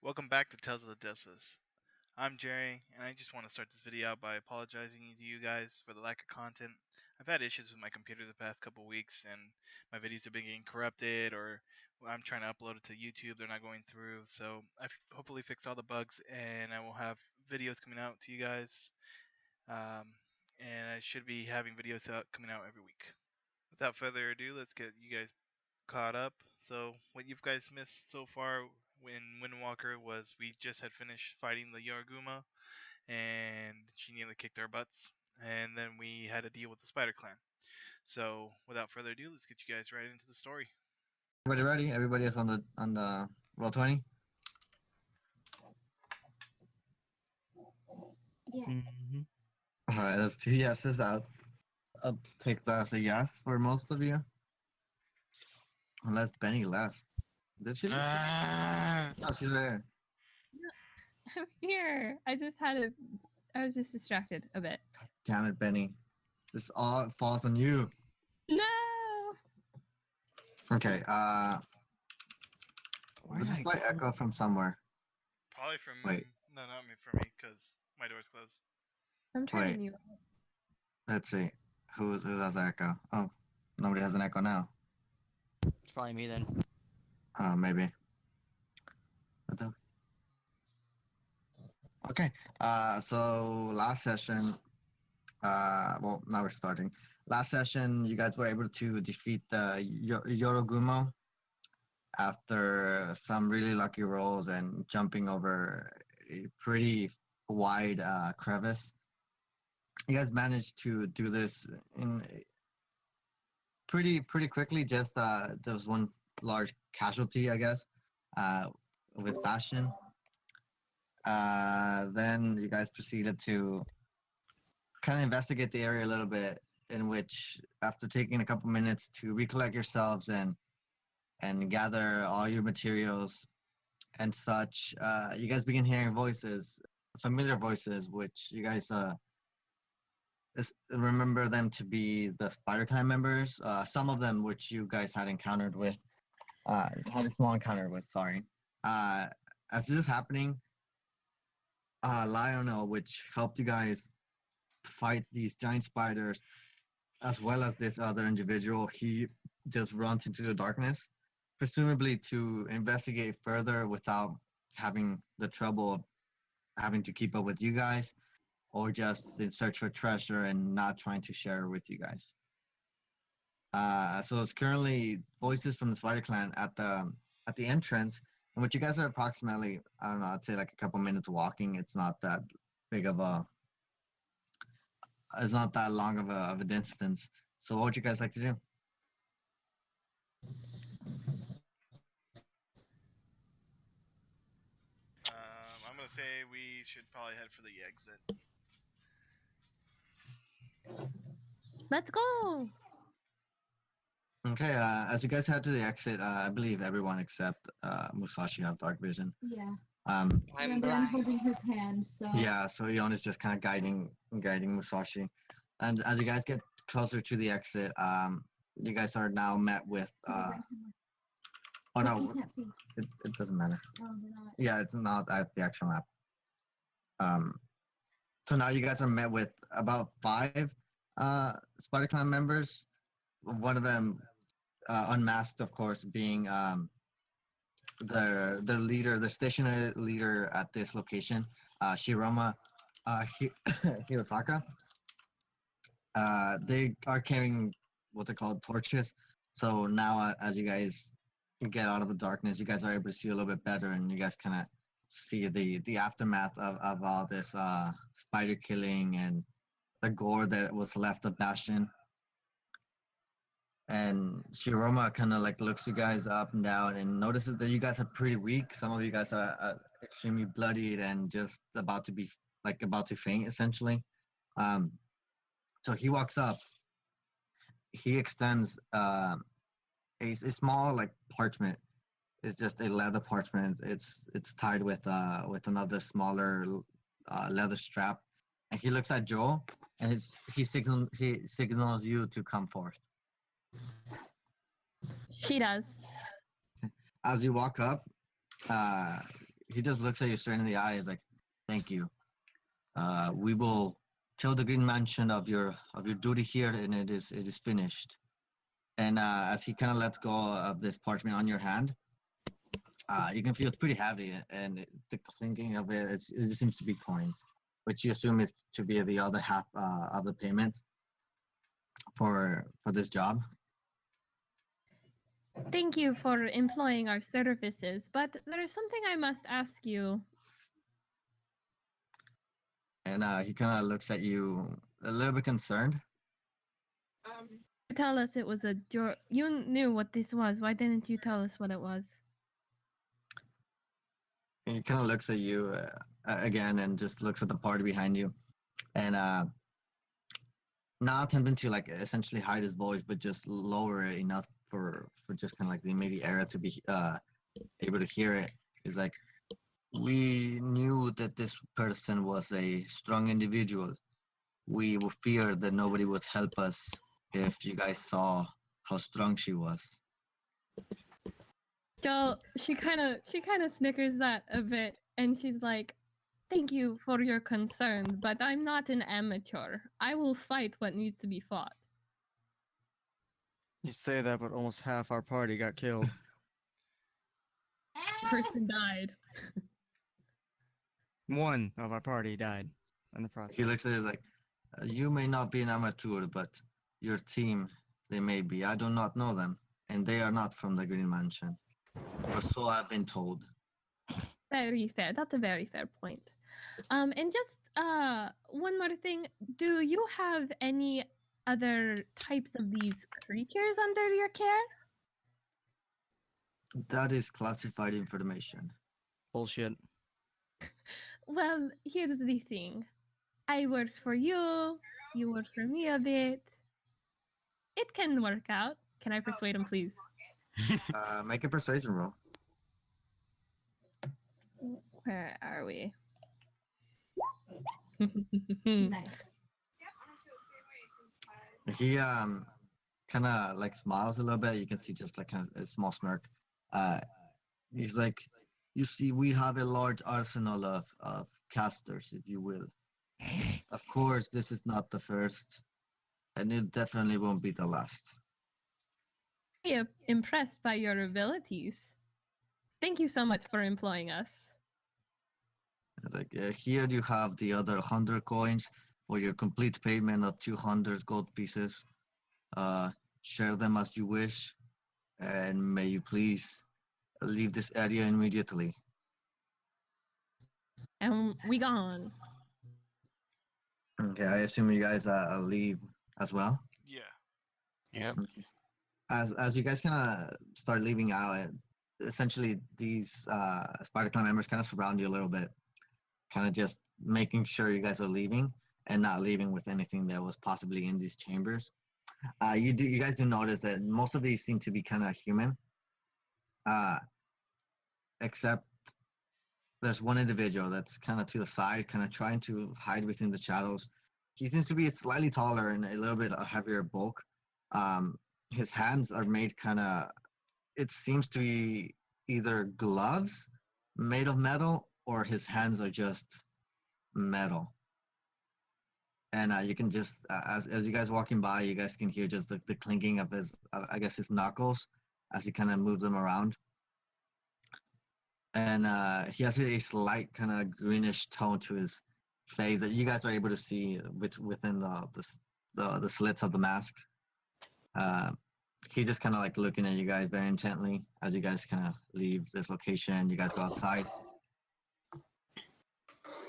Welcome back to Tales of the Dessus. I'm Jerry, and I just want to start this video out by apologizing to you guys for the lack of content. I've had issues with my computer the past couple weeks, and my videos have been getting corrupted, or I'm trying to upload it to YouTube, they're not going through. So I've hopefully fixed all the bugs, and I will have videos coming out to you guys. Um, and I should be having videos coming out every week. Without further ado, let's get you guys caught up. So what you guys missed so far in WindWalker was we just had finished fighting the Yoraguma, and she nearly kicked our butts, and then we had to deal with the Spider Clan. So without further ado, let's get you guys right into the story. Everybody ready? Everybody is on the roll 20. Yeah. Mm-hmm. All right, that's 2 yeses. I'll take that as a yes for most of you, unless Benny left. Did she? Ah! No, she's there. I'm here. I was just distracted a bit. Damn it, Benny. This all falls on you. No! Okay. This is like echo from somewhere. Probably from Wait. No, not me, from me, because my door's closed. I'm turning Wait. you. Let's see. Who has an echo? Oh, nobody has an echo now. It's probably me then. Maybe. What the? Okay. So last session. Well, now we're starting. Last session, you guys were able to defeat the Yorogumo after some really lucky rolls and jumping over a pretty wide crevice. You guys managed to do this in pretty quickly. Just there was one large casualty, I guess, with Bastion. Then you guys proceeded to kind of investigate the area a little bit, in which after taking a couple minutes to recollect yourselves and gather all your materials and such, you guys begin hearing voices, familiar voices, which you guys remember them to be the Spider Clan members. Some of them which you guys had encountered with, had a small encounter with. Sorry. As this is happening, Lionel, which helped you guys fight these giant spiders, as well as this other individual, he just runs into the darkness, presumably to investigate further without having the trouble of having to keep up with you guys, or just in search for treasure and not trying to share with you guys. So it's currently voices from the Spider Clan at the entrance, in which you guys are approximately, I don't know, I'd say like a couple minutes walking. It's not that big of a, it's not that long of a distance. So what would you guys like to do? I'm gonna say we should probably head for the exit. Let's go! Okay, as you guys head to the exit, I believe everyone except Musashi have dark vision. Yeah. Um, I'm I'm holding his hand, so yeah, so Yon is just kind of guiding Musashi, and as you guys get closer to the exit, you guys are now met with. Oh he no, can't see. it doesn't matter. Oh, they're not. Yeah, it's not at the actual map. So now you guys are met with about 5 Spider Clan members. One of them unmasked, of course, being the leader, the stationary leader at this location, Shiroma Hirotaka. They are carrying what they call torches. So now, as you guys get out of the darkness, you guys are able to see a little bit better, and you guys kind of see the aftermath of all this spider killing and the gore that was left of Bastion. And Shiroma kind of like looks you guys up and down and notices that you guys are pretty weak. Some of you guys are extremely bloodied and just about to be about to faint, essentially. So he walks up. He extends a small like parchment. It's just a leather parchment. It's tied with another smaller leather strap. And he looks at Joel and he signals you to come forth. She does. As you walk up, he just looks at you straight in the eye. He's like, "Thank you. We will tell the Green Mansion of your duty here, and it is finished." And as he kind of lets go of this parchment on your hand, you can feel it's pretty heavy, and the clinking of it, it just seems to be coins, which you assume is to be the other half of the payment for this job. Thank you for employing our services, but there is something I must ask you. And he kind of looks at you a little bit concerned. Tell us it was a you knew what this was. Why didn't you tell us what it was? And he kind of looks at you again and just looks at the party behind you, and not attempting to like essentially hide his voice, but just lower it enough for just kind of like the immediate area to be able to hear it. Is like, we knew that this person was a strong individual. We will fear that nobody would help us if you guys saw how strong she was. Joel, she kind of snickers that a bit, and she's like, "Thank you for your concern, but I'm not an amateur. I will fight what needs to be fought." You say that, but almost half our party got killed. Person died. One of our party died in the process. He looks at it like, you may not be an amateur, but your team, they may be. I do not know them, and they are not from the Green Mansion. Or so I've been told. Very fair. That's a very fair point. And just one more thing. Do you have any other types of these creatures under your care? That is classified information. Bullshit. Well, here's the thing. I work for you. You work for me a bit. It can work out. Can I persuade him, please? Make a persuasion roll. Where are we? Nice. He kind of like smiles a little bit. You can see just like kind of a small smirk. He's like, you see, we have a large arsenal of casters, if you will. Of course, this is not the first, and it definitely won't be the last. I am impressed by your abilities. Thank you so much for employing us. Like here you have the other 100 coins for your complete payment of 200 gold pieces. Share them as you wish, and may you please leave this area immediately. And we gone. Okay, I assume you guys leave as well. Yeah. Yep. As you guys kind of start leaving out, essentially these Spider Clan members kind of surround you a little bit, kind of just making sure you guys are leaving and not leaving with anything that was possibly in these chambers. You guys do notice that most of these seem to be kind of human, except there's one individual that's kind of to the side, kind of trying to hide within the shadows. He seems to be slightly taller and a little bit heavier bulk. His hands are made kind of, it seems to be either gloves made of metal or his hands are just metal. And you can just, as you guys walking by, you guys can hear just the clinking of his, I guess his knuckles as he kind of moves them around. And he has a slight kind of greenish tone to his face that you guys are able to see within the slits of the mask. He just kind of like looking at you guys very intently as you guys kind of leave this location. You guys go outside,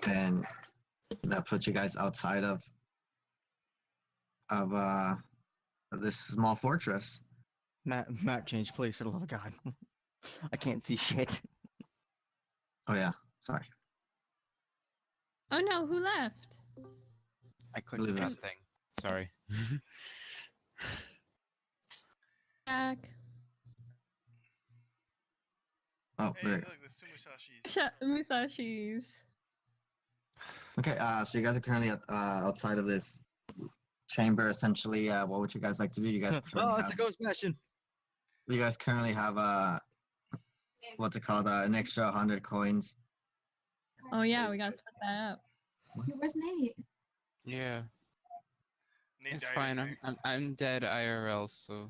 and that puts you guys outside of this small fortress. Map change, please, for the love of God. I can't see shit. Oh yeah, sorry. Oh no, who left? I clicked Believe that it. thing. Sorry. Jack. Oh, Hey, there. look, there's two Musashis. Musashi's. Okay, so you guys are currently outside of this chamber. Essentially, what would you guys like to do? You guys currently Oh, it's a have, ghost bastion. you guys currently have what's it called? An extra 100 coins Oh yeah, we gotta split that up. Where's Nate? Yeah, Nate it's died fine. anyway. I'm dead IRL, so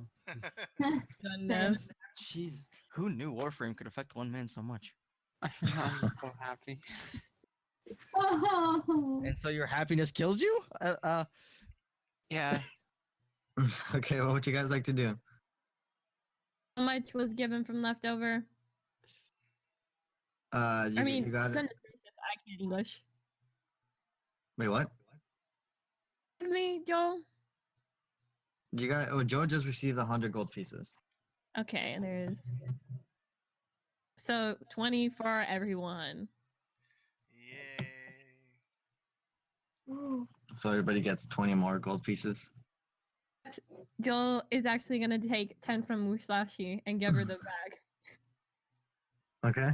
Goodness. Jeez, who knew Warframe could affect one man so much? I'm so happy. Oh. And so your happiness kills you? Yeah, Okay, what would you guys like to do? How much was given from leftover? You, I mean, you got it. goodness gracious, I can't English. Wait, what? Give me, Joel. You got? Oh, Joe just received 100 gold pieces. Okay, there's so 20 for everyone. Yay. Ooh. So everybody gets 20 more gold pieces. Joel is actually gonna take 10 from Musashi and give her the bag. Okay.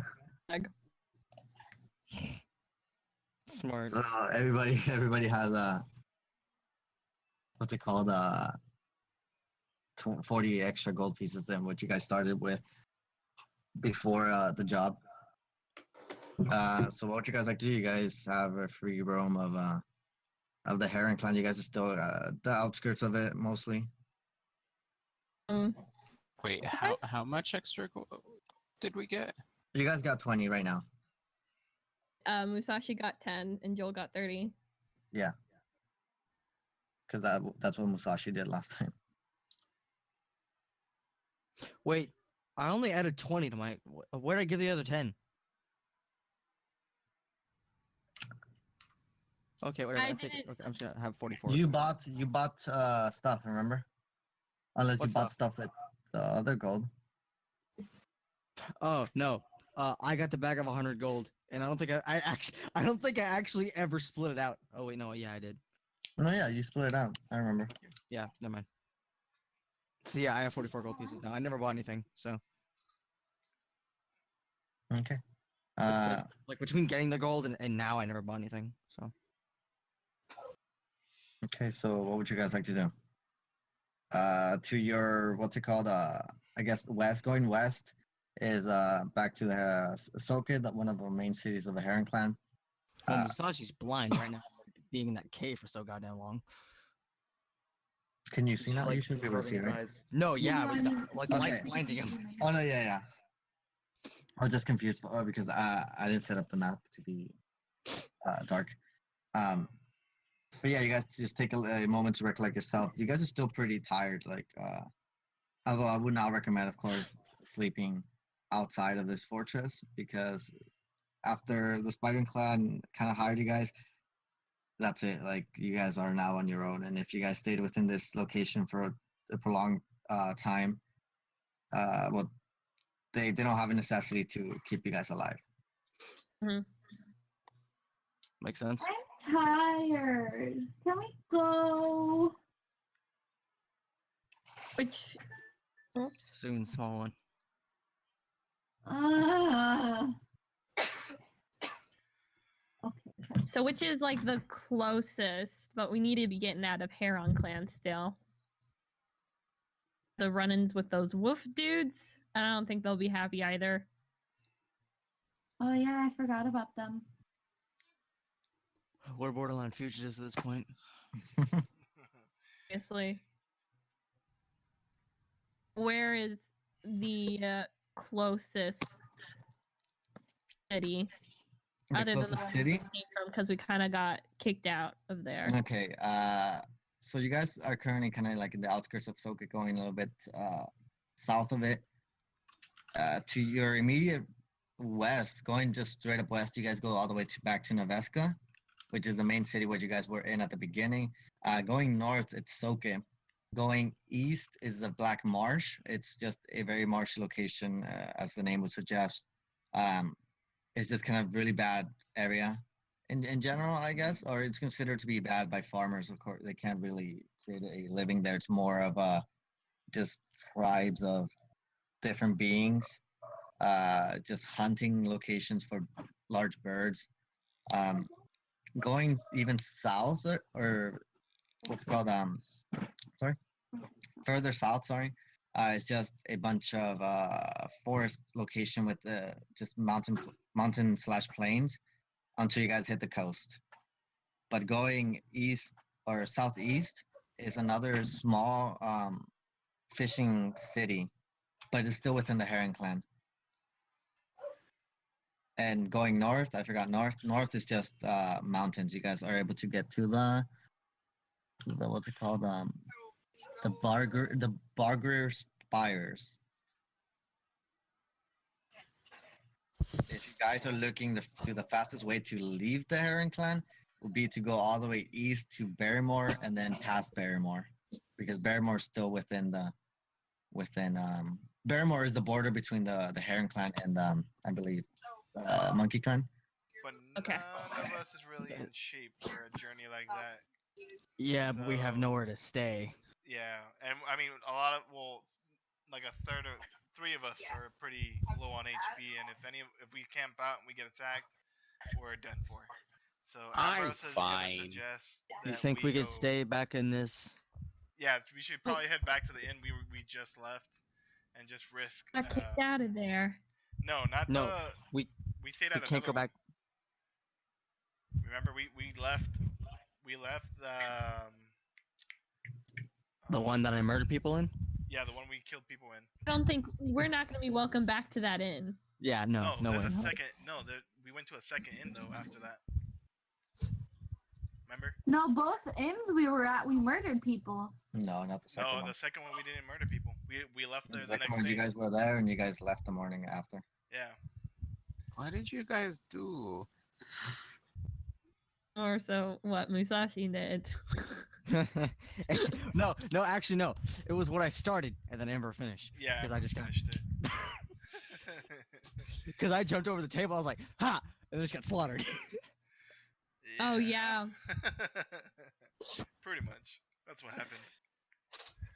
Smart. So everybody has what's it called? 40 extra gold pieces than what you guys started with before the job. So what would you guys like to do? You guys have a free roam of the Heron clan. You guys are still the outskirts of it mostly. wait, Guys? how much extra did we get? You guys got 20 right now. Musashi got 10 and Joel got 30. Yeah. Because that's what Musashi did last time. Wait, I only added 20 to my. Where'd I give the other 10? Okay, whatever. I I think. didn't- Okay, I'm just gonna have 44. You bought stuff, remember? Unless What you bought stuff? stuff with the other gold. Oh no. I got the bag of 100 gold, and I don't think I don't think I actually ever split it out. Oh wait, no, yeah, I did. No, yeah, you split it out. I remember. Yeah, never mind. So yeah, I have 44 gold pieces now. I never bought anything, so Okay. like between getting the gold and now I never bought anything. So Okay, so what would you guys like to do? To your what's it called? I guess going west is back to the Soka, one of the main cities of the Heron clan. well, Musashi's blind right now, being in that cave for so goddamn long. Can you see He's, now? like, You should be able to see, rubbing his right? eyes. No, yeah, No, but I the, mean, like the light's Okay. blinding him. Oh no, yeah. I was just confused because I didn't set up the map to be dark. But yeah, you guys just take a moment to recollect yourself. You guys are still pretty tired. Like, although I would not recommend, of course, sleeping outside of this fortress because after the Spider Clan kind of hired you guys, that's it. Like, you guys are now on your own. And if you guys stayed within this location for a prolonged time, well, they don't have a necessity to keep you guys alive. Makes sense. I'm tired. Can we go? Which oops. Soon, small one. Okay. So which is like the closest, but we need to be getting out of Heron clan still. The run-ins with those wolf dudes, I don't think they'll be happy either. Oh yeah, I forgot about them. We're borderline fugitives at this point. Obviously. Where is the closest city? The Other than the closest one city? we came from, because we kind of got kicked out of there. Okay. So you guys are currently kind of like in the outskirts of Soka, going a little bit south of it. To your immediate west, going just straight up west, you guys go all the way back to Noveska, which is the main city where you guys were in at the beginning. Going north, it's Soka. Going east is the Black Marsh. It's just a very marshy location, as the name would suggest. It's just kind of really bad area in general, I guess, or it's considered to be bad by farmers. Of course, they can't really create a living there. It's more of just tribes of different beings, just hunting locations for large birds. Going even south or what's called further south, sorry, it's just a bunch of forest location with just mountain slash plains. until you guys hit the coast. But going east or southeast is another small fishing city, but it's still within the Heron Clan. And going north, I forgot north. North is just mountains. You guys are able to get to the what's it called? The Barger Spires. If you guys are looking to the fastest way to leave the Heron Clan would be to go all the way east to Barrymore and then past Barrymore, because Barrymore is still within Barrymore is the border between the Heron Clan and I believe Monkey Clan. But Okay. none of us is really in shape for a journey like that. Yeah, but we have So- nowhere to stay. Yeah, and I mean a lot of like a third or three of us are pretty low on HP, and if we camp out and we get attacked, we're done for. So I'm Ambrose is gonna fine. suggest You that think we go, could stay back in this? Yeah, we should probably head back to the inn we just left, and just risk. I kicked out of there. No, not No, the. we stayed we at can't another go back. one. Remember, we left. We left The one that I murdered people in? Yeah, the one we killed people in. I don't think we're not going to be welcome back to that inn. Yeah, no there's way. a no. second. No, we went to a second inn though after that. Remember? No, both inns we were at, we murdered people. No, not the second No, one. the second one we didn't murder people. We left there The the second next one, day. you guys were there and you guys left the morning after. Yeah. What did you guys do? Or so what Musashi did. No, actually, no. It was what I started and then Amber finished. Yeah. 'Cause I just got- finished it. Because I jumped over the table, I was like, ha! And then just got slaughtered. Oh, yeah. Pretty much. That's what happened.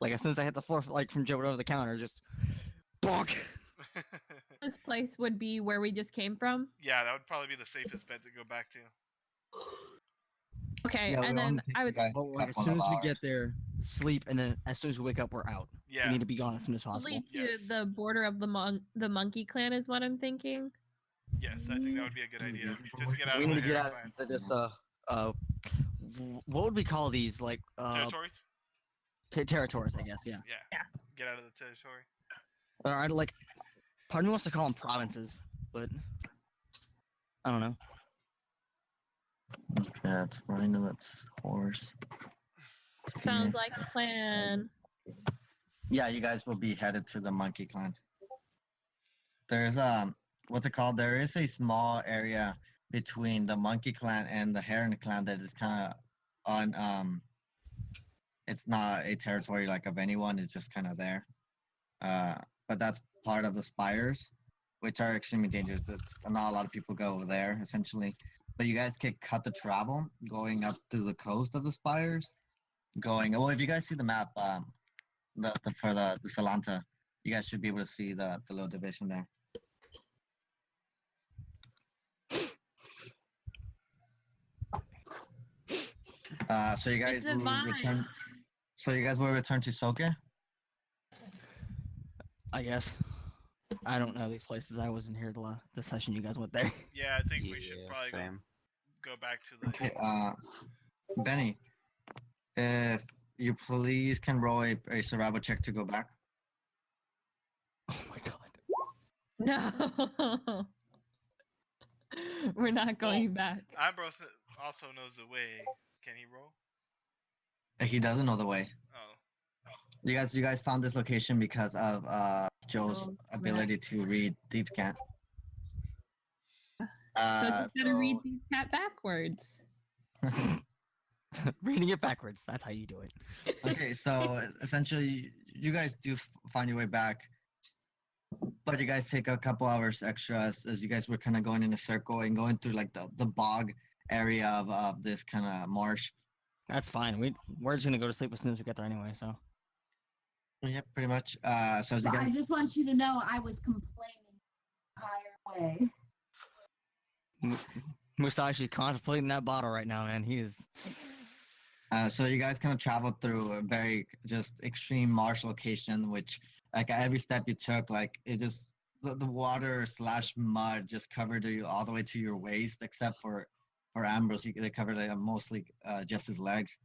Like, as soon as I hit the floor, like, from jumping over the counter, just bonk. This place would be where we just came from. Yeah, that would probably be the safest bet to go back to. Okay, Yeah, and we only then take I you would. guys But, a like, as couple soon of as we hours. get there, sleep, and then as soon as we wake up, we're out. Yeah. We need to be gone as soon as possible. Lead to Yes. the border of the monkey clan is what I'm thinking. Yes, I think that would be a good idea. Just to get out We of need the to get Heron out Clan. of this, what would we call these? Like, Territories? territories, I guess, yeah. Yeah. Get out of the territory. Or, I like, part of me wants to call them provinces, but I don't know. Okay, that's fine. That's horse. Sounds like a plan. Yeah, you guys will be headed to the Monkey Clan. There's what's it called? There is a small area between the Monkey Clan and the Heron Clan that is kind of on it's not a territory like of anyone, it's just kind of there. But that's part of the spires, which are extremely dangerous. Not a lot of people go over there essentially. But you guys can cut the travel going up through the coast of the spires. Well, if you guys see the map, for the Salanta, you guys should be able to see the little division there. So you guys It's a will vibe. return. So you guys will return to Soke. I guess. I don't know these places. I wasn't here the session you guys went there. Yeah, I think we should Yeah, probably same. go back to the Okay. inn. Benny, if you please can roll a survival check to go back. Oh my god. No. We're not going back. Ambrose also knows the way. Can he roll? He doesn't know the way. Oh. You guys found this location because of Joe's Oh, ability to read Thieves' Cant. So just gotta read these cat backwards. Reading it backwards. That's how you do it. Okay, so essentially, you guys do find your way back, but you guys take a couple hours extra as you guys were kind of going in a circle and going through like the bog area of this kind of marsh. That's fine. We're just gonna go to sleep as soon as we get there anyway. So Yep, pretty much. So as you But I guys, just want you to know I was complaining the entire way. Musashi's contemplating that bottle right now, man. He is. so you guys kind of traveled through a very just extreme marsh location, which like at every step you took, like it just the water slash mud just covered you all the way to your waist, except for Ambrose, they covered mostly just his legs.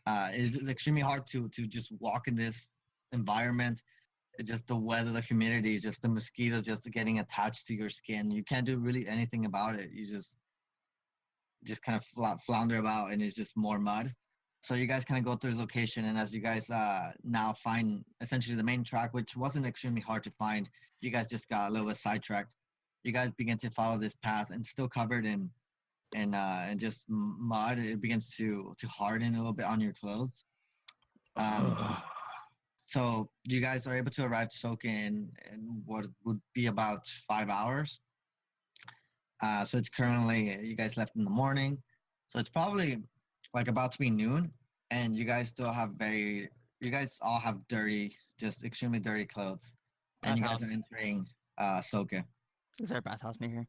It's extremely hard to just walk in this environment. It's just the weather, the humidity, just the mosquitoes just getting attached to your skin. You can't do really anything about it. You just kind of flounder about, and it's just more mud. So you guys kind of go through this location, and as you guys now find essentially the main track, which wasn't extremely hard to find, you guys just got a little bit sidetracked. You guys begin to follow this path, and still covered in just mud. It begins to harden a little bit on your clothes. So you guys are able to arrive to Soka in what would be about 5 hours. So it's currently, you guys left in the morning, so it's probably like about to be noon, and you guys all have dirty, just extremely dirty clothes, and you guys Bathhouse. are entering Soka. Is there a bathhouse near here?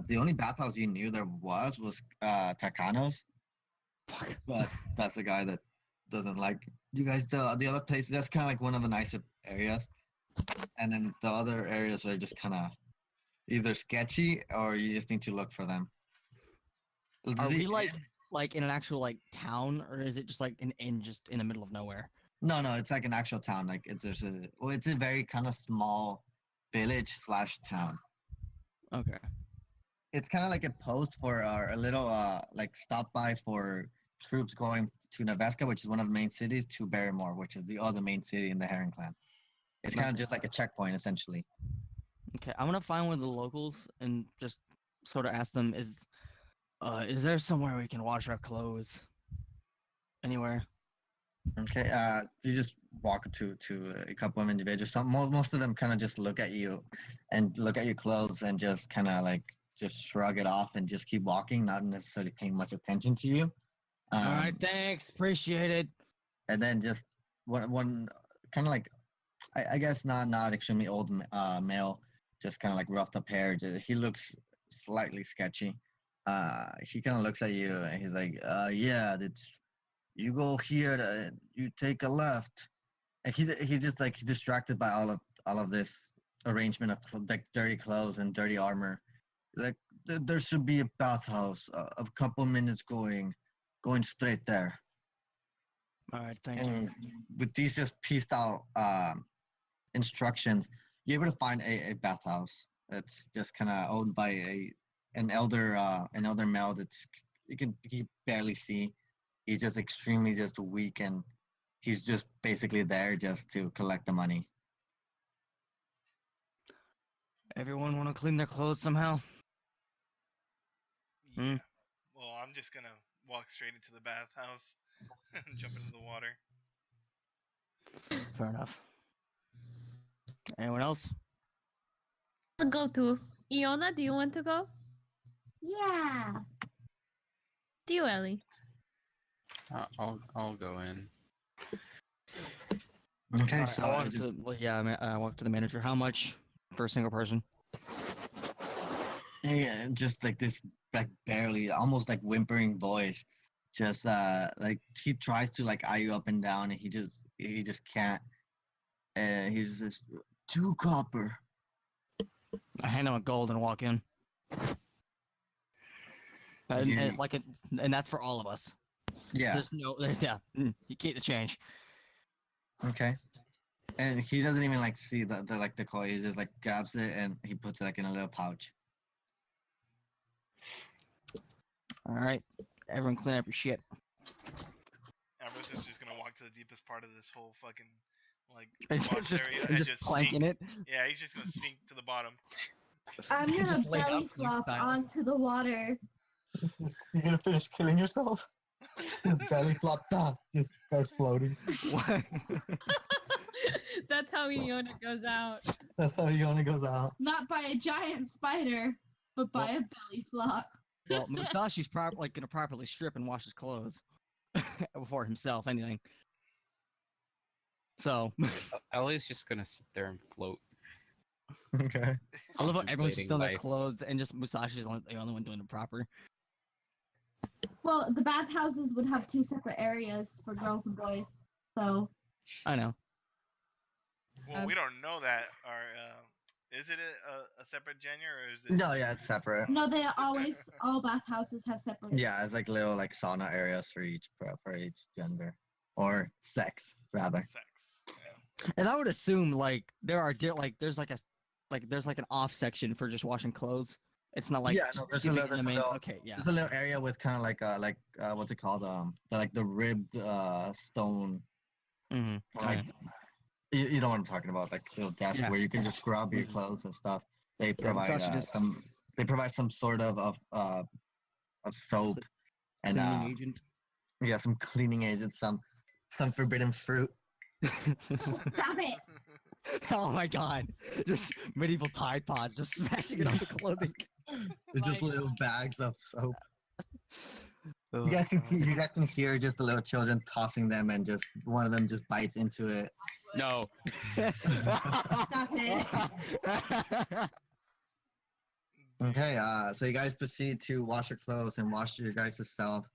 The only bathhouse you knew there was Takano's, Fuck. but that's the guy that doesn't like you guys. The other place, that's kind of like one of the nicer areas, and then the other areas are just kind of either sketchy or you just need to look for them. Are we like in an actual like town, or is it just like an inn just in the middle of nowhere? No, it's like an actual town. Like it's a very kind of small village slash town. Okay. It's kind of like a post for a little like stop by for troops going to Neveska, which is one of the main cities, to Barrymore, which is the other main city in the Heron clan. It's kind of just like a checkpoint essentially. Okay, I'm gonna find one of the locals and just sort of ask them, is there somewhere we can wash our clothes? Anywhere? Okay, you just walk to a couple of individuals. Most of them kind of just look at you and look at your clothes and just kind of like just shrug it off and just keep walking, not necessarily paying much attention to you. All right, thanks, appreciate it. And then just one kind of like I guess not extremely old male, just kind of like roughed up hair. He looks slightly sketchy. He kind of looks at you and he's like, yeah, that's, you go here, you take a left. And he just like he's distracted by all of this arrangement of like dirty clothes and dirty armor. Like there should be a bathhouse, a couple minutes going straight there. All right, thank you. And with these just pieced out instructions, you're able to find a bathhouse that's just kind of owned by an elder male that's you can barely see. He's just extremely just weak, and he's just basically there just to collect the money. Everyone want to clean their clothes somehow? Yeah. Well, I'm just gonna walk straight into the bathhouse and jump into the water. Fair enough. Anyone else? I'll go to Iona. Do you want to go? Yeah. Do you, Ellie? I'll go in. Okay, Alright, so I walk to the manager. How much for a single person? yeah, just like this, like barely, almost like whimpering voice. Just like he tries to like eye you up and down, and he just can't. And he's just 2 copper. I hand him a gold and walk in. And that's for all of us. Yeah. You keep the change. Okay. And he doesn't even like see the coin. He just like grabs it and he puts it like in a little pouch. All right, everyone, clean up your shit. Ambrose is just gonna walk to the deepest part of this whole fucking like And box just, area and and just just planking sink. it. Yeah, he's just gonna sink to the bottom. I'm gonna Just lay belly out flop style. onto the water. You're gonna finish killing yourself? Just belly flop dust just starts floating. That's how Iona goes out. That's how he only goes out. Not by a giant spider, but by a belly flop. Well, Musashi's gonna properly strip and wash his clothes before himself. Anything. So Ellie's just gonna sit there and float. Okay. I love how everyone's just contemplating still in their life. clothes and just Musashi's the only one doing it proper. Well, the bathhouses would have 2 separate areas for girls and boys. So I know. Well, we don't know that. Or is it a separate gender or is it? No, yeah, it's separate. No, they always all bathhouses have separate. Yeah, it's like little like sauna areas for each gender or sex rather. Sex. Yeah. And I would assume like there are there's like an off section for just washing clothes. It's not like Yeah, no, there's a keeping little, it in there's the a main. little, Okay, yeah. there's a little area with kind of like what's it called the ribbed stone Mm-hmm. like you know what I'm talking about, like little desk Yeah. where you can just scrub your Mhm. clothes and stuff. They Yeah, provide Musashi just some sort of soap and cleaning agent. yeah, some cleaning agent, some forbidden fruit. Stop it! Oh my god! Just medieval Tide Pods, just smashing it on the clothing. It's just my little bags of soap. Oh, You guys can hear just the little children tossing them, and just one of them just bites into it. No. Stop it! Okay, so you guys proceed to wash your clothes and wash your guys' self.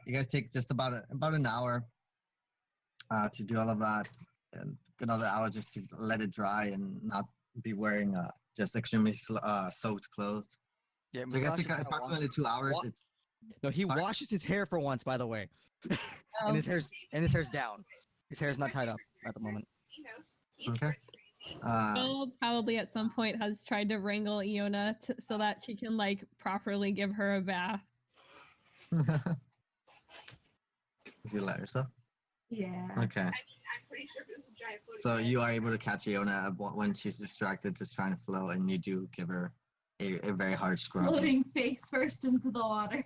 You guys take just about an hour to do all of that, and another hour just to let it dry and not be wearing just extremely soaked clothes. Yeah, So I guess Musashi it got kinda approximately 2 hours. wa- It's No, he Sorry? washes his hair for once, by the way, Oh. and his hair's down. His hair's not tied up at the moment. okay. Bill probably at some point has tried to wrangle Iona so that she can like properly give her a bath. You let yourself. Yeah. Okay. I'm pretty sure it was a giant floating So head. you are able to catch Iona when she's distracted, just trying to float, and you do give her a very hard scrub. Floating face first into the water.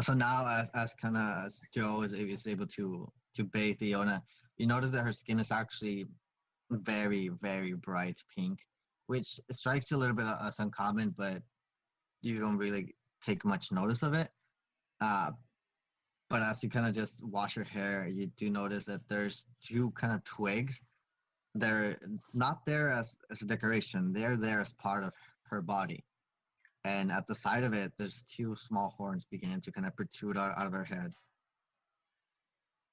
So now, as kind of as Joe is able to bathe Iona, you notice that her skin is actually very, very bright pink, which strikes you a little bit as uncommon, but you don't really take much notice of it. But as you kind of just wash your hair, you do notice that there's two kind of twigs. They're not there as a decoration. They're there as part of her body. And at the side of it, there's two small horns beginning to kind of protrude out of her head.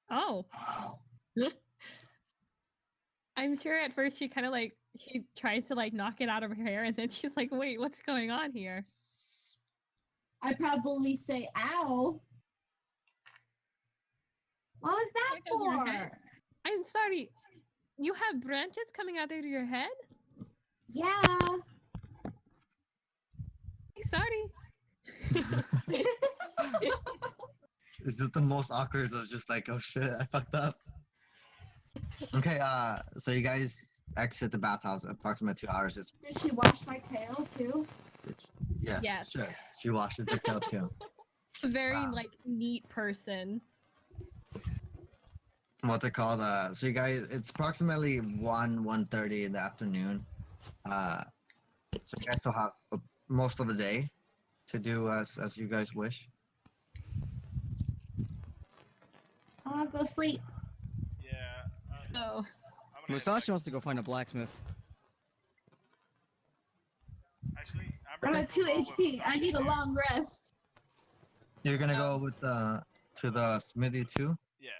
Oh. I'm sure at first she kind of like she tries to like knock it out of her hair and then she's like, wait, what's going on here? I'd probably say, ow. What was that Check on your head. for? I'm sorry. You have branches coming out of your head? Yeah. Sorry. It's just the most awkward of just like, oh shit, I fucked up. Okay, so you guys exit the bathhouse approximately 2 hours. Did she wash my tail too? Yes, Yes. sure. She washes the tail too. A very Wow. like neat person. What they call so you guys, it's approximately 1:30 in the afternoon. So you guys still have most of the day to do as you guys wish. I want to go sleep. Yeah. So I'm gonna head Musashi back. wants to go find a blacksmith. Actually, I'm ready at to 2 roll with HP. I need a Musashi. long rest. You're gonna go with to the smithy too. Yeah.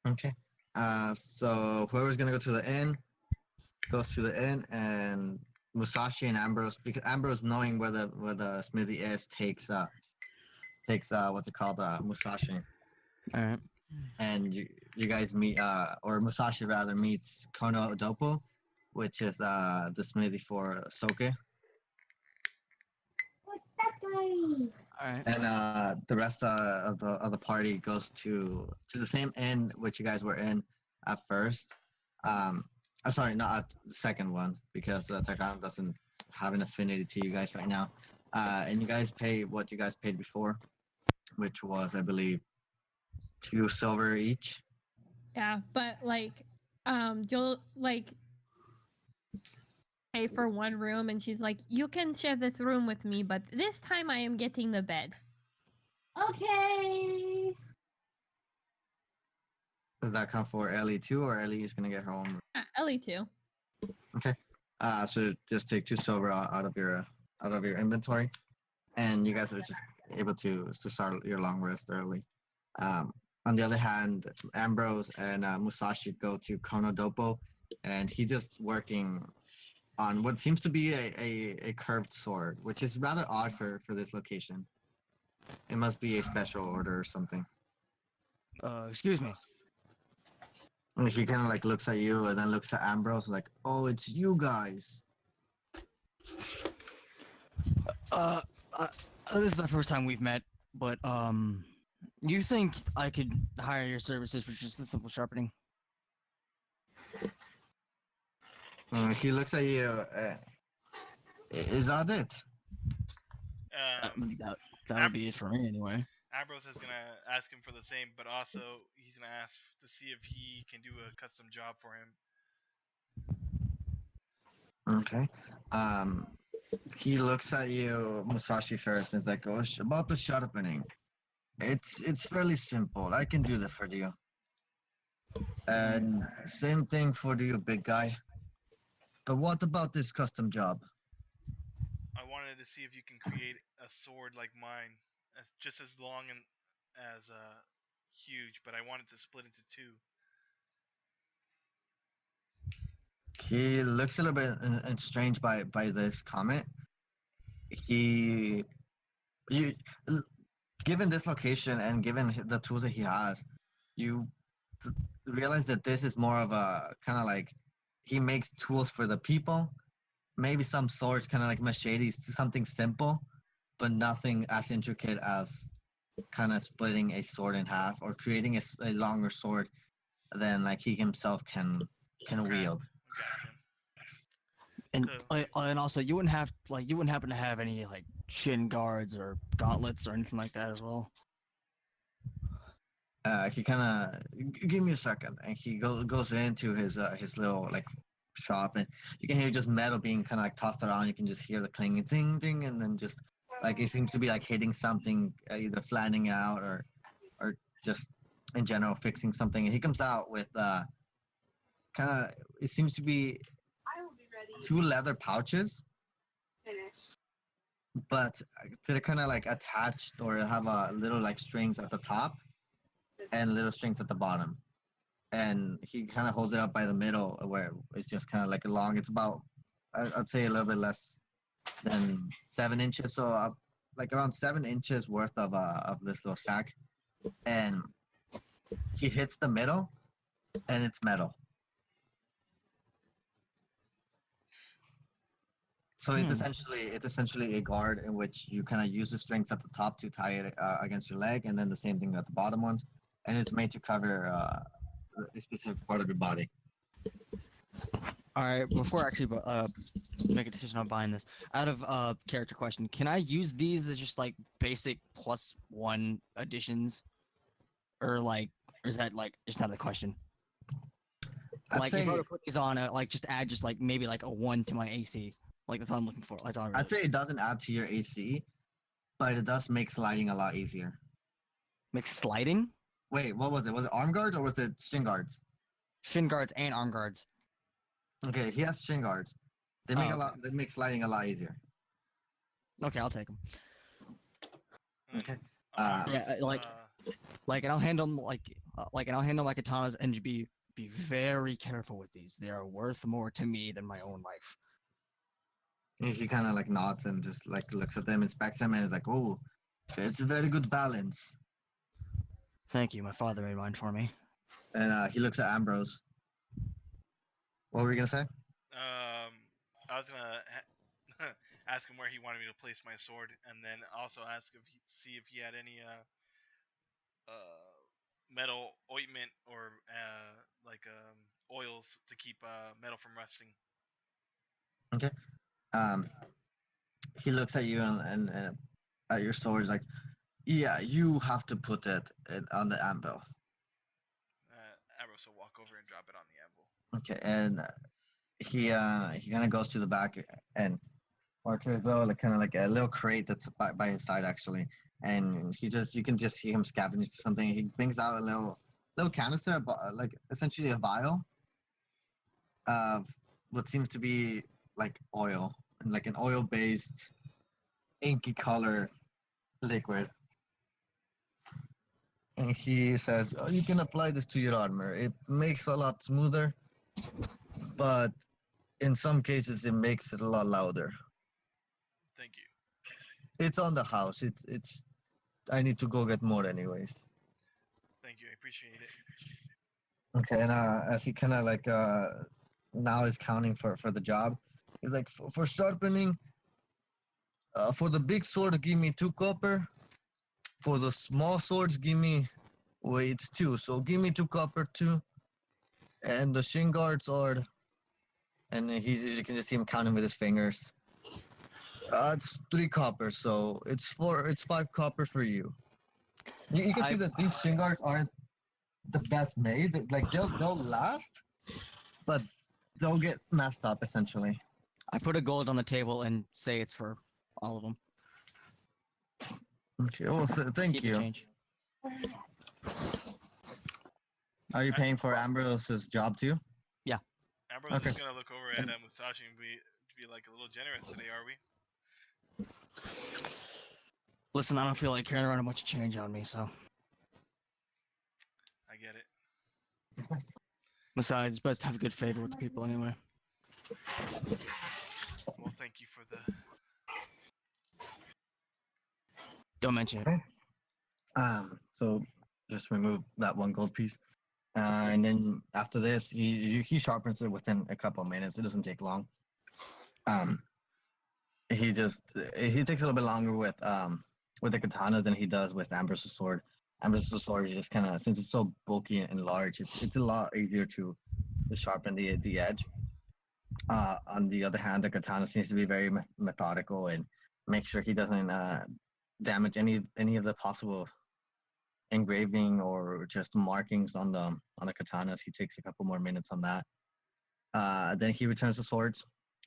Okay. So whoever's gonna go to the inn goes to the inn, and Musashi and Ambrose, because Ambrose knowing where the smithy is, takes what's it called, Musashi, All right. and you guys meet, or Musashi rather meets Kono Dopo, which is the smithy for Soke, What's that guy? All right. and the rest of the party goes to the same inn which you guys were in at first. I'm sorry, not at the second one, because Takano doesn't have an affinity to you guys right now. And you guys pay what you guys paid before, which was, I believe, 2 silver each. yeah, but like Jill like pay for one room and she's like, you can share this room with me, but this time I am getting the bed. Okay. Does that come for Ellie too, or Ellie is gonna get her own room? Ellie too. So just take 2 silver out of your inventory, and you guys are just able to start your long rest early. On the other hand, Ambrose and Musashi go to Konodopo, and he's just working on what seems to be a curved sword, which is rather odd for this location. It must be a special order or something. Excuse me. And he kind of like looks at you and then looks at Ambrose like, "Oh, it's you guys." Uh, uh, this is the first time we've met, but you think I could hire your services for just a simple sharpening? He looks at you. Is that it? That would be it for me anyway. Ambrose is gonna ask him for the same, but also he's gonna ask to see if he can do a custom job for him. Okay. He looks at you, Musashi, first, and is like, "Oh, about the sharpening. It's fairly simple. I can do that for you. And same thing for you, big guy. But what about this custom job?" I wanted to see if you can create a sword like mine, just as long and as huge, but I wanted to split into two. He looks a little bit strange by this comment. He, you, given this location and given the tools that he has, you realize that this is more of a kind of like he makes tools for the people. Maybe some swords, kind of like machetes, something simple, but nothing as intricate as kind of splitting a sword in half or creating a longer sword than like he himself can wield. Gotcha. And So- and also you wouldn't happen to have any like shin guards or gauntlets or anything like that as well. He kind of give me a second, and he goes into his little like shop, and you can hear just metal being kind of like tossed around. You can just hear the clanging, ding, ding, and then just like it seems to be like hitting something, either flattening out or just in general fixing something. And he comes out with kind of it seems to be I will be ready. two leather pouches, Finish. but they're kind of like attached or have a little like strings at the top and little strings at the bottom. And he kind of holds it up by the middle where it's just kind of like long. It's about, I'd say a little bit less than 7 inches. So like around 7 inches worth of this little sack. And he hits the middle and it's metal. So it's essentially a guard in which you kind of use the strings at the top to tie it against your leg, and then the same thing at the bottom ones, and it's made to cover a specific part of your body. All right, before I actually make a decision on buying this, out of character question, can I use these as just like basic +1 additions, or is that like just out of the question? I'd Like say if I were to put these on, like just add just like maybe like a 1 to my AC. Like that's all I'm looking for. That's all I really I'd say it doesn't add to your AC, but it does make sliding a lot easier. Makes sliding, Wait, what was it? Was it arm guards or was it shin guards? shin guards, and arm guards. Okay, he has shin guards. They make Oh, a lot. They make sliding a lot easier. Okay, I'll take them. Okay. Ambrose Yeah, is, Like, and I'll handle 'em and I'll handle my katanas and be very careful with these. They are worth more to me than my own life. And he kind of like nods and just like looks at them, inspects them, and is like, "Oh, it's a very good balance." Thank you. My father made mine for me. And he looks at Ambrose. What were you gonna say? I was gonna ask him where he wanted me to place my sword, and then also ask see if he had any metal ointment or oils to keep metal from rusting. Um, he looks at you and at your sword. He's like, "Yeah, you have to put it on the anvil." Ambrose will walk over and drop it on the anvil. Okay, and he kind of goes to the back and or to his little like kind of like a little crate that's by his side actually, and you can just see him scavenging something. He brings out a little canister, like essentially a vial of what seems to be like oil and like an oil based inky color liquid. and he says, "Oh, you can apply this to your armor. It makes a lot smoother, but in some cases it makes it a lot louder. Thank you. It's on the house. It's. I need to go get more anyways." Thank you. I appreciate it. Okay, and as he kind of like now is counting for the job, he's like, for sharpening, for the big sword, give me 2 copper. For the small swords, give me, wait, it's 2. So give me 2 copper too. And the shin guards are, and you can just see him counting with his fingers. It's 3 copper, so it's 5 copper for you. You can see I that these shin guards aren't the best made. Like they'll last, but they'll get messed up essentially. I put a gold on the table and say it's for all of them. Okay, well, thank Keep the you. change. Are you paying for Ambrose's job too? Ambrose Okay. is gonna look over at Musashi and be like a little generous today, are we? Listen, I don't feel like carrying around a bunch of change on me, so. I get it. Besides, it's best to have a good favor with the people anyway. Well, thank you for the. Don't mention it. Okay. So just remove that 1 gold piece. And then after this, he sharpens it within a couple of minutes. It doesn't take long. He takes a little bit longer with the katana than he does with Ambrose's sword. Ambrose's sword is just kind of, since it's so bulky and large, it's a lot easier to sharpen the edge. On the other hand, the katana seems to be very methodical and make sure he doesn't damage any of the possible engraving or just markings on the katanas. He takes a couple more minutes on that. Then he returns the swords,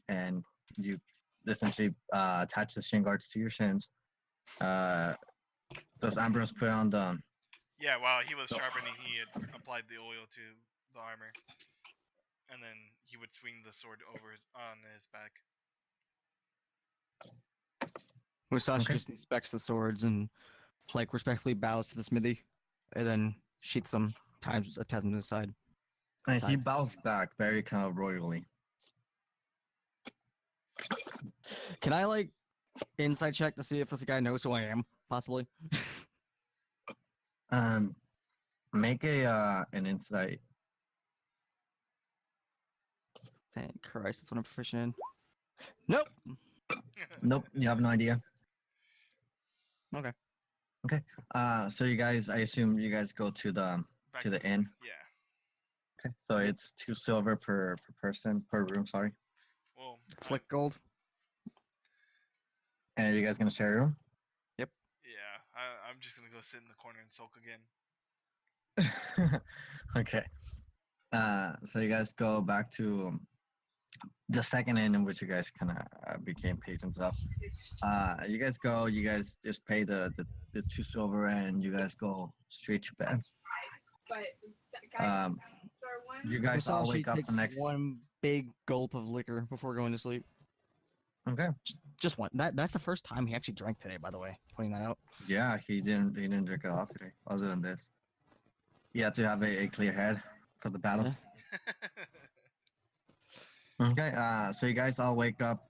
and you essentially attach the shin guards to your shins. Does Ambrose put on the? Yeah, while he was sharpening, he had applied the oil to the armor, and then he would swing the sword on his back. Musashi Okay. just inspects the swords and, like, respectfully bows to the smithy, and then sheaths them, attach them to the side. And he Sides. bows back very kind of royally. Can I, like, insight check to see if this guy knows who I am, possibly? Make an insight. Thank Christ, that's what I'm proficient in. Nope. Nope, you have no idea. Okay. So you guys, I assume you guys go to the Back inn. Yeah. Okay. So it's 2 silver per person per room. Sorry. Well, Flick gold. And are you guys gonna share a room? I'm just gonna go sit in the corner and sulk again. Okay. So you guys go back to the second inn in which you guys kind of became patrons of. You guys go. You guys just pay the 2 silver, and you guys go straight to bed. But that guy Um, star one. you guys all Musashi wake up takes the next. one big gulp of liquor before going to sleep. Okay. Just one. That's the first time he actually drank today, by the way. Pointing that out. Yeah, he didn't drink at all today. Other than this, you had to have a clear head for the battle. Yeah. Okay. So you guys all wake up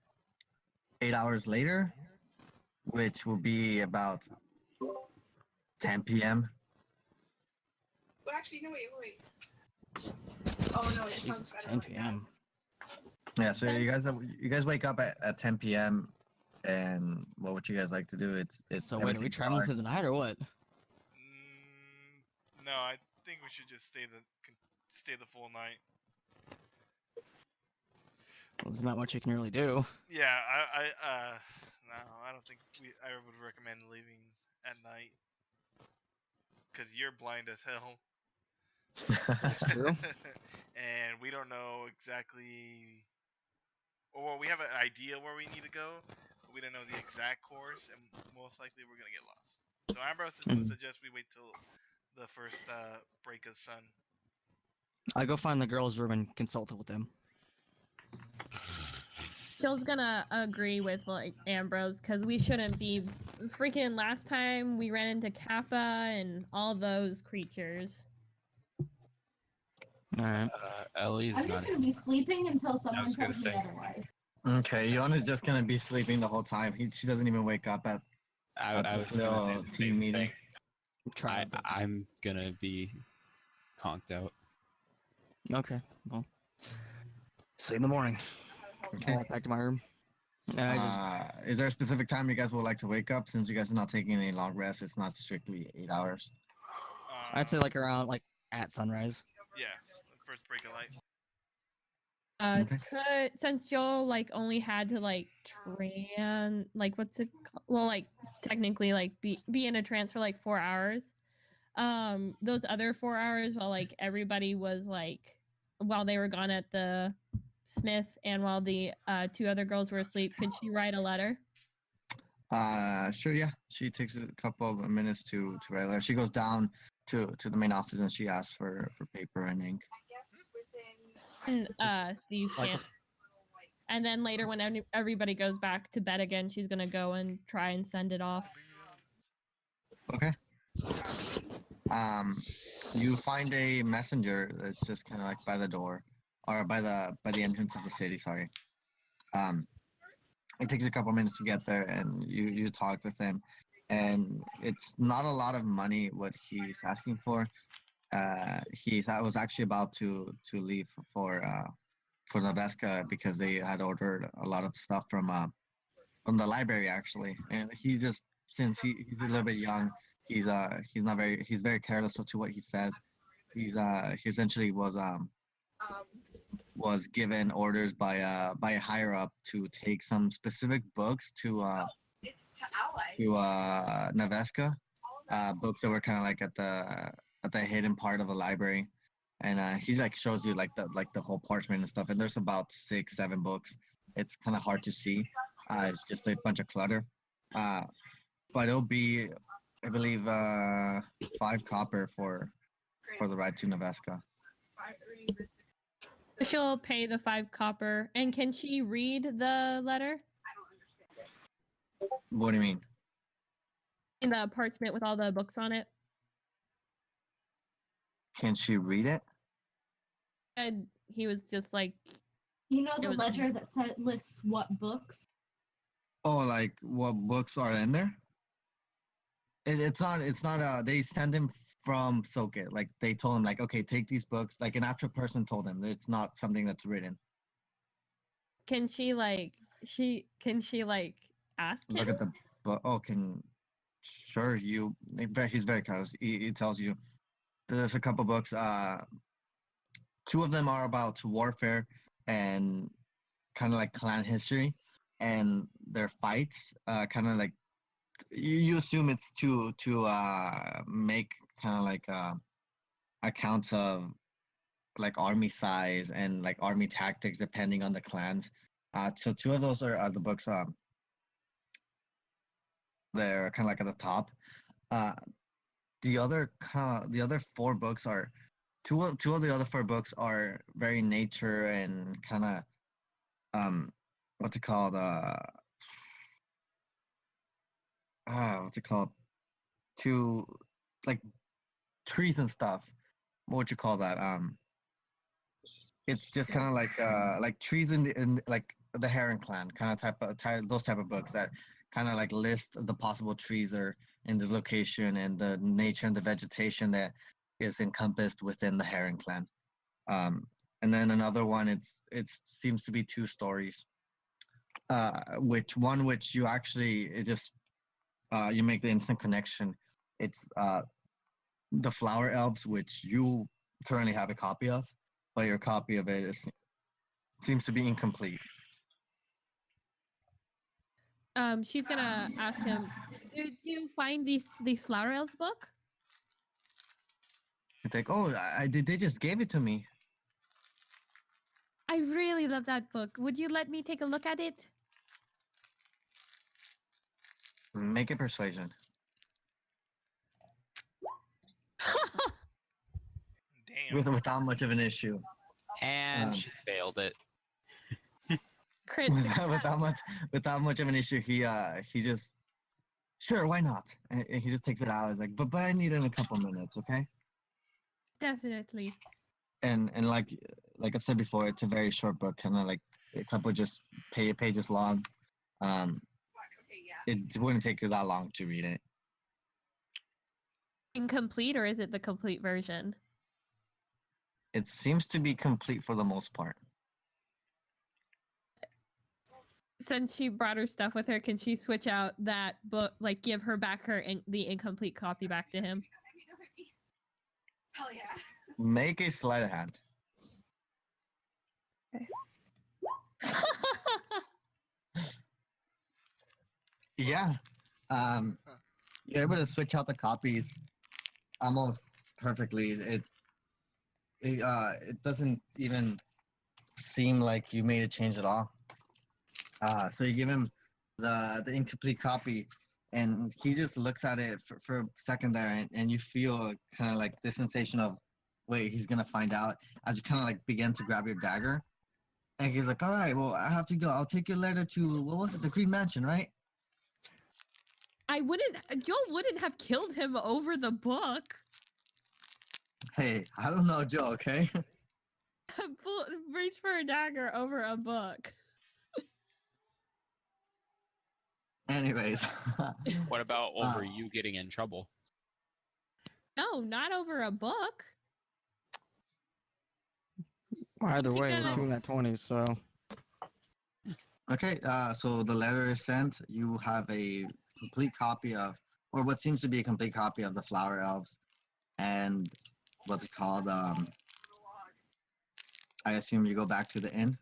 8 hours later, which will be about 10 p.m. Well, actually, no, wait. Oh no, it sounds Jesus, better 10 like that. p.m. Yeah. So you guys wake up at 10 p.m. And what would you guys like to do? It's So wait, are we everything's traveling dark. through the night or what? No, I think we should just stay the full night. Well, there's not much you can really do. Yeah, no, I don't think I would recommend leaving at night, cause you're blind as hell. That's true. And we don't know exactly, or we have an idea where we need to go, but we don't know the exact course, and most likely we're gonna get lost. So Ambrose is gonna suggest we wait till the first break of sun. I go find the girls' room and consult it with them. Jill's gonna agree with like Ambrose because we shouldn't be freaking. Last time we ran into Kappa and all those creatures. All right. Ellie's I'm not. just gonna be sleeping until someone was gonna tells me say. otherwise. Okay, Yona's just gonna be sleeping the whole time. She doesn't even wake up at I was this gonna say little the team same meeting. thing. Try my best. I'm gonna be conked out. Okay. Well, see you in the morning. Okay. I walk back to my room. And I just Is there a specific time you guys would like to wake up? Since you guys are not taking any long rest, it's not strictly 8 hours. I'd say like around like at sunrise. Yeah, first break of light. Okay. Since Joel like only had to like what's it called? Well, like technically like be in a trance for like 4 hours. Those other 4 hours while like everybody was like while they were gone at the Smith and while the 2 other girls were asleep, could she write a letter? Sure, yeah. She takes a couple of minutes to write a letter. She goes down to the main office and she asks for paper and ink. I guess within. And these Like- can't. And then later, when everybody goes back to bed again, she's gonna go and try and send it off. Okay. You find a messenger that's just kind of like by the door, or by the entrance of the city. Sorry. It takes a couple minutes to get there, and you talk with him, and it's not a lot of money what he's asking for. I was actually about to leave for Noveska because they had ordered a lot of stuff from the library actually, and he just since he's a little bit young, he's very careless to what he says. He essentially was given orders by a higher up to take some specific books to It's to allies. Noveska, books that were kind of like at the hidden part of the library, and he like shows you like the whole parchment and stuff, and there's about 6-7 books. It's kind of hard to see. It's just a bunch of clutter. But it'll be, I believe, 5 copper for the ride to Noveska. She'll pay the 5 copper. And can she read the letter? What do you mean? In the parchment with all the books on it? Can she read it? And he was just like, You know It the was- ledger that lists what books? Oh, like what books are in there? It's not. They send him from Soket. Like they told him, like, okay, take these books. Like an actual person told him. It's not something that's written. can she like ask him? Look at the book. Oh, sure. He's very close. He tells you there's a couple books. 2 of them are about warfare and kind of like clan history and their fights. Kind of like you assume it's to make kind of like accounts of like army size and like army tactics depending on the clans. So 2 of those are the books. They're kind of like at the top. The other 4 books are two of the other 4 books are very nature and kind of what's it called what's it called to like trees and stuff. What would you call that? It's just kind of like trees in like the Heron clan kind of those type of books that kind of like list the possible trees are in this location and the nature and the vegetation that is encompassed within the Heron clan. And then another one, it seems to be 2 stories. Which you actually it just you make the instant connection. It's the Flower Elves, which you currently have a copy of, but your copy of it seems to be incomplete. She's gonna ask him, did you find the Flower Elves book? It's like, oh, they just gave it to me. I really love that book. Would you let me take a look at it? Make a persuasion. Damn. Without much of an issue. And Um, she failed it. Crit. without much of an issue, he just sure, why not? And he just takes it out. He's like, but I need it in a couple minutes, okay? Definitely. And like I said before, it's a very short book, kind of like a couple just pages long. Okay, yeah. It wouldn't take you that long to read it. Incomplete, or is it the complete version? It seems to be complete for the most part. Since she brought her stuff with her, can she switch out that book, like give her back the incomplete copy back to him? Hell yeah. Make a sleight of hand. Yeah. You're able to switch out the copies almost perfectly. It doesn't even seem like you made a change at all. So you give him the incomplete copy, and he just looks at it for a second there, and you feel kind of like this sensation of, wait, he's gonna find out, as you kind of like begin to grab your dagger, and he's like, all right, well, I have to go. I'll take your letter to, what was it, the Green Mansion, right? Joe wouldn't have killed him over the book. Hey, I don't know Joe, okay? Reach for a dagger over a book. Anyways. What about over you getting in trouble? No, not over a book. Either What's he way, it's gonna- 2 net 20s, so. Okay, so the letter is sent. You have a complete copy of, or what seems to be a complete copy of the Flower Elves, and what's it called? I assume you go back to the inn.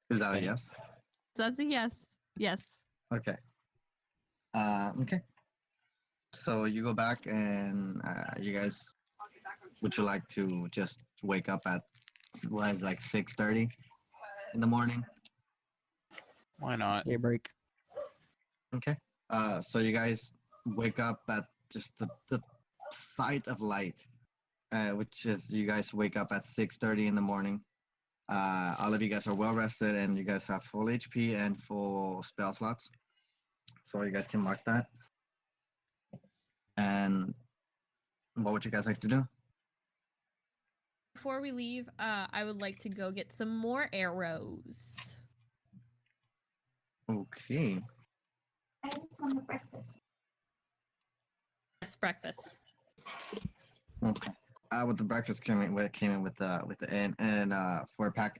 Is that a Okay. yes? That's a yes. Yes. Okay. Okay. So you go back, and you guys, would you like to just wake up at what is like 6:30 in the morning? Why not? Day break. Okay. So you guys wake up at just the sight of light, which is you guys wake up at 6:30 in the morning. All of you guys are well rested, and you guys have full HP and full spell slots. So you guys can mark that. And what would you guys like to do? Before we leave, I would like to go get some more arrows. Okay. I just want a breakfast. Yes, breakfast. Okay. With the breakfast came in with the inn, and for a pack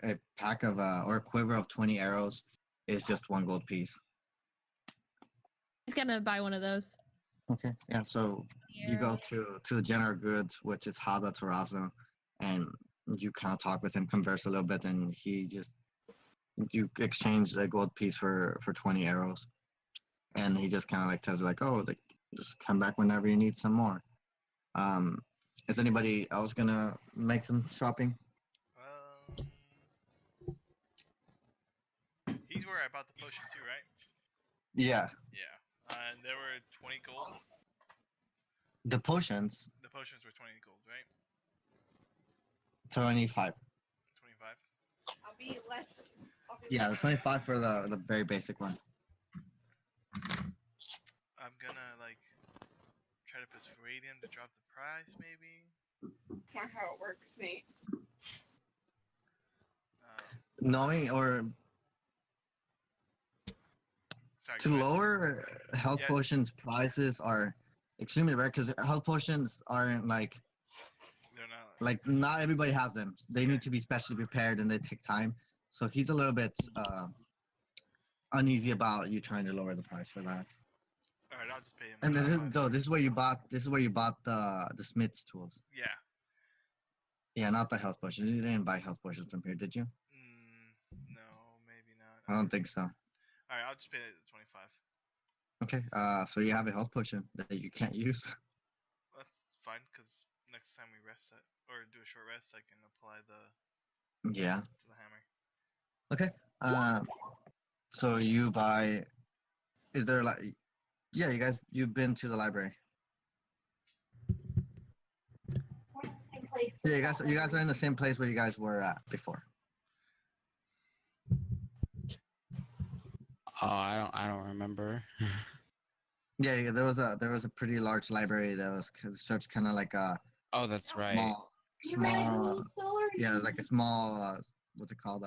of or a quiver of 20 arrows is just 1 gold piece. He's gonna buy one of those. Okay. Yeah. So you go to the general goods, which is Hada Terrazzo, and you kind of talk with him, converse a little bit, and you exchange a gold piece for 20 arrows, and he just kind of like tells you like, oh, like, just come back whenever you need some more. Is anybody else gonna make some shopping? He's where I bought the potion too, right? Yeah. Yeah. And there were 20 gold. The potions, The potions were 20 gold, right? 25. 25. I'll be less. Yeah, the 25 for the very basic one. I'm gonna like try to persuade him to drop the price, maybe. That's not how it works, Nate. Knowing or Sorry. to go ahead. lower health Yeah. potions prices are extremely rare because health potions aren't like They're not. not everybody has them. They need to be specially prepared and they take time. So he's a little bit uneasy about you trying to lower the price for that. All right, I'll just pay him. And this is 25. this is where you bought the smith's tools. Yeah. Yeah, not the health potions. You didn't buy health potions from here, did you? No, maybe not. I don't think so. All right, I'll just pay the 25. Okay. So you have a health potion that you can't use. That's fine, because next time we rest or do a short rest, I can apply the Yeah. to the hammer. Okay. So you buy. Is there like? Yeah, you guys. You've been to the library. We're in the same place. Yeah, you guys are in the same place where you guys were at before. Oh, I don't remember. Yeah, there was a pretty large library that was such kind of like a Oh, that's right. like a small what's it called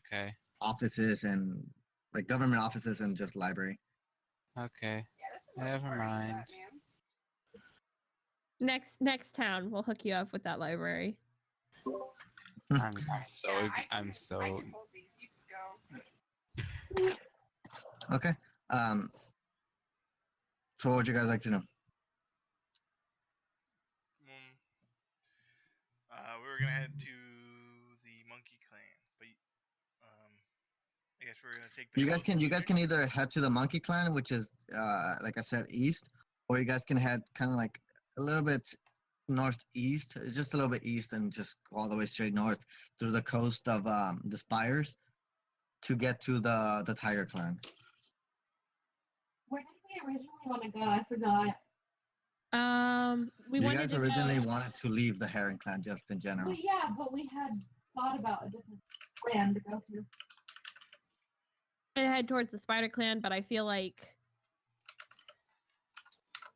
Okay. offices and like government offices and just library. Okay. Yeah, this is where Never the party's mind. at, man. Next town, we'll hook you up with that library. I'm so Yeah, I'm I so can hold these. You just go. Okay. So what would you guys like to know? We were gonna head to the Monkey Clan, but I guess we're gonna take the. You guys closest can route. either head to the Monkey Clan, which is like I said, east, or you guys can head kind of like a little bit northeast, just a little bit east, and just go all the way straight north through the coast of the Spires to get to the Tiger Clan. Where did we originally want to go? I forgot. We You wanted guys to originally go. wanted to leave the Heron Clan just in general. But yeah, but we had thought about a different plan to go to. Head towards the Spider Clan, but I feel like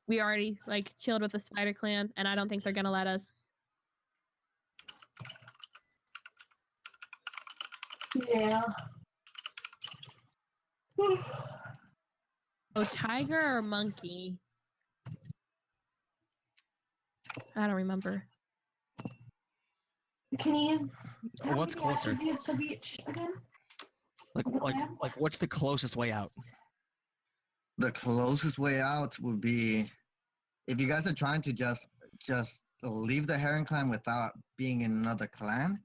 we already like chilled with the Spider Clan, and I don't think they're gonna let us. Yeah. Oh, tiger or monkey? I don't remember. Can you tell What's me the closer? attributes of each again? Like The like plans? like what's the closest way out? The closest way out would be if you guys are trying to just leave the Heron Clan without being in another clan.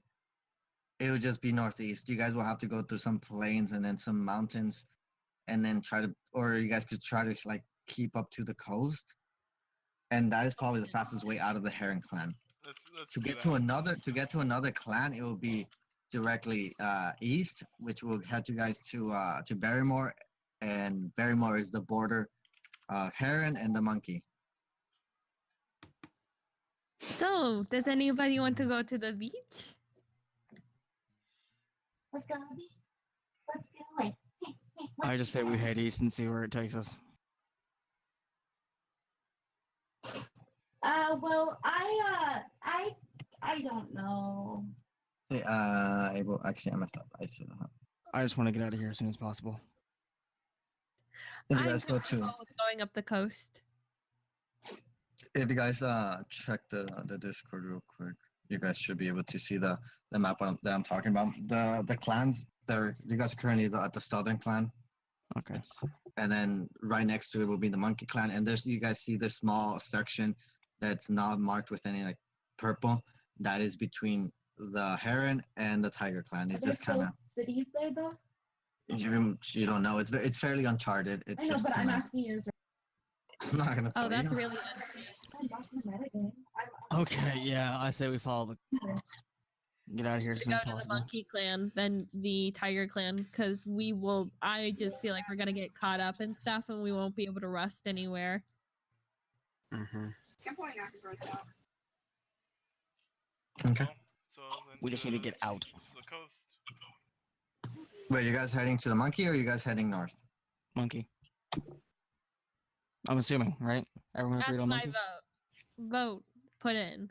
It would just be northeast. You guys will have to go through some plains and then some mountains, and then or you guys could try to like keep up to the coast, and that is probably the fastest way out of the Heron Clan. Let's To do get that. to get to another clan, it will be directly east, which will head you guys to Barrymore, and Barrymore is the border of Heron and the Monkey. So, does anybody want to go to the beach? Let's go, Abby. Let's get away. Hey, hey, I just say we head east and see where it takes us. Well, I don't know. Hey, actually, I messed up. I should have. I just want to get out of here as soon as possible. If you I'm guys go to, comfortable with going up the coast. if you guys check the Discord real quick, you guys should be able to see the map that I'm talking about. The clans, you guys are currently at the Southern Clan, Okay. and then right next to it will be the Monkey Clan. And you guys see the small section that's not marked with any like purple. That is between the Heron and the Tiger Clan. Are It's there just still kind of cities there though? you don't know. It's fairly uncharted. It's I know, just but I'm kinda, asking you. I'm not gonna tell Oh, that's you. really I'm watching the metagame. I'm Okay, yeah, I say we follow the get out of here as to soon go as to the possible. Monkey Clan than the Tiger Clan, because we will. I just feel like we're gonna get caught up and stuff, and we won't be able to rest anywhere. Mm-hmm. I'm pulling out your birds out. Okay. So then We just need to get out. The coast. Wait, you guys heading to the Monkey, or are you guys heading north? Monkey. I'm assuming, right? Everyone agreed That's on my monkey? vote. Vote put in.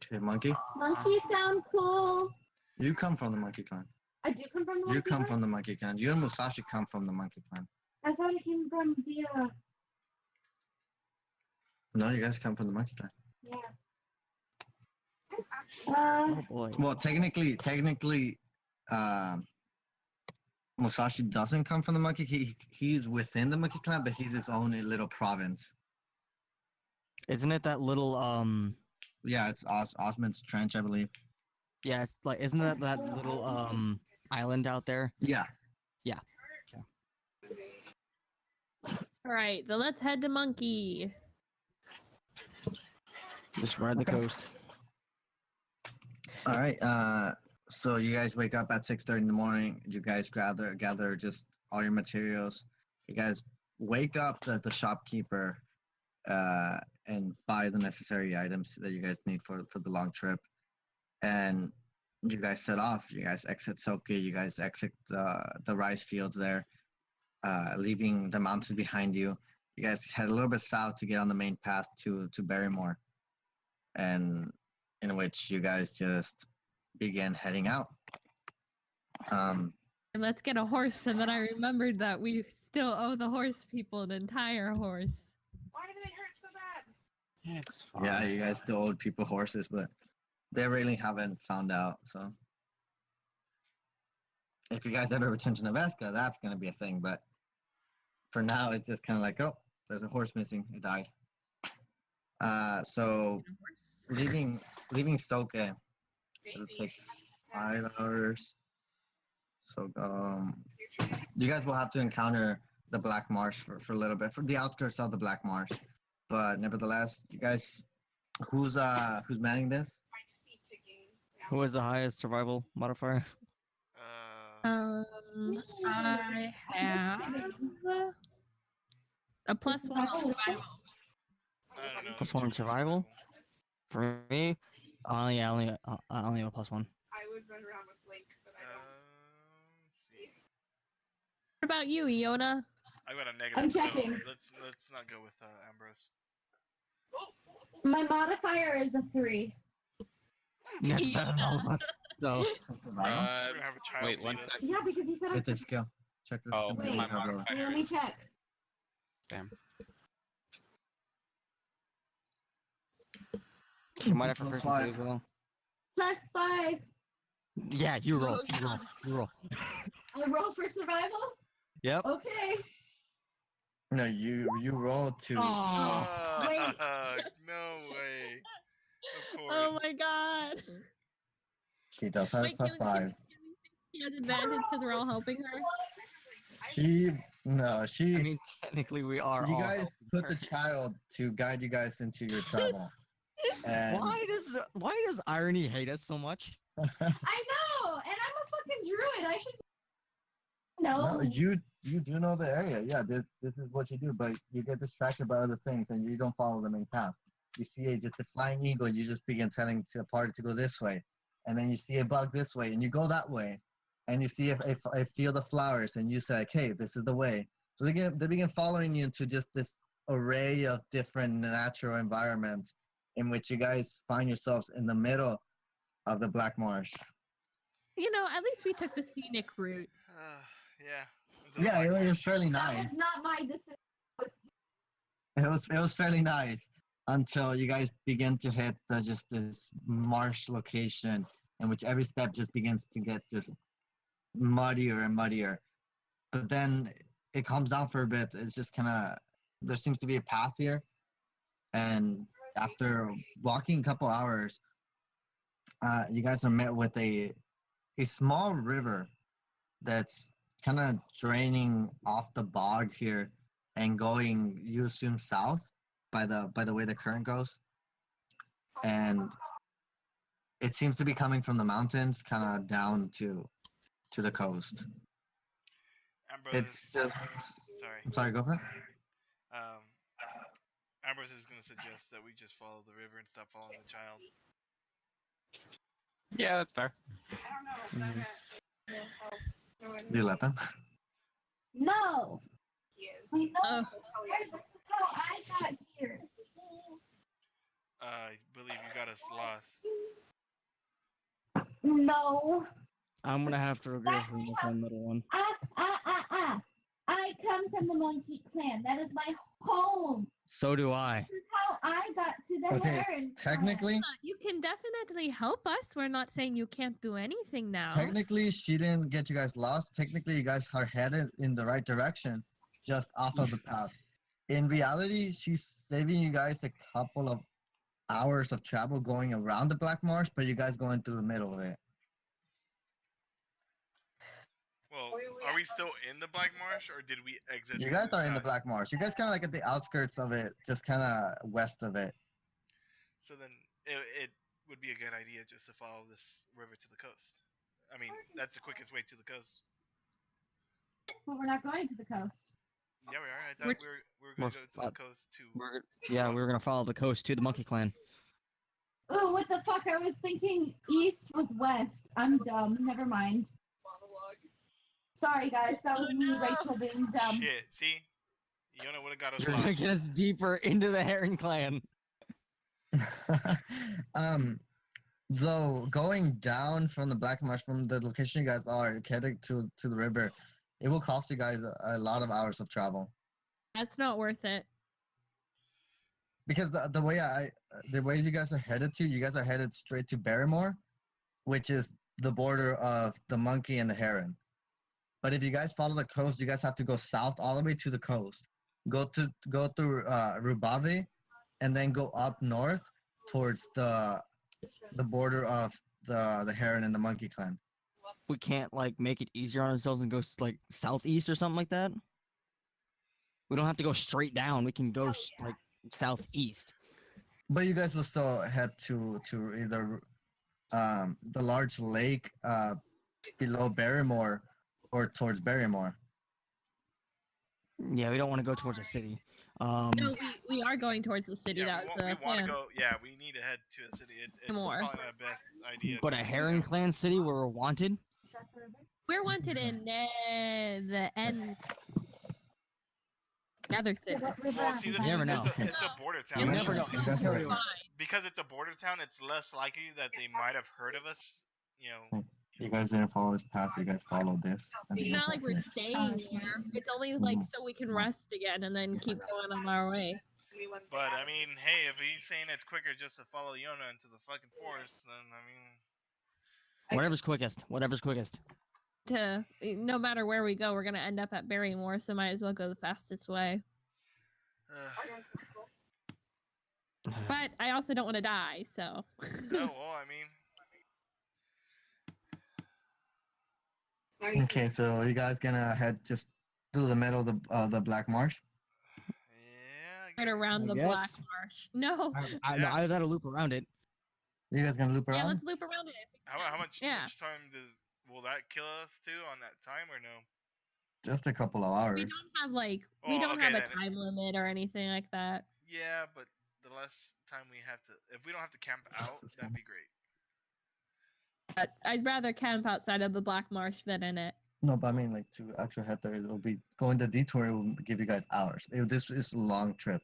Okay, Monkey. Monkeys sound cool. You come from the Monkey Clan. I do come from the You monkey come clan? from the Monkey Clan. You and Musashi come from the Monkey Clan. I thought it came from the No, you guys come from the Monkey Clan. yeah. Oh boy. Well, technically, Musashi doesn't come from the Monkey. He's within the Monkey Clan, but he's his own little province. Isn't it that little Yeah, it's Osmond's Trench, I believe. yeah, it's like isn't that little island out there? Yeah. All right, then let's head to Monkey. Just ride the coast. All right. So you guys wake up at 6:30 in the morning. You guys gather just all your materials. You guys wake up the shopkeeper, and buy the necessary items that you guys need for the long trip. And you guys set off. You guys exit Soki. You guys exit the rice fields there, leaving the mountains behind you. You guys head a little bit south to get on the main path to Barrymore, and in which you guys just begin heading out. And let's get a horse. And then I remembered that we still owe the horse people an entire horse. Why do they hurt so bad? It's fine. Yeah, you guys still owe people horses, but they really haven't found out. So if you guys ever return to Neveska, that's gonna be a thing. But for now, it's just kind of like, oh, there's a horse missing. It died. So And a horse. leaving Stoke, it Baby. takes 5 hours. So you guys will have to encounter the Black Marsh for a little bit, for the outskirts of the Black Marsh. But nevertheless, you guys, who's manning this? I just need ticking. Who has the highest survival modifier? I have a +1 on survival. I don't know. Plus one on survival? For me, I only have a +1. I would run around with Link, but I don't. Let's see. What about you, Iona? I got a negative. I'm so checking. let's not go with Ambrose. My modifier is a 3. That's better than all of us. So, We're gonna have a child. wait, one lead us. second. Yeah, because you said It's a skill. Check the Oh, skill. Wait. my You have a- modifier Let me is check. damn. you might have Plus proficiency five. as well. +5. Yeah, you roll. You roll. I roll for survival? Yep. Okay. No, you roll to. Oh. Wait. No way. Of course. Oh my god. She does have Wait, plus can 5. she has advantage because we're all helping her? She I mean, technically, we are you all. guys helping put her. the child to guide you guys into your travel. And Why does irony hate us so much? I know, and I'm a fucking druid. I should know. no, you do know the area. Yeah, this is what you do, but you get distracted by other things and you don't follow the main path. You see just a flying eagle, you just begin telling the party to go this way, and then you see a bug this way, and you go that way, and you see a field of flowers, and you say, like, hey, this is the way. So they begin following you into just this array of different natural environments in which you guys find yourselves in the middle of the Black Marsh. You know, at least we took the scenic route. Yeah. Into the Yeah, Black it was Marsh. fairly That nice. was not my decision. It was fairly nice until you guys begin to hit just this marsh location in which every step just begins to get just muddier and muddier. But then it calms down for a bit. It's just kind of, there seems to be a path here, and after walking a couple hours, you guys are met with a small river that's kind of draining off the bog here and going, you assume, south by the way the current goes. And it seems to be coming from the mountains kind of down to the coast. Ambrose It's is, just sorry. I'm sorry, go for it. Ambrose is gonna suggest that we just follow the river and stop following the child. Yeah, that's fair. I don't know. Mhm. No, Do you let them? No. He is. I know. Oh. This is how I got here. I believe you got us lost. No. I'm gonna have to agree with this one little one. I come from the Monteith clan. That is my home. So do I. This is how I got to the Okay, Heron clan. Technically, You can definitely help us. We're not saying you can't do anything now. technically, she didn't get you guys lost. Technically, you guys are headed in the right direction, just off of the path. In reality, she's saving you guys a couple of hours of travel going around the Black Marsh, but you guys going through the middle of it. Well, are we still in the Black Marsh, or did we exit? You guys are in the side? Black Marsh. You guys kind of like at the outskirts of it, just kind of west of it. So then it would be a good idea just to follow this river to the coast. I mean, that's the quickest way to the coast. But we're not going to the coast. Yeah, we are. I We're thought we were gonna go to the coast too. We were gonna follow the coast to the Monkey Clan. Oh, what the fuck? I was thinking east was west. I'm dumb. Never mind. Monologue. Sorry, guys. That was me, no. Rachel, being dumb. Shit. See, Yona would have got us You're gonna lost. get us deeper into the Heron Clan. Though going down from the Black Marsh from the location you guys are heading to the river, it will cost you guys a lot of hours of travel. That's not worth it. Because the ways you guys are headed to, you guys are headed straight to Barrymore, which is the border of the monkey and the heron. But if you guys follow the coast, you guys have to go south all the way to the coast. Go through Rubavi, and then go up north towards the border of the heron and the monkey clan. We can't like make it easier on ourselves and go like southeast or something like that. We don't have to go straight down. We can go like southeast. But you guys will still head to either the large lake below Barrymore or towards Barrymore. Yeah, we don't want to go towards the city. No, we are going towards the city. Yeah, That was we the want to plan. go. Yeah, we need to head to a city. It's More. probably not the best idea. But a to, Heron Clan city where we're wanted. Is that the river? We're wanted in the end. Another city. Yeah, what river Well, am see, I this You never is, know. it's a border You town. never know. You guys never know. Because it's a border town, it's less likely that they might have heard of us. You know, You guys didn't follow this path. You guys followed this. It's not like we're staying there. It's only like so we can rest again and then keep going on our way. but I mean, hey, if he's saying it's quicker just to follow Yona into the fucking forest, then I mean, Whatever's quickest. Whatever's quickest. No matter where we go, we're gonna end up at Barrymore, so might as well go the fastest way. But I also don't want to die, so. no, well, I mean, Okay, so you guys gonna head just through the middle of the Black Marsh? yeah. Right around I the guess. Black Marsh. No. Yeah. Either that or loop around it. You guys gonna loop Yeah, around? let's loop around it. How much Yeah. time will that kill us too on that time or no? Just a couple of hours. We don't have we Oh, don't okay, have a then. time limit or anything like that. Yeah, but the less time we have to, if we don't have to camp out, that'd be great. But I'd rather camp outside of the Black Marsh than in it. No, but I mean, like to actually head there, it'll be going the detour. It will give you guys hours. This is a long trip,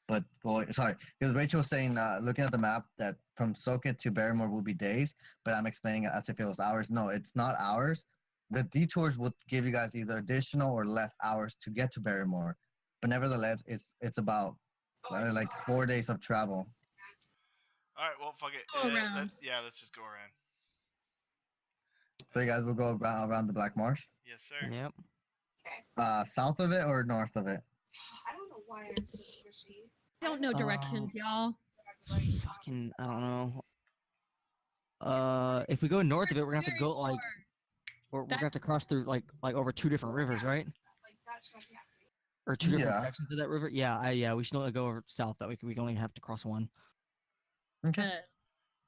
but sorry, because Rachel was saying, looking at the map, that from Soket to Barrymore will be days, but I'm explaining it as if it was hours. No, it's not hours. The detours will give you guys either additional or less hours to get to Barrymore, but nevertheless, it's about like 4 days of travel. All right, well, fuck it. Go around. Let's just go around. So you guys will go around the Black Marsh, Yes, sir. Yep. south of it or north of it. I don't know why I'm so squishy. I don't know directions, y'all. Fucking, I don't know. If we go north of it, we're gonna have to go like, we're gonna have to cross through like over 2 different rivers, right? Like that shouldn't be happening. Or 2 different Yeah. sections of that river. Yeah, we should only go over south. That we can only have to cross one. Okay.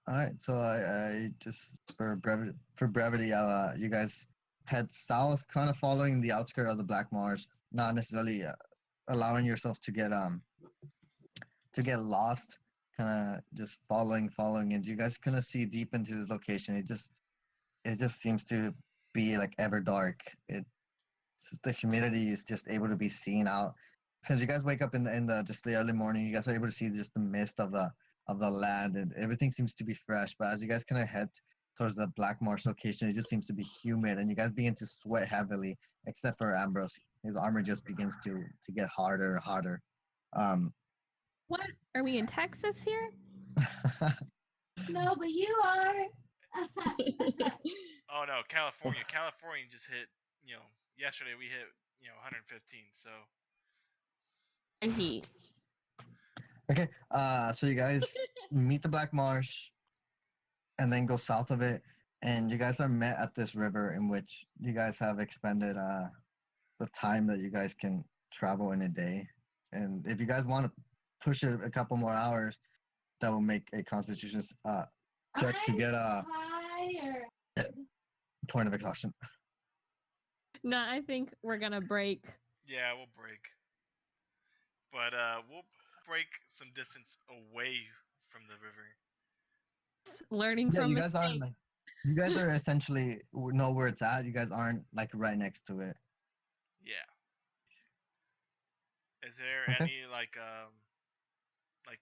All right, so I just for brevity, you guys head south, kind of following the outskirts of the Black Marsh, not necessarily allowing yourself to get lost, kind of just following, and you guys kind of see deep into this location. It just seems to be like ever dark. The humidity is just able to be seen out. Since you guys wake up in the just the early morning, you guys are able to see just the mist of the land, and everything seems to be fresh. But as you guys kind of head towards the Black Marsh location, it just seems to be humid, and you guys begin to sweat heavily, except for Ambrose. His armor just begins to get harder and harder. What? Are we in Texas here? No, but you are. Oh no, California. California just hit. Yesterday we hit 115. So Heat. Okay, so you guys meet the Black Marsh, and then go south of it, and you guys are met at this river in which you guys have expended the time that you guys can travel in a day. And if you guys want to push it a couple more hours, that will make a Constitution check to get a tired. point of exhaustion. No, I think we're gonna break Yeah, we'll break, but we'll break some distance away from the river. Learning Yeah, from you guys are mistakes. like, you guys are essentially know where it's at. You guys aren't like right next to it. Yeah. Is there Okay. any like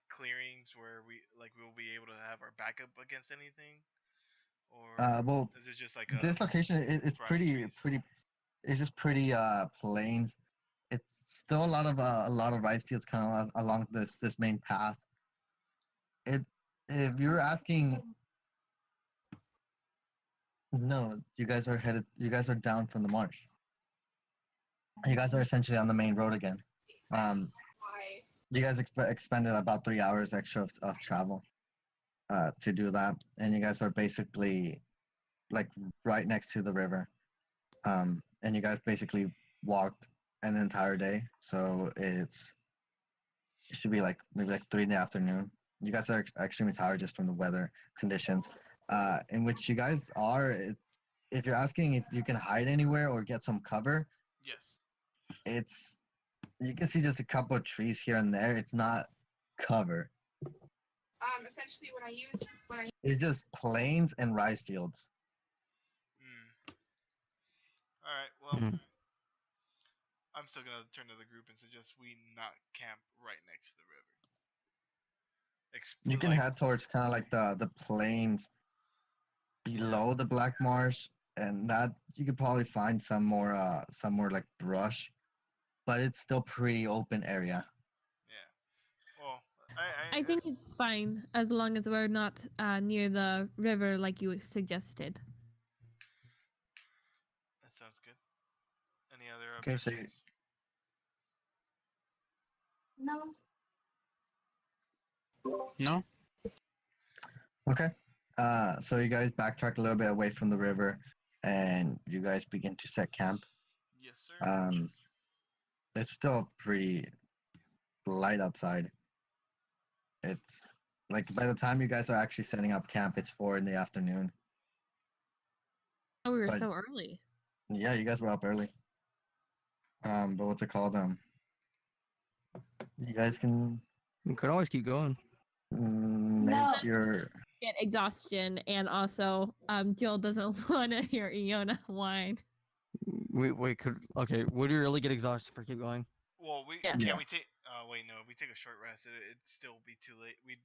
clearings where we'll be able to have our backup against anything, or Well, is it just like this location it's thriving pretty trees? pretty. It's just pretty plains. It's still a lot of rice fields kind of along this main path. It if you're asking, no, you guys are headed. You guys are down from the marsh. You guys are essentially on the main road again. Um, Why? you guys expended about 3 hours extra of travel to do that, and you guys are basically like right next to the river. And you guys basically walked an entire day, so it should be like maybe like 3 in the afternoon. You guys are extremely tired just from the weather conditions, in which you guys are. If you're asking if you can hide anywhere or get some cover, Yes. it's you can see just a couple of trees here and there. It's not cover. Essentially, It's just plains and rice fields. All right. Well, Mhm. I'm still gonna turn to the group and suggest we not camp right next to the river. You can Like, head towards kind of like the plains below the Black Marsh, and that you could probably find some more like brush, but it's still pretty open area. yeah. Well, I think it's fine as long as we're not near the river like you suggested. that sounds good. Any other Okay, so objections? No. No? okay, so you guys backtrack a little bit away from the river, and you guys begin to set camp. Yes, sir. Um, it's still pretty light outside. It's like by the time you guys are actually setting up camp, it's 4 in the afternoon. Oh, we were But so early. yeah, you guys were up early. But what's it called? You guys can We could always keep going. make No. your Get exhaustion, and also, Jill doesn't want to hear Iona whine. We could. Okay, would we really get exhausted if we keep going? Well, Yes. Yeah. can we take? Wait, no. If we take a short rest, it'd still be too late. We'd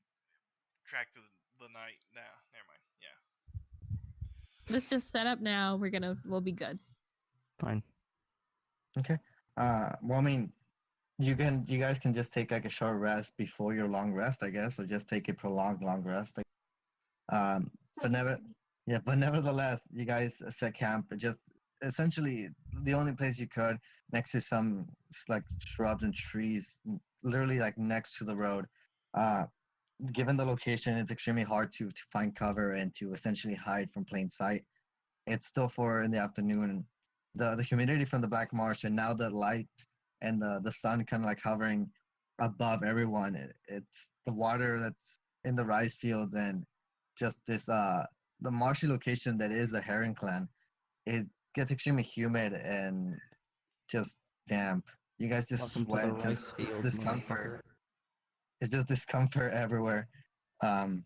track through the night. Nah, never mind. Yeah. Let's just set up now. We'll be good. Fine. okay. Well, I mean, you guys can just take like a short rest before your long rest, I guess, or just take a prolonged long rest. Like, but nevertheless, you guys set camp just essentially the only place you could next to some like shrubs and trees, literally like next to the road. Uh, Given the location, it's extremely hard to find cover and to essentially hide from plain sight. It's still 4 in the afternoon. The humidity from the Black Marsh and now the light and the sun kind of like hovering above everyone. It's the water that's in the rice fields and just this the marshy location that is a heron clan. It gets extremely humid and just damp. You guys just Welcome to the sweat. Just rice it's field, discomfort. motherfucker. It's just discomfort everywhere. Um,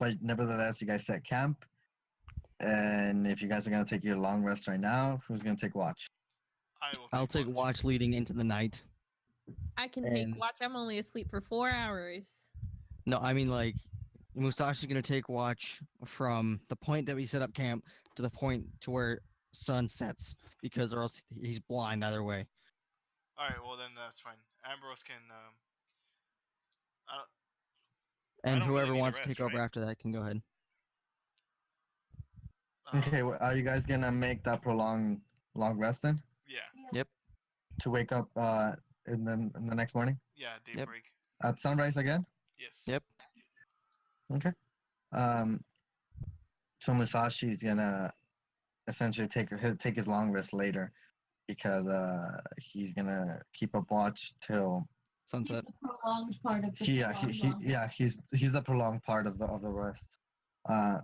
but nevertheless, you guys set camp. And if you guys are gonna take your long rest right now, who's gonna take watch? I will. I'll take watch leading into the night. I can take And- watch. I'm only asleep for 4 hours. No, I mean like Musashi's gonna take watch from the point that we set up camp to the point to where sun sets, because or else he's blind either way. All right. Well, then that's fine. Ambrose can. I don't. And don't really whoever need a wants to rest, take over right? after that can go ahead. Okay, are you guys gonna make that prolonged long rest then Yeah. to wake up in the next morning Yeah. Daybreak. at sunrise again? Yes. Yep. Okay. So Musashi's gonna essentially take his long rest later because he's gonna keep up watch till Sunset. The prolonged part of the he's the prolonged part of the rest.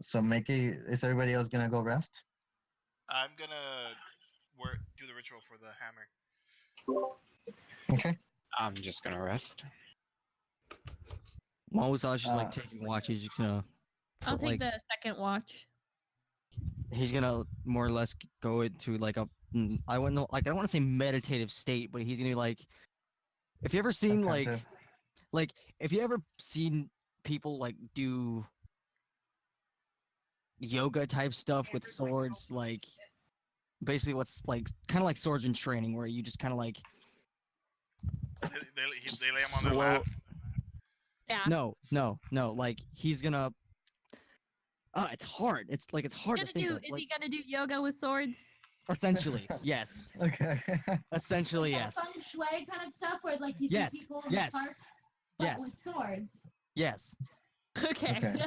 So is everybody else gonna go rest? I'm gonna do the ritual for the hammer. Okay. I'm just gonna rest. While Usashi's like Uh, taking watch, he's just gonna I'll put, take like, the second watch. he's gonna more or less go into like a I wouldn't know, like I don't want to say meditative state, but he's gonna be like, if you ever seen attentive. like if you ever seen people like do yoga type stuff with swords, like basically what's like kind of like swords in training, where you just kind of like They lay him on their lap. Yeah. No, like he's gonna it's hard. It's hard to think of. Is Like he gonna do yoga with swords? essentially, yes. Okay. Essentially, Like yes. that feng shui kind of stuff where like you see Yes, people in yes, the park, but yes. with swords. Yes. Okay. Okay.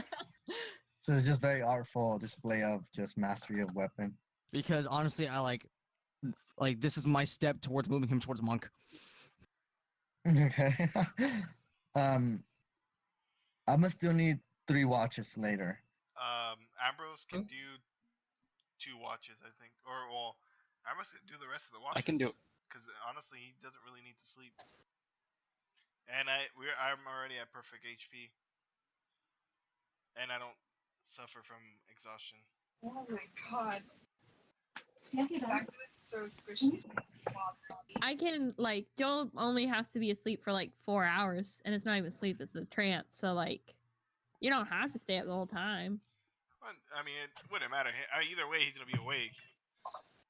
So it's just very artful display of just mastery of weapon. Because honestly, I like this is my step towards moving him towards monk. Okay. um, I'm gonna still need 3 watches later. Ambrose can do 2 watches, I think, or well, Ambrose can do the rest of the watches. I can do it. Because honestly, he doesn't really need to sleep. And I'm already at perfect HP, and I don't suffer from exhaustion. Oh my god. Yeah, he does. Back to so squishy. I can like Joel only has to be asleep for like 4 hours, and it's not even sleep; it's the trance. So like, you don't have to stay up the whole time. Well, I mean, it wouldn't matter. Either way, he's gonna be awake.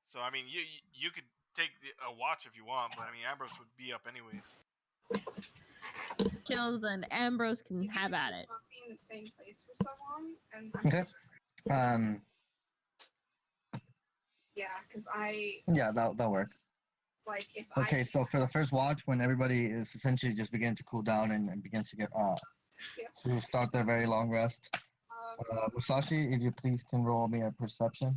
So I mean, you could take a watch if you want, but I mean, Ambrose would be up anyways. Chills and Ambrose can have at it. Not be in the same place for so long, and I'm Okay. yeah, because I Yeah, that'll work. like if Okay, so for the first watch, when everybody is essentially just beginning to cool down and begins to get to start their very long rest. Musashi, if you please can roll me a perception.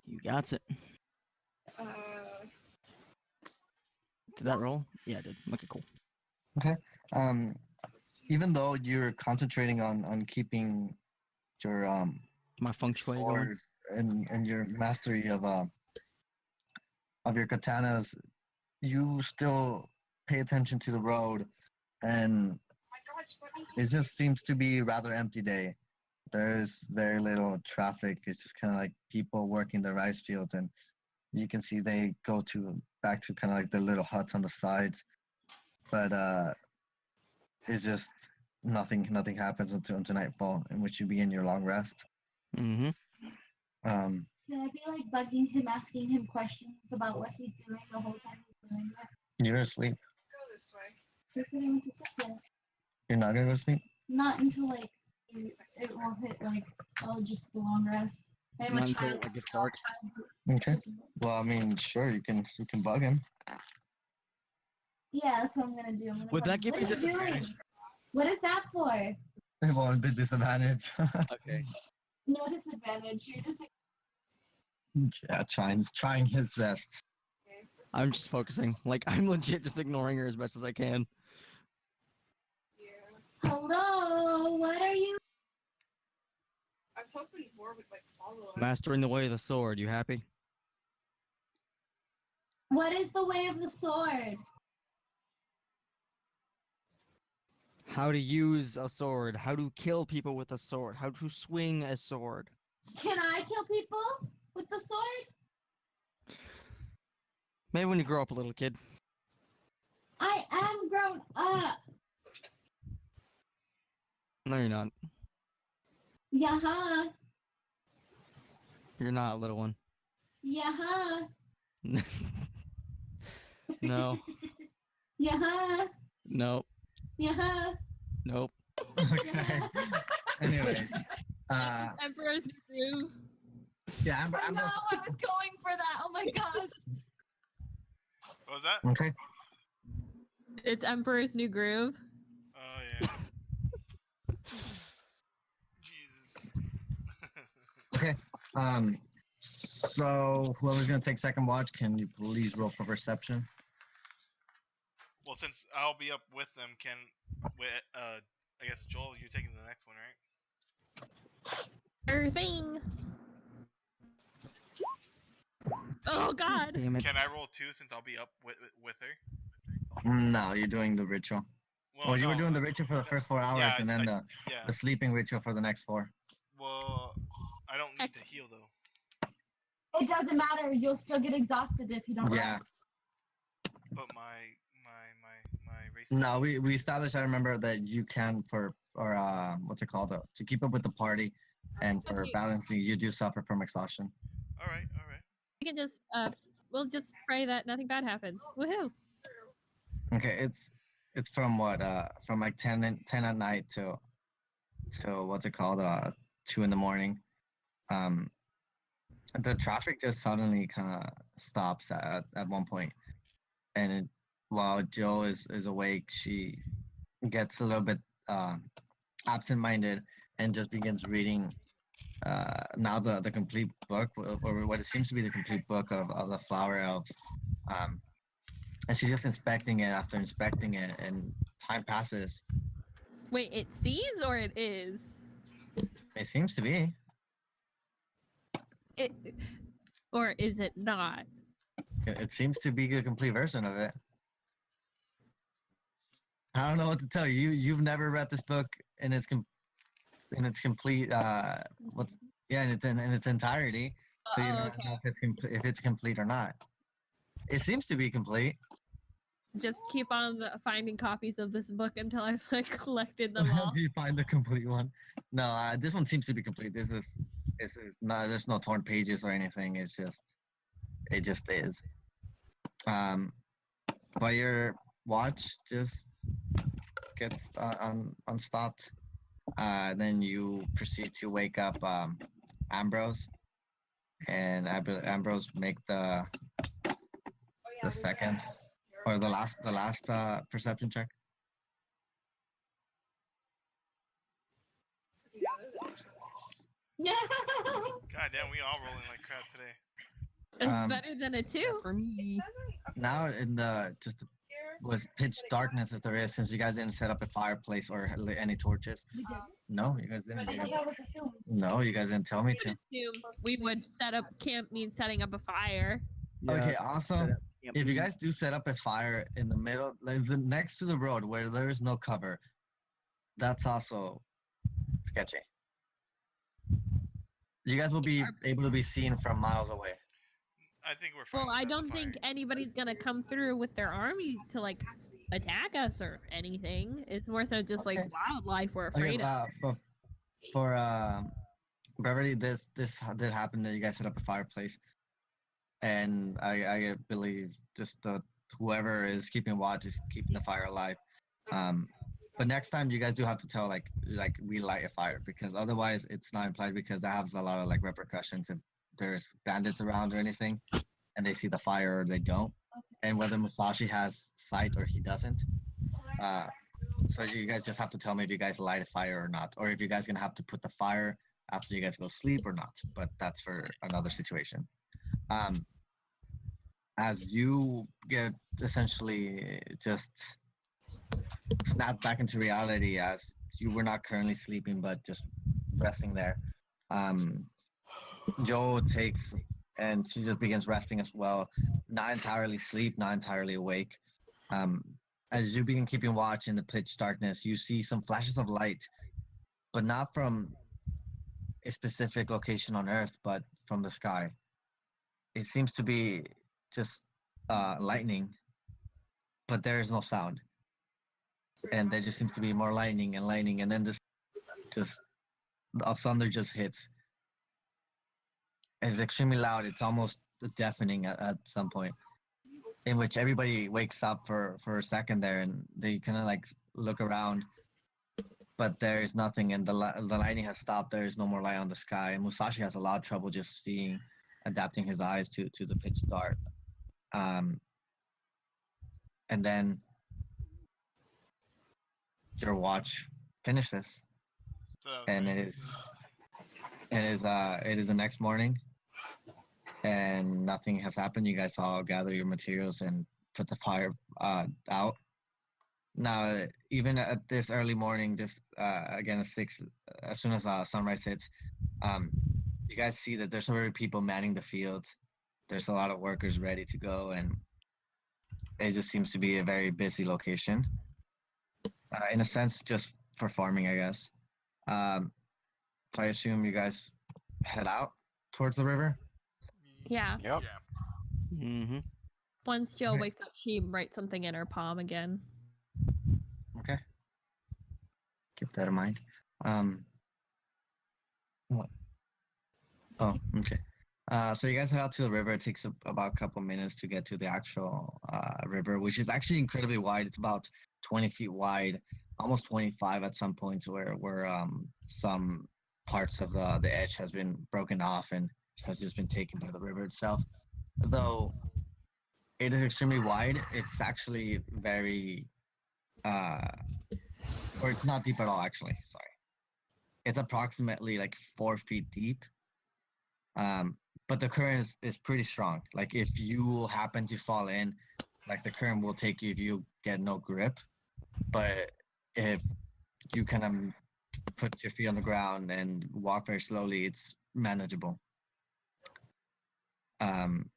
You got it. uh, Did that roll? Yeah, it did. Okay, cool. Um, even though you're concentrating on keeping your My feng shui going. sword and your mastery of your katanas, you still pay attention to the road, and my god, just let me it just seems to be a rather empty day. There's very little traffic. It's just kind of like people working the rice fields, and you can see they go back to kind of like the little huts on the sides, but it's just nothing happens until nightfall, in which you begin your long rest. Mm-hmm. Um, Can I be like bugging him, asking him questions about what he's doing the whole time he's doing it? you're asleep. go this way. He's getting into sleep yet. You're not gonna go to sleep. Not until like it will hit like just the long rest. Very Not much until hard. it gets dark. Okay. Well, I mean, sure, you can bug him. Yeah, that's what I'm gonna do. I'm gonna Would bug that him. give What you are you doing? disadvantage? What is that for? It won't be disadvantage. Okay. No disadvantage. You're just like, Yeah, trying his best. I'm just focusing. Like I'm legit just ignoring her as best as I can. Yeah. hello, what are you? I was hoping Vor would like follow us. Mastering the way of the sword. You happy? What is the way of the sword? How to use a sword. How to kill people with a sword. How to swing a sword. Can I kill people with the sword? Maybe when you grow up a little kid. I am grown up. No, you're not. Yeah, You're not a little one. yeah, No. yeah, Nope. yeah. Nope. Okay. Anyways, Emperor's New Groove. yeah, I know, I was going for that. Oh my gosh. What was that? okay. It's Emperor's New Groove. Oh yeah. Jesus. Okay. So whoever's gonna take second watch, can you please roll for perception? Well, since I'll be up with them, I guess Joel, you're taking the next one, right? Sure thing. Oh God. Damn it. Can I roll 2 since I'll be up with her? No, you're doing the ritual. Well, You were no, doing the ritual for the first 4 hours, yeah, and then yeah. the sleeping ritual for the next 4. Well, I don't need to heal though. It doesn't matter. You'll still get exhausted if you don't Yeah. rest. But my race. No, we established. I remember that you can for what's it called, to keep up with the party, and for Okay. balancing, you do suffer from exhaustion. All right. We can just we'll just pray that nothing bad happens. Woohoo! Okay, it's from what from like 10 at night to what's it called 2 in the morning. The traffic just suddenly kind of stops at one point, and while Joe is awake, she gets a little bit absent-minded and just begins reading now the complete book, or what it seems to be the complete book of the flower elves. And she's just inspecting it after inspecting it, and time passes. Wait, it seems or it is? It seems to be. It or is it not? It seems to be a complete version of it. I don't know what to tell you. You've never read this book in its complete in its entirety. So you Oh, don't okay. know if it's complete or not. It seems to be complete. Just keep on finding copies of this book until I've like collected them all. Do you find the complete one? No, this one seems to be complete. This is not. There's no torn pages or anything. It just is. But your watch just gets unstopped. Then you proceed to wake up Ambrose, and Ambrose make the second or the last perception check. God damn, we all rolling like crap today. It's better than a 2. For me. Now in the just was pitch darkness if there is, since you guys didn't set up a fireplace or any torches. No, you guys didn't. No, you guys didn't tell me to. Assume we would set up camp means setting up a fire. Okay, awesome. If you guys do set up a fire in the middle, like next to the road where there is no cover, that's also sketchy. You guys will be able to be seen from miles away. I think we're fine. Well, I without the don't think fire. anybody's gonna come through with their army to like attack us or anything. It's more so just like Okay. wildlife we're afraid of. But for Beverly, this did happen that you guys set up a fireplace, and I believe just whoever is keeping watch is keeping the fire alive. But next time you guys do have to tell like we light a fire, because otherwise it's not implied, because that has a lot of like repercussions if there's bandits around or anything and they see the fire or they don't, and whether Musashi has sight or he doesn't. So you guys just have to tell me if you guys light a fire or not, or if you guys gonna have to put the fire after you guys go sleep or not, but that's for another situation. As you get essentially just snapped back into reality, as you were not currently sleeping but just resting there, Joe takes, and she just begins resting as well, not entirely asleep, not entirely awake. As you begin keeping watch in the pitch darkness, you see some flashes of light, but not from a specific location on Earth, but from the sky. It seems to be just lightning, but there is no sound. And there just seems to be more lightning, and then just a thunder just hits. It's extremely loud. It's almost deafening at some point, in which everybody wakes up for a second there, and they kind of like look around, but there is nothing, and the lightning has stopped. There is no more light on the sky, and Musashi has a lot of trouble just adapting his eyes to the pitch dark. And then your watch finishes, So, and it is the next morning, and nothing has happened. You guys all gather your materials and put the fire out. Now, even at this early morning, just again at 6, as soon as sunrise hits, you guys see that there's already people manning the fields, There's a lot of workers ready to go, and it just seems to be a very busy location. In a sense, just for farming, I guess. Um, so I assume you guys head out towards the river. Yeah. Yep. Mm-hmm. Once Jill Okay. wakes up, she writes something in her palm again. Okay. Keep that in mind. What? Oh, okay. So you guys head out to the river. It takes about a couple minutes to get to the actual river, which is actually incredibly wide. It's about 20 feet wide, almost 25 at some points, where some parts of the edge has been broken off and has just been taken by the river itself. Though it is extremely wide, it's actually very, or it's not deep at all. Actually, sorry, it's approximately like 4 feet deep. But the current is pretty strong. Like if you happen to fall in, like the current will take you if you get no grip. But if you kind of put your feet on the ground and walk very slowly, it's manageable.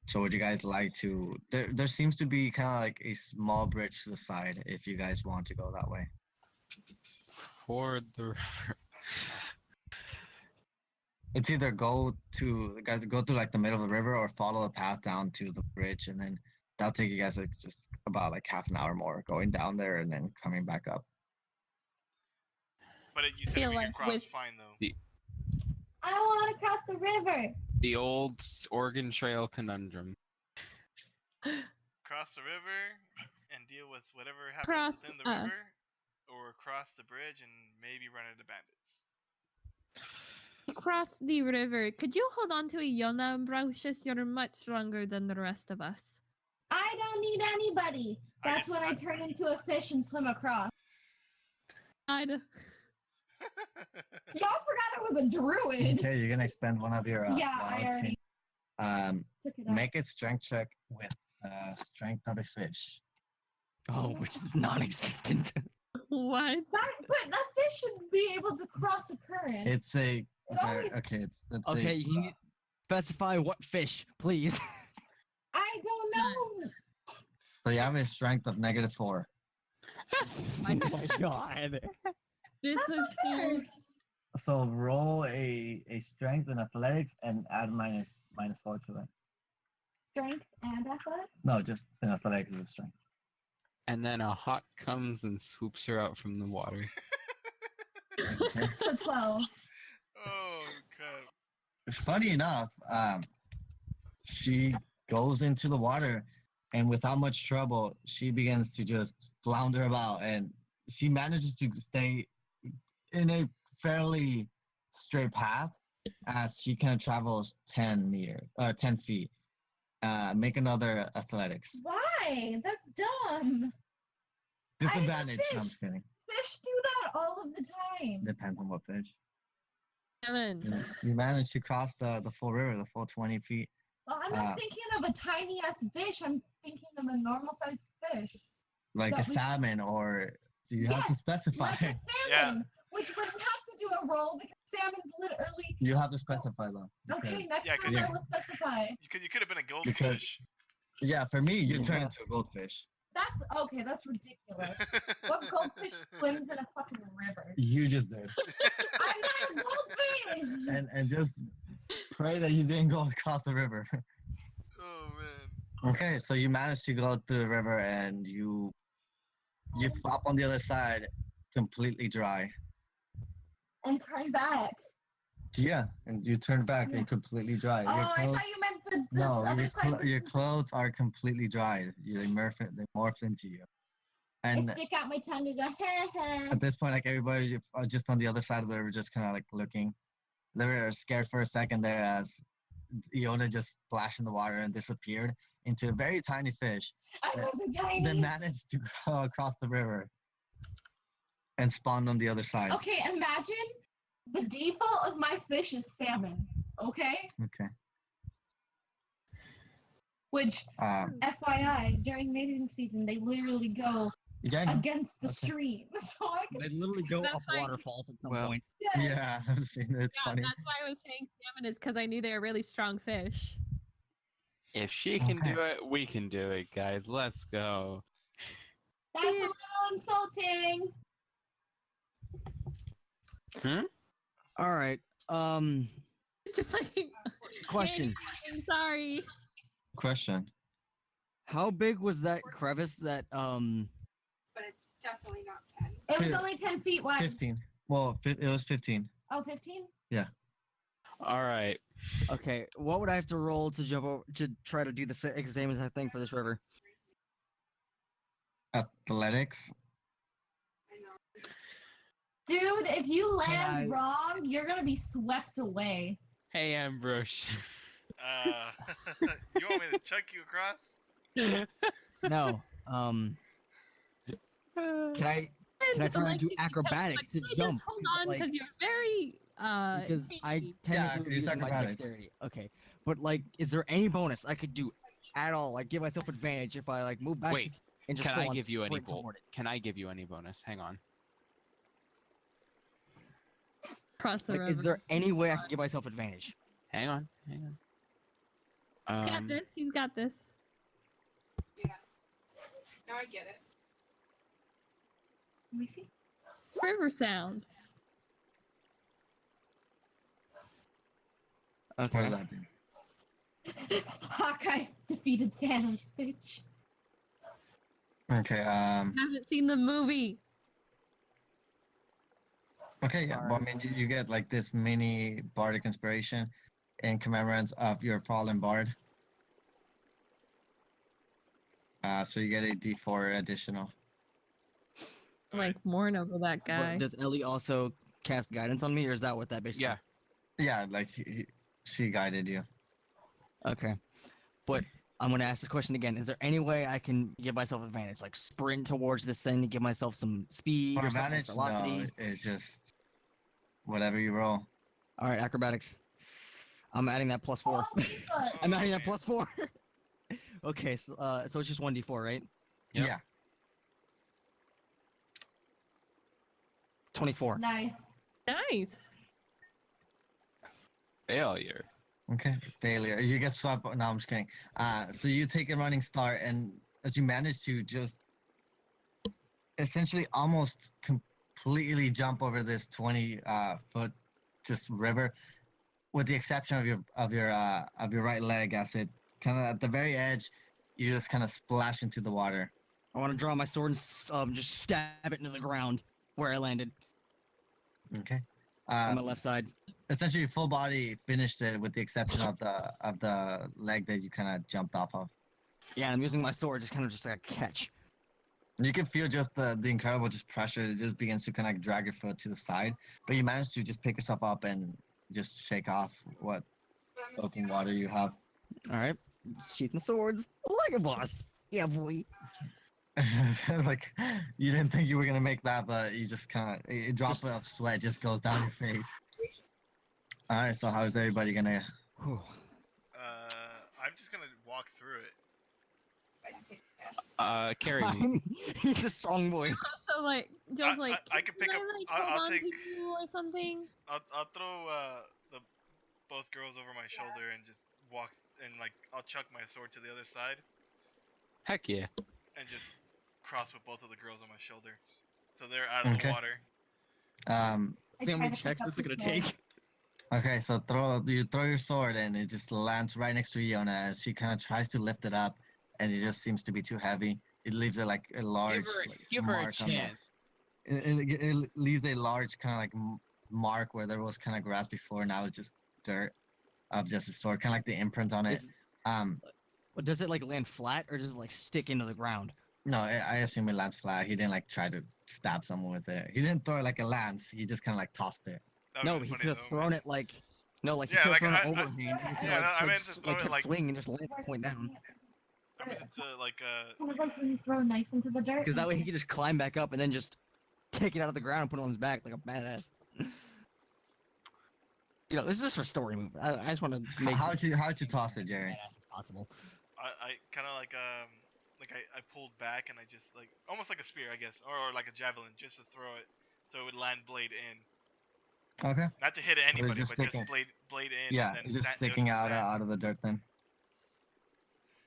So would you guys like to? There seems to be kind of like a small bridge to the side if you guys want to go that way. For the It's either go through like the middle of the river or follow the path down to the bridge, and then that'll take you guys like just about like half an hour more going down there and then coming back up. But you said Feel we like could cross with- fine though. I want to cross the river. the old Oregon Trail conundrum. Cross the river and deal with whatever happens Cross, within the river, or cross the bridge and maybe run into bandits. Across the river. Could you hold on to Iona, Brocious? You're much stronger than the rest of us. I don't need anybody. That's when I turn into a fish and swim across. I'd... Y'all forgot I was a druid. Okay, you're gonna expend one of your Yeah, I mods. already took it out. Make a strength check with strength of a fish. Oh, which is non-existent. What? But that fish should be able to cross a current. It's a always- okay. It's Okay, a, you specify what fish, please. I don't know. so you have a strength of -4. Oh my god. This That's is not fair. too... So roll a strength in athletics and add -4 to it. Strength and athletics? No, just in athletics is a strength. And then a hawk comes and swoops her out from the water. Okay. So 12. Oh crap! It's funny enough, she goes into the water, and without much trouble, she begins to just flounder about, and she manages to stay in a fairly straight path as she kind of travels 10 feet. Make another athletics. Why? That's dumb. Disadvantage. No, I'm fish. just kidding. Fish do that all of the time. Depends on what fish. Seven. You managed to cross the full river, the full 20 feet. Well, I'm not thinking of a tiny ass fish. I'm thinking of a normal sized fish. Like That a we- salmon, or so you have to Yes, specify. Like a salmon, which wouldn't have to do a roll because salmon's literally. You have to specify though. Okay, because- next Yeah, 'cause time I you- will specify. Because you could have been a Because- goldfish. Yeah, for me, you turn Yeah. into a goldfish. That's okay. That's ridiculous. What goldfish swims in a fucking river? You just did. I'm not a goldfish. And just pray that you didn't go across the river. Oh man. Okay, so you managed to go through the river and you flop on the other side, completely dry. And turn back. Yeah, and you turn back Yeah. and completely dry. Oh, Your I clothes, thought you meant the no, other side. your clothes are completely dry. They morph into you. I And stick out my tongue and go, ha ha. at this point, like everybody just on the other side of the river, just kind of like looking. They were scared for a second there as Iona just splashed in the water and disappeared into a very tiny fish. I wasn't tiny. Then managed to go across the river and spawned on the other side. Okay, imagine the default of my fish is salmon. Okay? Okay. Which, Um, FYI, during mating season, they literally go yeah, against the Okay. stream. So I can. They literally go That's up fine. waterfalls at some Well- point. Yeah. yeah, I've seen it. It's Yeah, funny. that's why I was saying salmon is because I knew they were really strong fish. If she can Okay. do it, we can do it, guys. Let's go. That's a little insulting. All right. Um, Just like question. Sorry. Question. How big was that crevice that But it's definitely not 10. It was Fif- only 10 feet wide. 15. Well, it was 15. Oh, 15? All right. Okay, what would I have to roll to jump over to try to do the same exact thing for this river? Athletics. I know. Dude, if you Can land I- wrong, you're gonna be swept away. Hey, Ambrose. You want me to chuck you across? No. Can I try to do acrobatics to jump? Just hold 'Cause, on, like- because you're very Because I sneaky. technically could was use using my acrobatics. dexterity. Okay, but like, is there any bonus I could do at all? Like, give myself advantage if I like move back Wait, 6 and just Can full I on give you any sprint toward it? Can I give you any bonus? Hang on. Cross the Like, river. is there any way I can give myself advantage? Hang on. Hang on. He's got this. He's got this. Now I get it. Let me see. River sound. What Okay. does that do? Hawkeye defeated Thanos, bitch. Okay. Haven't seen the movie. Okay. Yeah. Well, I mean, you get like this mini bardic inspiration in commemorance of your fallen bard. So you get a D4 additional. Like mourn over that guy. But does Ellie also cast guidance on me, or is that what that basically? Yeah. Yeah, like she guided you. Okay. But I'm gonna ask this question again. Is there any way I can give myself advantage, like sprint towards this thing to give myself some speed For or something, advantage, velocity? no, it's just whatever you roll. All right, acrobatics. I'm adding that +4. Oh, Bigfoot. I'm adding that +4. Okay, so it's just 1d4, right? Yep. Yeah. 24. Nice. Nice. Failure. Okay. Failure. You get swept. No, I'm just kidding. So you take a running start, and as you manage to just essentially almost completely jump over this 20 foot just river, with the exception of your right leg, as it kind of at the very edge, you just kind of splash into the water. I want to draw my sword and just stab it into the ground where I landed Okay. on my left side. Essentially, full body finished it, with the exception of the leg that you kind of jumped off of. Yeah, I'm using my sword just kind of just like a catch. You can feel just the incredible just pressure. It just begins to kind of drag your foot to the side, but you manage to just pick yourself up and just shake off what But I'm gonna soaking see water you have. All right, shooting swords like a boss. Yeah, boy. Like, you didn't think you were gonna make that, but you just kind of a drop Just- of sweat just goes down your face. All right, so how's everybody gonna? Whew. I'm just gonna walk through it. if I can take this. Carry me. He's a strong boy. So like, Joe's like, I can pick "Can up- like, I'll hold on take- to you or something." I'll throw the both girls over my shoulder and just walk, and like I'll chuck my sword to the other side Heck yeah. and just cross with both of the girls on my shoulder, so they're out of Okay. the water. See how many tried to checks pick this is up gonna the sword. take. Okay, so you throw your sword and it just lands right next to Iona as she kind of tries to lift it up, and it just seems to be too heavy. It leaves it like a large Give her a mark on the- chance. it leaves a large kind of like mark where there was kind of grass before. Now it's just dirt of just a sword, kind of like the imprint on it. Is- Um, But does it like land flat or does it like stick into the ground? no, I assume it lands flat. He didn't like try to stab someone with it. He didn't throw it like a lance. He just kind of like tossed it. That No, would but be he funny, could have though, thrown man. it like no, like he Yeah, could have like, thrown it I- overhand. He could've, yeah, no, I like, meant to throw it, kept like- swinging and just land point down. I meant to like Kind of like when you throw a knife into the dirt. Because that way he could just climb back up and then just take it out of the ground and put it on his back like a badass. You know, this is just for story movement. I just want to make How'd you toss it, Jerry? badass as possible. I kind of like I pulled back and I just like almost like a spear, I guess, or like a javelin, just to throw it so it would land blade in, Okay. not to hit anybody, just but just sticking- blade in. Yeah, and then it's just stand- there sticking to out stand. out of the dirt then.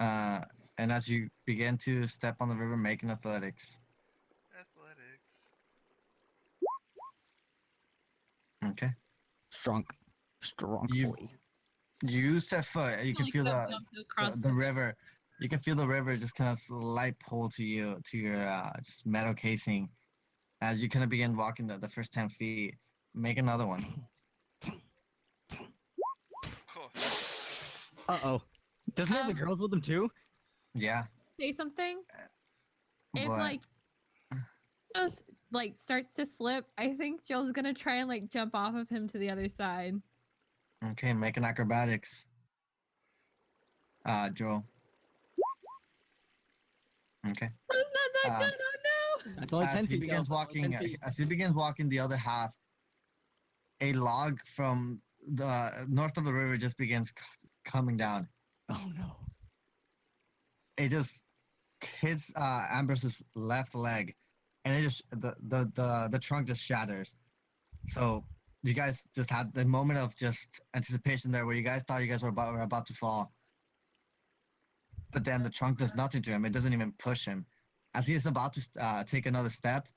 And as you begin to step on the river, make an athletics. Athletics. Okay. Strong You- boy. You step foot. You can Like feel that the, jump the across the river. You can feel the river just kind of slight pull to you to your just metal casing as you kind of begin walking the first 10 feet. Make another one. Cool. Uh-oh. Doesn't he have the girls with him too? Yeah. say something. If But like just like starts to slip, I think Jill's gonna try and like jump off of him to the other side. okay, make an acrobatics. Joel. Okay. That's not that Um, good. Oh no! That's only 10 As he feet. begins Kel. That's only 10 walking, feet. as he begins walking the other half, a log from the north of the river just begins coming down. Oh no. It just hits Ambrose's left leg, and it just the trunk just shatters. So you guys just had the moment of just anticipation there, where you guys thought you guys were about to fall, but then the trunk does nothing to him. It doesn't even push him. As he is about to take another step,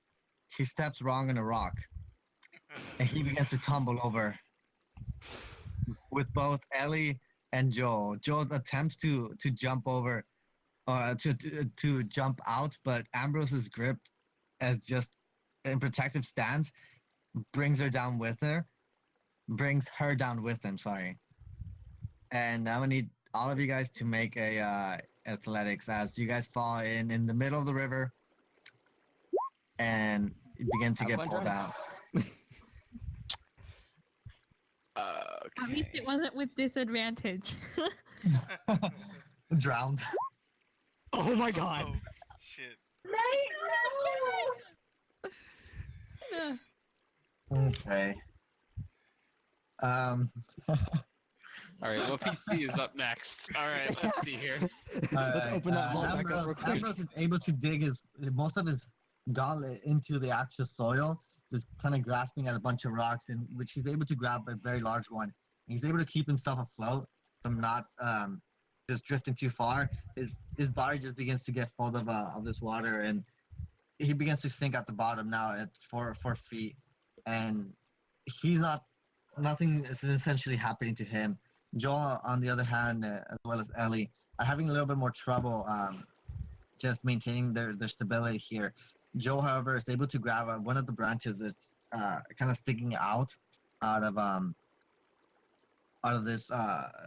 he steps wrong on a rock, and he begins to tumble over with both Ellie and Joel. Joel attempts to jump over, to jump out, but Ambrose's grip, as just in protective stance, brings her down with her, brings her down with him. Sorry. And I'm gonna need all of you guys to make a athletics as you guys fall in the middle of the river, and you begin to Have get fun pulled trying. out. At least Okay. it wasn't with disadvantage. Drowned. Oh my god. Oh, shit. Ugh. Okay. Um. All right. Well, PC is up next. All right. Let's see here. Let's Alright, open that vault back up Ambrose, real quick. Ambrose is able to dig most of his gauntlet into the actual soil, just kind of grasping at a bunch of rocks, in which he's able to grab a very large one. He's able to keep himself afloat from not just drifting too far. His body just begins to get full of this water, and he begins to sink at the bottom now at 4 feet, and he's not. Nothing is essentially happening to him. Joel, on the other hand, as well as Ellie, are having a little bit more trouble just maintaining their stability here. Joe, however, is able to grab one of the branches that's kind of sticking out of this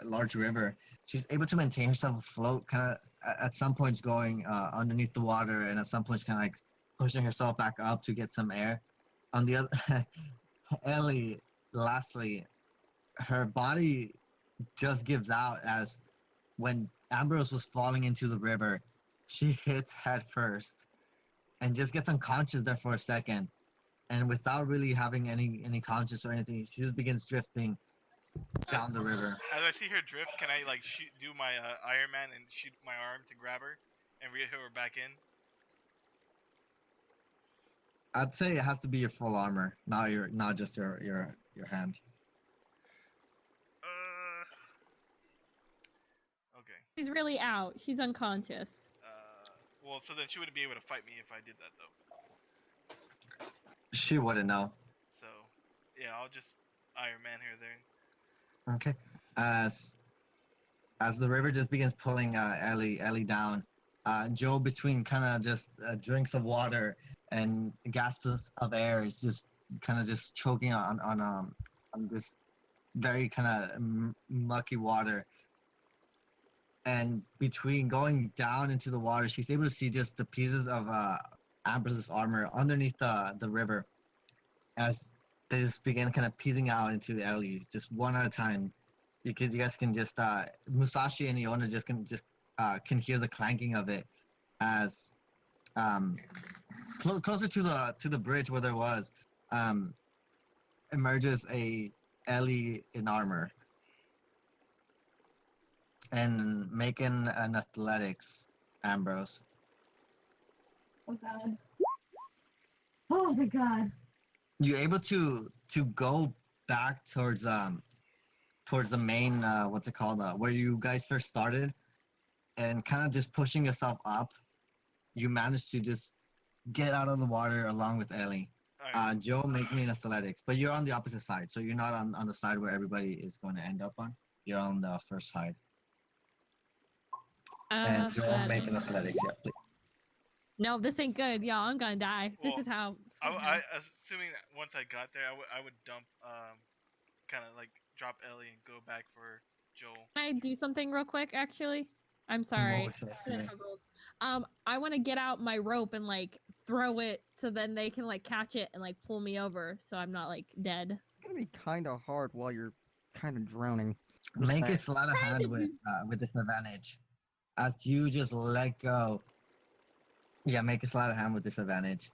large river. She's able to maintain herself afloat, kind of at some points going underneath the water, and at some points kind of like pushing herself back up to get some air. On the other, Ellie, lastly, her body just gives out as when Ambrose was falling into the river, she hits head first and just gets unconscious there for a second. And without really having any conscious or anything, she just begins drifting down the river. As I see her drift, can I like do my Iron Man and shoot my arm to grab her and reel her back in? I'd say it has to be your full armor, not just your hand. Okay. She's really out. She's unconscious. Well, so then she wouldn't be able to fight me if I did that though. She wouldn't know. So, yeah, I'll just Iron Man her there. Okay. As the river just begins pulling Ellie down, Joe, between kind of just drinks of water and gasps of air, is just kind of just choking on this very kind of mucky water. And between going down into the water, she's able to see just the pieces of Ambrose's armor underneath the river, as they just begin kind of piecing out into Ellie, just one at a time. Because you guys can just Musashi and Iona can hear the clanking of it as closer to the bridge where there was emerges a Ellie in armor and making an athletics, Ambrose. Oh god. Oh my god. You're able to go back towards the main what's it called, where you guys first started, and kind of just pushing yourself up, you manage to just get out of the water along with Ellie. Alright. Joe, make me an athletics, but you're on the opposite side, so you're not on the side where everybody is going to end up on. You're on the first side. And Joe, make an athletics, yeah, please. No, this ain't good, y'all. I'm gonna die. Well, this is how. I assuming that once I got there, I would dump, kind of like drop Ellie and go back for Joel. Can I do something real quick? Actually, I'm What sorry. would you like to do? I want to get out my rope and like throw it so then they can like catch it and like pull me over so I'm not like dead. It's gonna be kind of hard while you're kind of drowning. Make a saying. sleight of hand with disadvantage. As you just let go. Yeah, make a sleight of hand with disadvantage.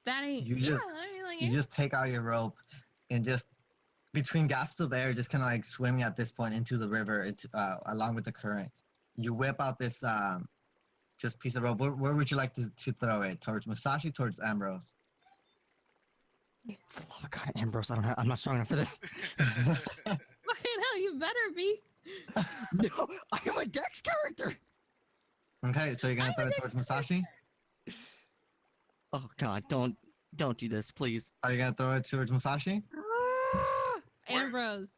That ain't. You yeah, just- that ain't like You it. just take out your rope and just between gasps of air, just kind of like swimming at this point into the river, along with the current. You whip out this just piece of rope. Where would you like to throw it? Towards Musashi, towards Ambrose? Oh God, Ambrose, I'm not strong enough for this. Fucking hell, you better be. No, I am a Dex character. Okay, so you're gonna I'm throw a it towards Musashi? Oh God, don't do this, please. Are you gonna throw it towards Musashi? Ambrose.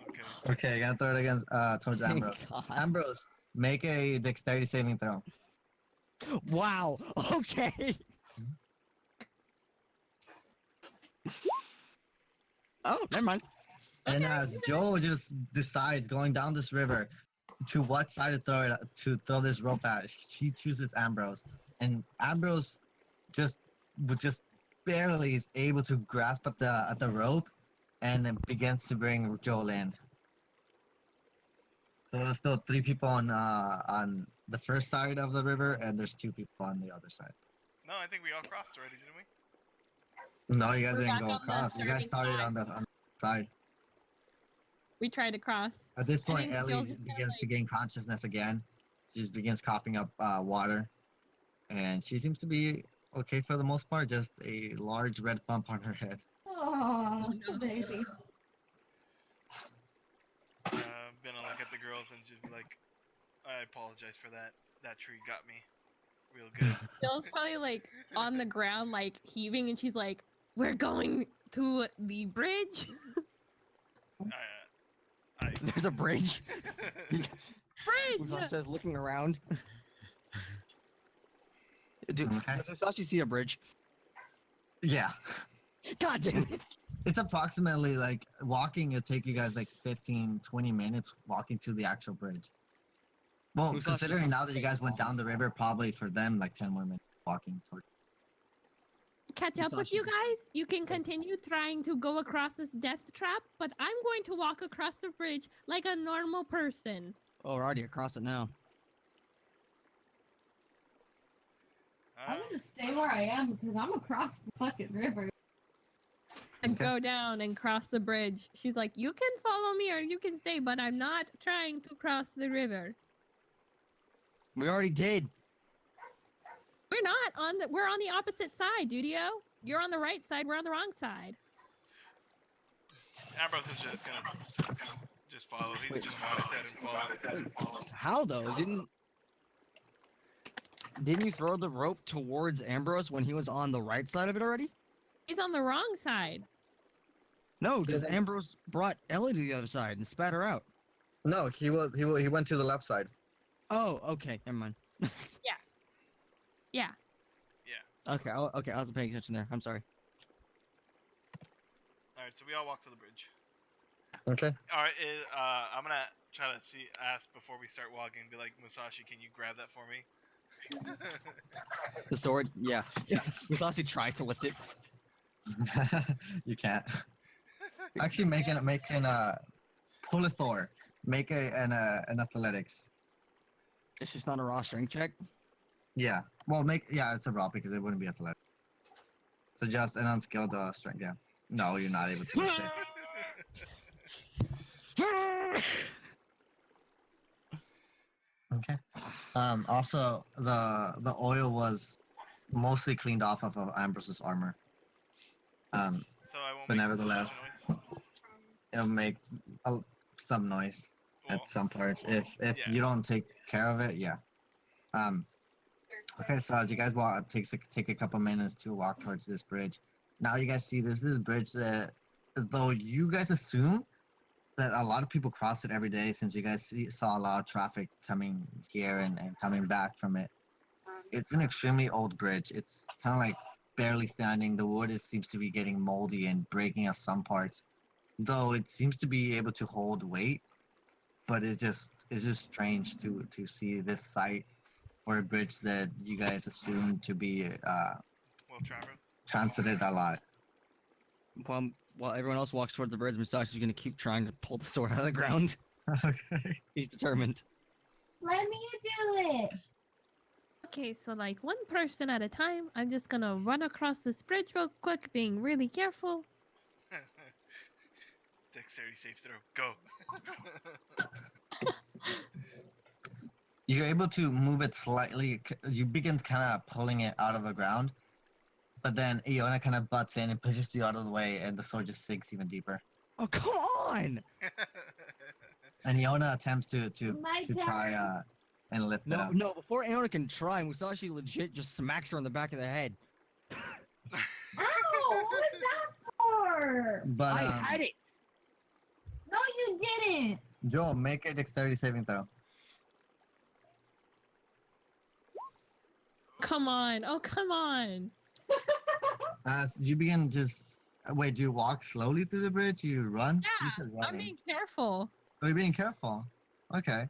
Okay. Okay, you're gonna throw it against towards Thank Ambrose. God. Ambrose, make a dexterity saving throw. Wow. Okay. Oh, never mind. And Okay, as Joel just decides going down this river to what side to throw this rope at, she chooses Ambrose, and Ambrose just barely is able to grasp at the rope, and then begins to bring Joel in. So there's still 3 people on the first side of the river, and there's 2 people on the other side. No, I think we all crossed already, didn't we? No, you guys We're didn't back go on the across. You guys starting started on the side. We tried to cross. At this I point, think Ellie Joel's just begins kinda to gain consciousness again. She just begins coughing up water, and she seems to be okay for the most part. Just a large red bump on her head. Oh, no. the baby. I'm gonna look at the girls and just be like, I apologize for that. That tree got me real good. Jill's probably like on the ground, like heaving, and she's like, "We're going to the bridge." There's a bridge. Bridge. Musashi's looking around. Dude, Okay. does Musashi see a bridge? Yeah, God damn it. it's approximately like walking. It'll take you guys like 15, 20 minutes walking to the actual bridge. Well, Musashi considering can now that you take guys went long. down the river, probably for them like 10 more minutes walking towards. Catch up with you guys. You can continue trying to go across this death trap, but I'm going to walk across the bridge like a normal person. Oh, we're already across it now. I'm gonna stay where I am because I'm across the fucking river. And Okay. go down and cross the bridge. She's like, "You can follow me or you can stay, but I'm not trying to cross the river." We already did. We're not on the. We're on the opposite side, Dudio. You're on the right side. We're on the wrong side. Ambrose is just gonna just follow. He's just nod his head and follow. How though? Didn't you throw the rope towards Ambrose when he was on the right side of it already? He's on the wrong side. No, because Ambrose brought Ellie to the other side and spat her out. No, he went to the left side. Oh, okay, never mind. Yeah. Okay, I was paying attention there. I'm sorry. All right, so we all walk to the bridge. Okay. All right, I'm gonna try to ask before we start walking. Be like, Musashi, can you grab that for me? The sword, yeah. Musashi tries to lift it. You can't. Actually, pull a Thor. Make an athletics. It's just not a raw strength check. Yeah. Well, it's a raw because it wouldn't be athletic. So just an unskilled strength. Yeah. No, you're not able to lift it. Okay. Also, the oil was mostly cleaned off of Ambrose's armor. So I won't But make nevertheless, much noise. it'll make some noise. Well, at some parts. If yeah. you don't take care of it, yeah. Um. Okay, so as you guys walk, take a couple minutes to walk towards this bridge. Now you guys see this bridge that, though you guys assume that a lot of people cross it every day, since you guys saw a lot of traffic coming here and coming back from it. It's an extremely old bridge. It's kind of like barely standing. The wood seems to be getting moldy and breaking at some parts, though it seems to be able to hold weight. But it's just strange to see this site for a bridge that you guys assume to be Well traveled. transited a lot. While everyone else walks towards the bridge, Musashi's gonna keep trying to pull the sword out of the ground. Okay. He's determined. Let me do it. Okay, so like one person at a time. I'm just gonna run across this bridge real quick, being really careful. Dexterity save throw. Go. You're able to move it slightly. You begin kind of pulling it out of the ground, but then Iona kind of butts in and pushes you out of the way, and the sword just sinks even deeper. Oh, come on! And Iona attempts to My try turn. and lift it No, up. no, before Aona can try, Musashi legit just smacks her on the back of the head. Ow! What was that for? But I had it! No, you didn't. Joel, make a dexterity saving throw. Come on! Oh, come on! As you begin just wait, do you walk slowly through the bridge? You run? You Yeah, said I'm running. being careful. Oh, you're being careful. Okay.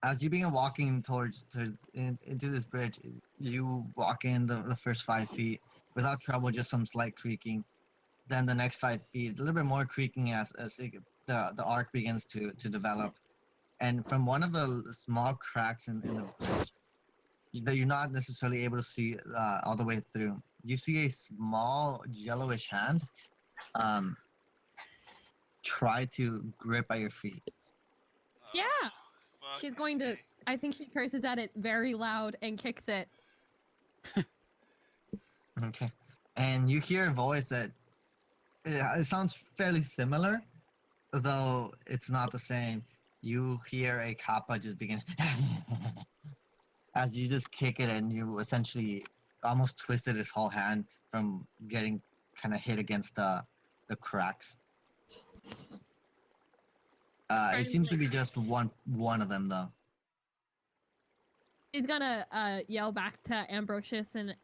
As you begin walking into this bridge, you walk in the first 5 feet without trouble, just some slight creaking. Then the next 5 feet, a little bit more creaking as the arc begins to develop. And from one of the small cracks in the bridge that you're not necessarily able to see all the way through, you see a small yellowish hand try to grip at your feet. Yeah. Fuck She's going to. me. I think she curses at it very loud and kicks it. Okay. And you hear a voice that it sounds fairly similar, though it's not the same. You hear a kappa just begin as you just kick it, and you essentially almost twisted his whole hand from getting kind of hit against the cracks. It seems to be just one of them though. She's gonna yell back to Ambrosius and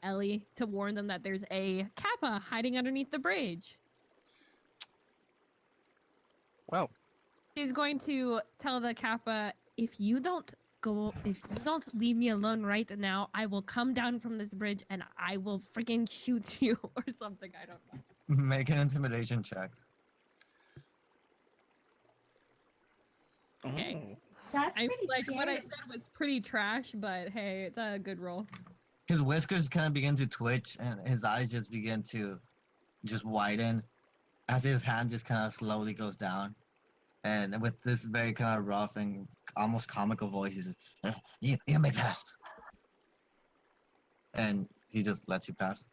Ellie to warn them that there's a kappa hiding underneath the bridge. Well, She's going to tell the kappa, if you don't leave me alone right now, I will come down from this bridge and I will freaking shoot you or something. I don't know. Make an intimidation check. Okay. Oh. That's I pretty like what I scary. said was pretty trash, but hey, it's a good roll. His whiskers kind of begin to twitch, and his eyes just begin to just widen as his hand just kind of slowly goes down. And with this very kind of rough and almost comical voice, he says, you may pass." And he just lets you pass.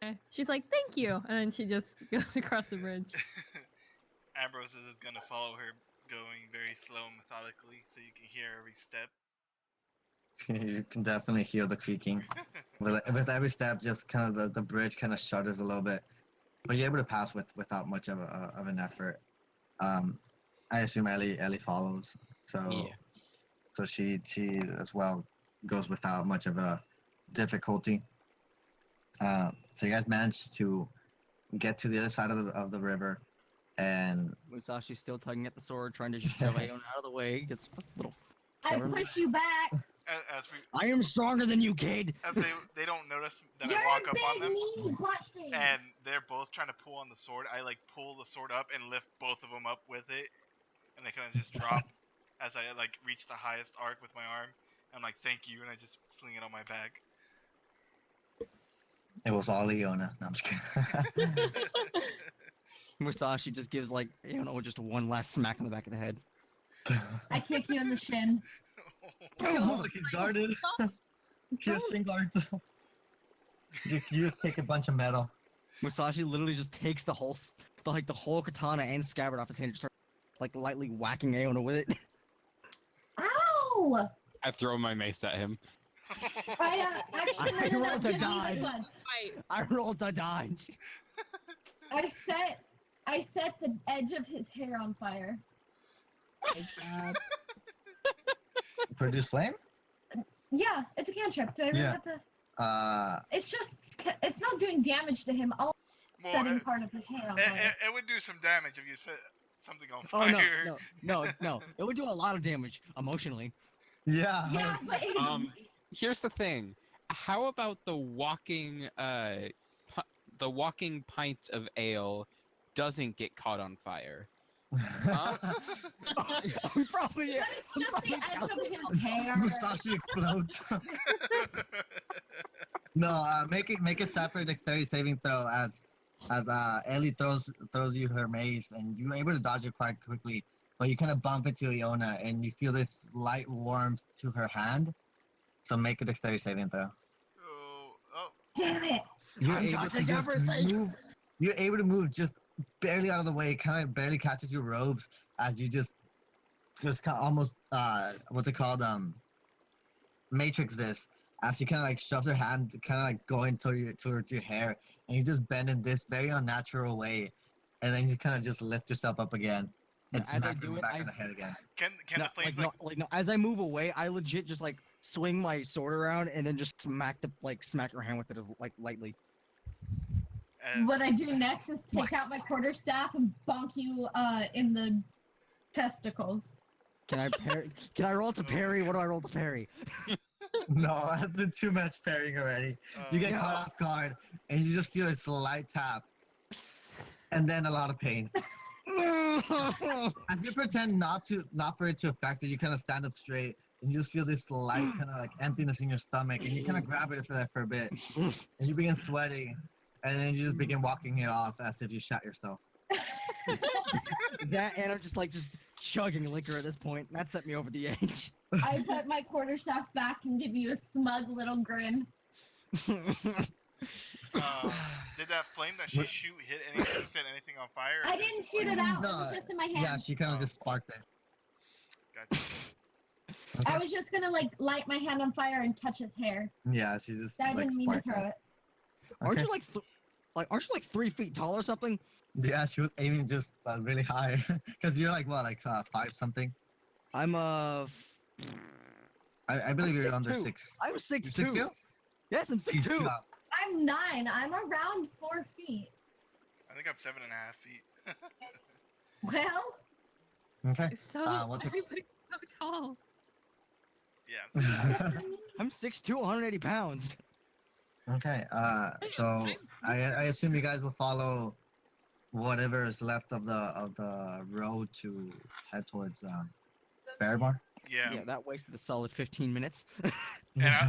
Okay. She's like, thank you. And then she just goes across the bridge. Ambrose is gonna follow her, going very slow and methodically, so you can hear every step. You can definitely hear the creaking. With every step, just kind of the bridge kind of shudders a little bit. But you're able to pass without much of an effort. I assume Ellie follows. So yeah. so she as well goes without much of a difficulty. So you guys managed to get to the other side of the river, and Musashi's still tugging at the sword, trying to just shove Aona out of the way. Gets a little. I stubborn. push you back. As we, I am stronger than you, kid. as they don't notice that You're I walk a up on big them, mean butt thing. and they're both trying to pull on the sword. I like pull the sword up and lift both of them up with it, and they kind of just drop as I like reach the highest arc with my arm. I'm like, thank you, and I just sling it on my back. it was all Leona. No, I'm just kidding. Musashi just gives like Aona just one last smack on the back of the head. I kick you in the shin. Oh, look, he's guarded. He has shin guards. You just take a bunch of metal. Musashi literally just takes the whole katana and scabbard off his hand and starts like lightly whacking Aona with it. Ow! I throw my mace at him. Actually, I no, rolled to give me this dodge. one. I rolled to dodge. I set the edge of his hair on fire. Produce flame? Yeah, it's a cantrip. Do I really Yeah. have to? It's not doing damage to him. All Well, setting part of his hair on fire. it would do some damage if you set something on Oh fire. no! It would do a lot of damage emotionally. Yeah. Yeah, but Here's the thing. How about the walking pint of ale doesn't get caught on fire? Huh? We probably. but it's just the edge of his hair. Musashi explodes. No, make a separate dexterity saving throw as Ellie throws you her mace and you're able to dodge it quite quickly, but you kind of bump into Iona and you feel this light warmth to her hand. So make a dexterity saving throw. Oh. Damn it! You're I'm able to dodging just everything. move. You're able to move just barely out of the way. Kind of barely catches your robes as you just kind of almost what's it called matrix this. As she kind of like shoves her hand, kind of like going towards your hair, and you just bend in this very unnatural way, and then you kind of just lift yourself up again and As I smack her do in the it, back I- of the head again. Can No, the flames like no, as I move away, I legit just like swing my sword around and then just smack her hand with it like lightly. What I do next is take out my quarterstaff and bonk you in the testicles. Can I parry? Can I roll to parry? What do I roll to parry? No, that's been too much parrying already. You get No. caught off guard, and you just feel a slight tap, and then a lot of pain. As you pretend not for it to affect it, you kind of stand up straight, and you just feel this slight kind of like emptiness in your stomach, and you kind of grab it for a bit, and you begin sweating, and then you just begin walking it off as if you shot yourself. That and I'm just chugging liquor at this point. That set me over the edge. I put my quarterstaff back and give you a smug little grin. Did that flame that she shoot hit anything? Set anything on fire? or I did it didn't just, shoot like- it out. No, It was just in my hand. Yeah, she kind of Oh. just sparked it. Gotcha. I was just gonna like light my hand on fire and touch his hair. Yeah, she just I like didn't mean to sparked throw it. it. Aren't Okay. you aren't you like 3 feet tall or something? Yeah, she was aiming just really high, because you're like what, like 5 something. I'm I believe you're under 6'2". 6. I'm 6'2". You're 6'2"? Yes, I'm 6'2". I'm 9. I'm around 4 feet. I think I'm 7.5 feet. Well, Okay. So what's your- everybody's so tall. Yeah. I'm 6'2", 180 pounds. Okay. So I assume you guys will follow whatever is left of the road to head towards Barrymore. Yeah. That wasted a solid 15 minutes. And I'm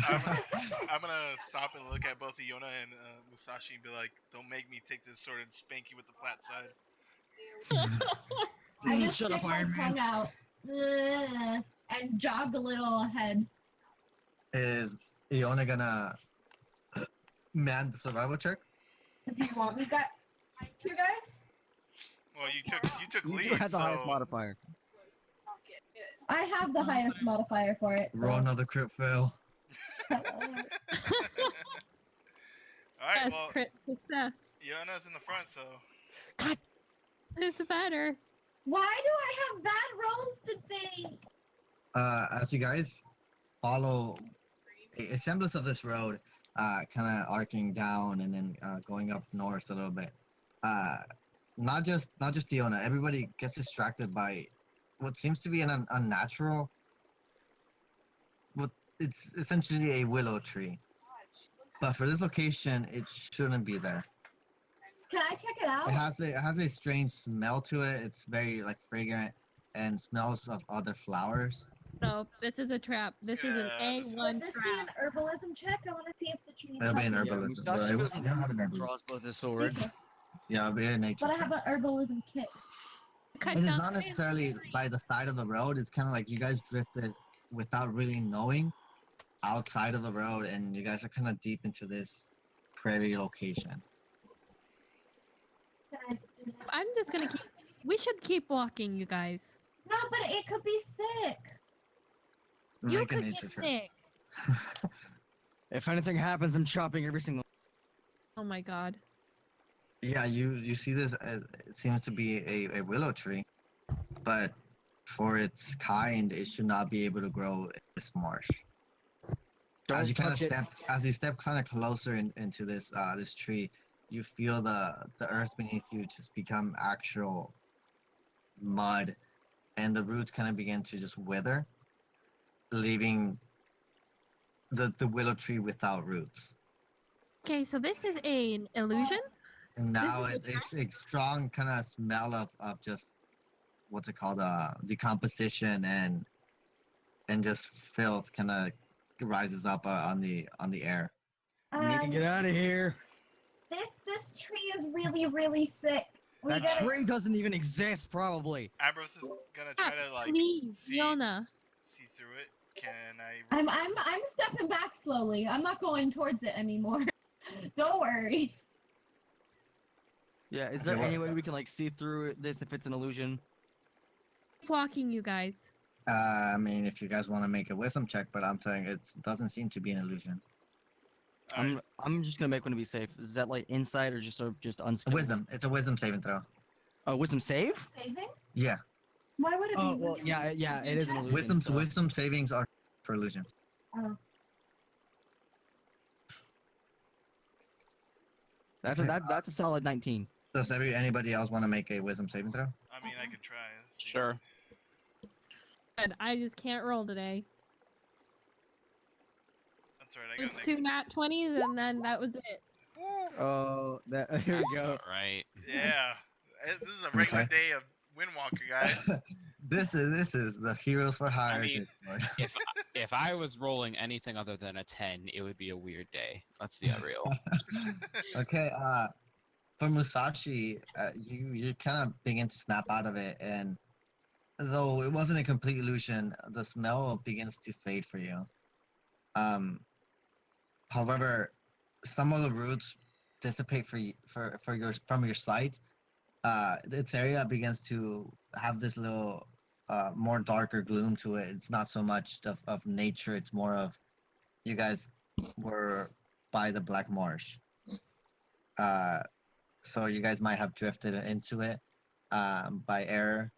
gonna stop and look at both Iona and Musashi and be like, "Don't make me take this sword and spank you with the flat side." I just Shut stick up, my Iron Man. tongue out and jog a little ahead. Is Iona gonna man the survival check? Do you want me that, two guys? Well, you took You lead, do have the so highest modifier. I have the highest modifier for it. So. Roll another crit fail. All right. That's Well, crit success. Iona's in the front, so It's better. Why do I have bad rolls today? As you guys follow a semblance of this road, kind of arcing down and then going up north a little bit. Not just Iona, everybody gets distracted by what seems to be an unnatural. What it's essentially a willow tree, but for this location, it shouldn't be there. Can I check it out? It has a strange smell to it. It's very like fragrant and smells of other flowers. No, this is a trap. This is an Yeah, this is- A1 Would this be an trap. herbalism check? I want to see if the tree. It'll be an helps me. herbalism. Musashi but it goes won't- you don't have an herbalism. draws both his swords. Yeah, it'll be a nature. But I check. have an herbalism kit. Cut And it's down not the necessarily tree. by the side of the road. It's kind of like you guys drifted without really knowing outside of the road, and you guys are kind of deep into this prairie location. Can I do that? I'm just gonna keep We should keep walking, you guys. No, but it could be sick. You Make a could nature get check. sick. If anything happens, I'm chopping every single. Oh my god. Yeah, you see this as it seems to be a willow tree, but for its kind, it should not be able to grow in this marsh. Don't As you kind of touch it. as you step kind of closer into this this tree, you feel the earth beneath you just become actual mud, and the roots kind of begin to just wither, leaving the willow tree without roots. Okay, so this is an illusion? And This now is it's a strong kind of smell of just what's it called decomposition and just filth kind of rises up on the air. We need to get out of here. This tree is really sick. We That gotta. tree doesn't even exist, probably. Ambrose is gonna try to like Please, see Yona. through it. Can I? I'm stepping back slowly. I'm not going towards it anymore. Don't worry. Yeah, is Okay, there well- any way we can like see through this if it's an illusion? Keep walking, you guys. I mean, if you guys want to make a wisdom check, but I'm saying it doesn't seem to be an illusion. Alright, I'm just gonna make one to be safe. Is that like insight or just A unskilled? wisdom. It's a wisdom saving throw. Oh, wisdom save? Saving? Yeah, Why would it be? Oh well, yeah, it is an illusion. wisdom so- wisdom savings are for illusion. Oh. That's a solid 19. Does anybody else want to make a wisdom saving throw? I mean, I can try. Let's see. Sure. Good. I just can't roll today. That's alright. I It was got two nat 20s and then that was it. Oh, that here we go. Right. Yeah, this is a regular Okay. day of WindWalker, guys. This is the heroes for hire. mean, Discord. If I was rolling anything other than a 10, it would be a weird day. Let's be real. Okay, for Musashi, you kind of begin to snap out of it, and though it wasn't a complete illusion, the smell begins to fade for you. However, some of the roots dissipate from your sight. Its area begins to have this little more darker gloom to it. It's not so much of nature; it's more of you guys were by the Black Marsh. So you guys might have drifted into it by error.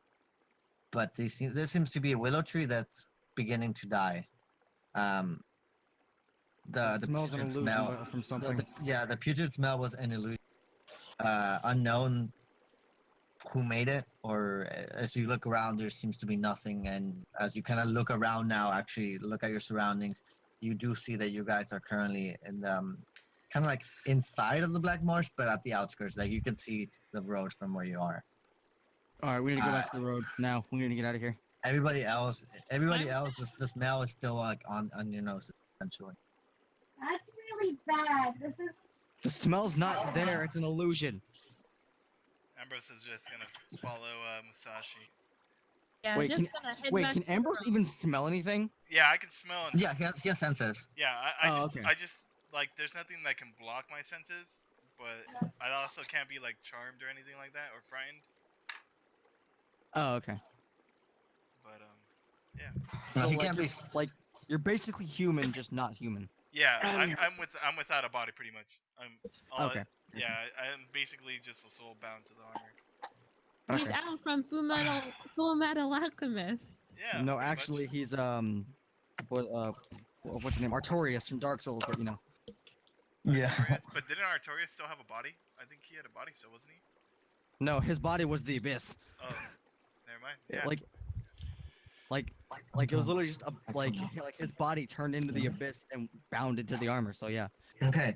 But there seems to be a willow tree that's beginning to die. The smells an putrid illusion smell from something. the putrid smell was an illusion. Unknown who made it, or as you look around, there seems to be nothing. And as you kind of look around now, actually look at your surroundings, you do see that you guys are currently in kind of like inside of the Black Marsh, but at the outskirts. Like you can see the road from where you are. All right, we need to go back to the road now. We need to get out of here. Everybody else, the smell is still like on your nose, essentially. That's really bad. This is. The smell's not there. It's an illusion. Ambrose is just gonna follow Musashi. Yeah, Wait, just gonna head Wait, back can to the Ambrose road. even smell anything? Yeah, I can smell and Yeah, he has senses. yeah. I Oh, just okay. I just like there's nothing that can block my senses, but I also can't be like charmed or anything like that or frightened. Oh, okay. But yeah, No, So he like, can't you're, be. like you're basically human, just not human. yeah. I'm without a body pretty much. Okay. Yeah, I'm basically just a soul bound to the armor. He's Okay. out from Full Metal Alchemist. Yeah. No, pretty actually, much. he's what's his name? Artorias from Dark Souls, but you know. Yeah. Artorias? But didn't Artorias still have a body? I think he had a body still, wasn't he? No, his body was the abyss. Oh, never mind. Yeah. Like it was literally just like his body turned into the abyss and bound into the armor. So yeah. Okay.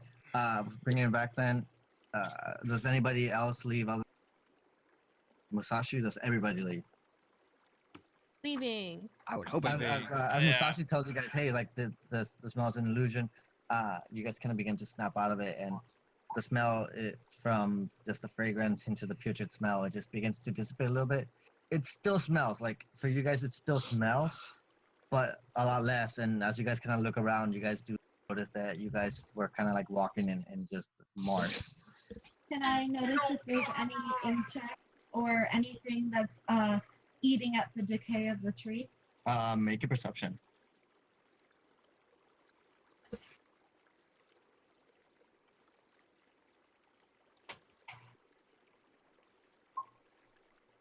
Bringing it back then. Does anybody else leave? Other Musashi? Does everybody leave? Leaving. I would hope As, it as, would. as Yeah. Musashi tells you guys, hey, like the smell is an illusion. You guys kind of begin to snap out of it, and the smell from just the fragrance into the putrid smell, it just begins to dissipate a little bit. It still smells like for you guys, it still smells, but a lot less. And as you guys kind of look around, you guys do notice that you guys were kind of like walking in just marsh. Can I notice if there's any insect or anything that's eating at the decay of the tree? Make a perception.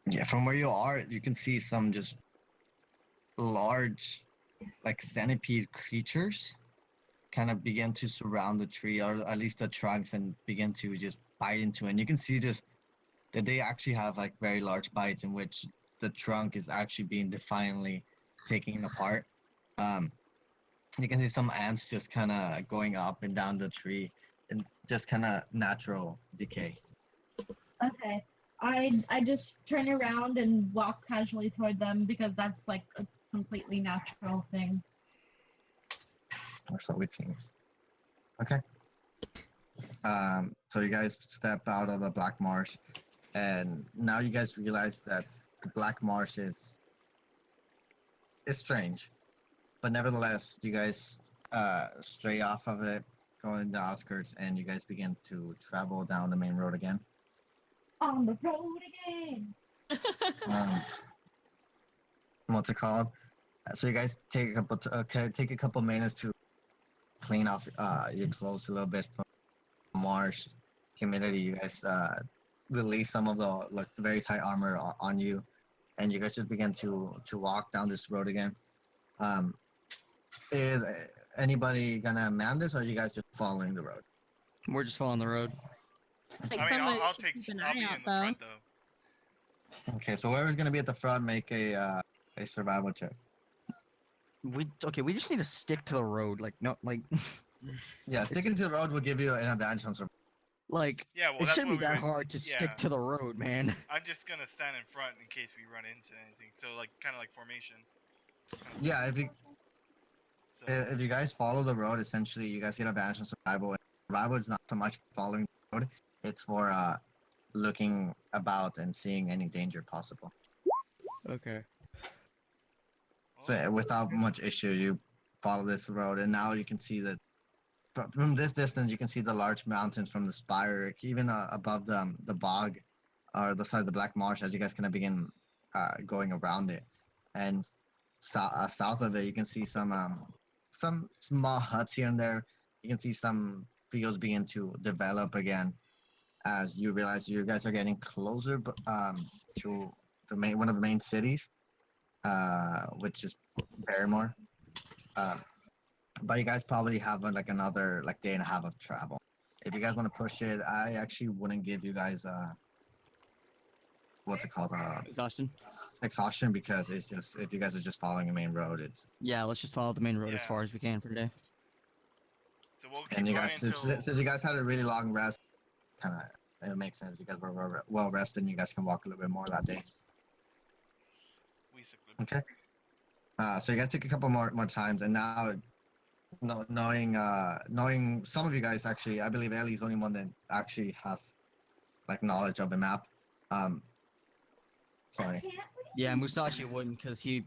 Yeah, from where you are, you can see some just large, like centipede creatures kind of begin to surround the tree, or at least the trunks, and begin to just bite into it. And you can see just that they actually have like very large bites in which the trunk is actually being defiantly taken apart. Um, you can see some ants just kind of going up and down the tree and just kind of natural decay. Okay. I just turn around and walk casually toward them because that's like a completely natural thing. Or so it seems. Okay. So you guys step out of the black marsh, and now you guys realize that the black marsh is strange, but nevertheless, you guys stray off of it, go in the outskirts, and you guys begin to travel down the main road again. On the road again. Um, what's it called? So you guys take a couple minutes to clean off your clothes a little bit from marsh humidity. You guys release some of the like very tight armor on you, and you guys just begin to walk down this road again. Is anybody gonna man this, or are you guys just following the road? We're just following the road. Like I mean, somebody I'll should take. keep an I'll eye be out, in the though. front though. Okay, so whoever's gonna be at the front, make a survival check. We We just need to stick to the road. Like no, like Yeah, sticking to the road will give you an advantage on survival. like Yeah, well, it that's shouldn't what be we that would. hard to Yeah, stick to the road, man. I'm just gonna stand in front in case we run into anything. So like, kind of like formation. Yeah, So if you guys follow the road, essentially you guys get advantage on survival. And survival is not so much following the road; it's for looking about and seeing any danger possible. Okay. So without much issue, you follow this road, and now you can see that from this distance, you can see the large mountains from the spire, even above the bog, or the side of the black marsh, as you guys kind of begin going around it. And south of it, you can see some small huts here and there. You can see some fields begin to develop again as you realize you guys are getting closer, to the main one of the main cities, which is Barrymore. Um, but you guys probably have like another like day and a half of travel. If you guys want to push it, I actually wouldn't give you guys what's it called Exhaustion. exhaustion, because it's just if you guys are just following a main road, it's Yeah, let's just follow the main road as Yeah. far as we can for today. So we'll keep and you going guys until since you guys had a really long rest, kind of it makes sense. You guys were well rested, and you guys can walk a little bit more that day. we seclude. Okay. So you guys take a couple more times, and now knowing some of you guys actually, I believe Ellie's the only one that actually has like knowledge of the map. Sorry. Yeah, Musashi wouldn't because he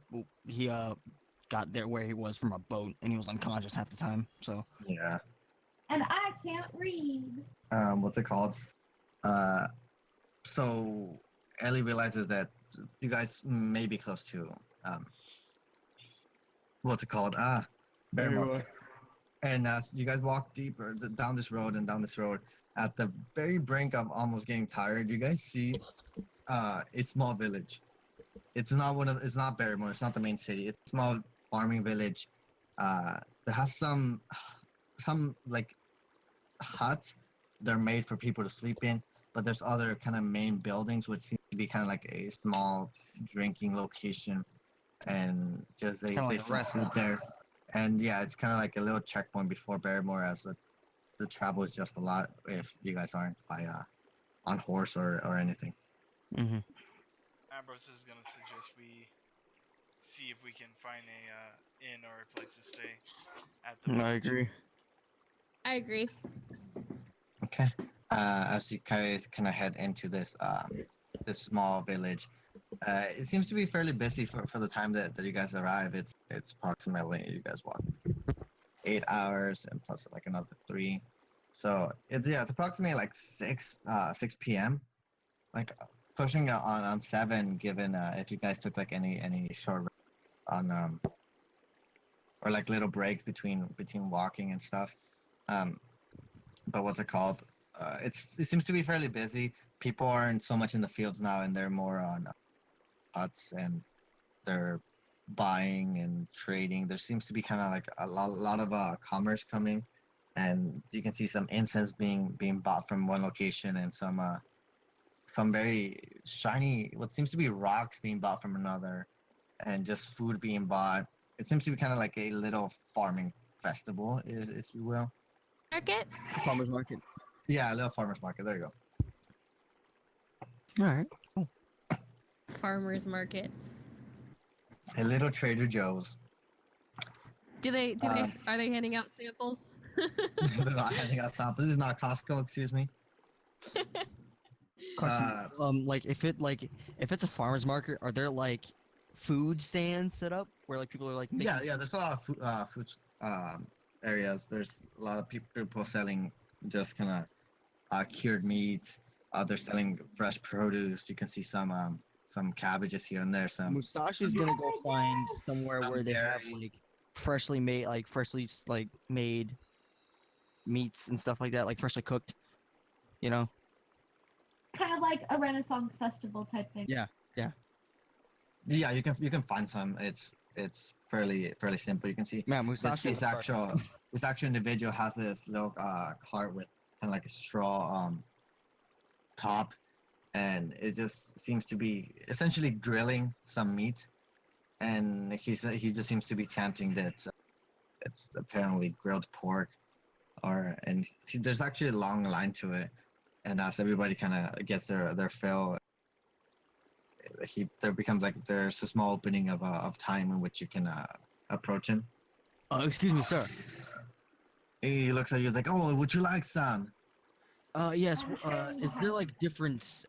got there where he was from a boat and he was unconscious half the time. So Yeah. And I can't read. What's it called? So Ellie realizes that you guys may be close to what's it called? Barrymore. And as you guys walk deeper down this road and down this road, at the very brink of almost getting tired, you guys see a small village. It's not Barrymore. It's not the main city. It's a small farming village. That has some like huts. They're made for people to sleep in, but there's other kind of main buildings which seem to be kind of like a small drinking location, and just they Kinda say like a some rest food stop. there. And yeah, it's kind of like a little checkpoint before Barrymore, as the travel is just a lot if you guys aren't by on horse or anything. mm-hmm. Ambrose is gonna suggest we see if we can find a inn or a place to stay at the I village. agree. I agree. Okay. As you guys kind of head into this small village, it seems to be fairly busy for the time that you guys arrive. It's approximately, you guys walk 8 hours and plus like another 3. So it's approximately like 6 p.m. Like pushing it on 7, given if you guys took like any short on or like little breaks between walking and stuff. Um, but what's it called? It seems to be fairly busy. People aren't so much in the fields now, and they're more on huts, and they're buying and trading. There seems to be kind of like a lot of commerce coming, and you can see some incense being bought from one location, and some very shiny, what seems to be rocks being bought from another, and just food being bought. It seems to be kind of like a little farming festival, if you will. Market? Farmers market. Yeah, a little farmers market. There you go. All right. Farmers markets. A little Trader Joe's. Do they Um, are they handing out samples? They're not handing out samples. This is not Costco, excuse me. Question. Uh, Like if it's a farmers market, are there like food stands set up where like people are like making yeah. There's a lot of food areas. There's a lot of people selling just kind of cured meats. They're selling fresh produce. You can see some cabbages here and there. Musashi's gonna go find somewhere where they have dairy. like freshly made meats and stuff like that, like freshly cooked. You know? Kind of like a Renaissance festival type thing. Yeah. Yeah, you can find some. It's fairly simple. You can see Man, Musashi is this actual individual has this little cart with kind of like a straw top, and it just seems to be essentially grilling some meat, and he just seems to be tempting that it's apparently grilled pork, there's actually a long line to it, and as everybody kind of gets their fill, there becomes like there's a small opening of time in which you can approach him. excuse me, sir. He looks at you like, oh, would you like some? Yes. Is there like different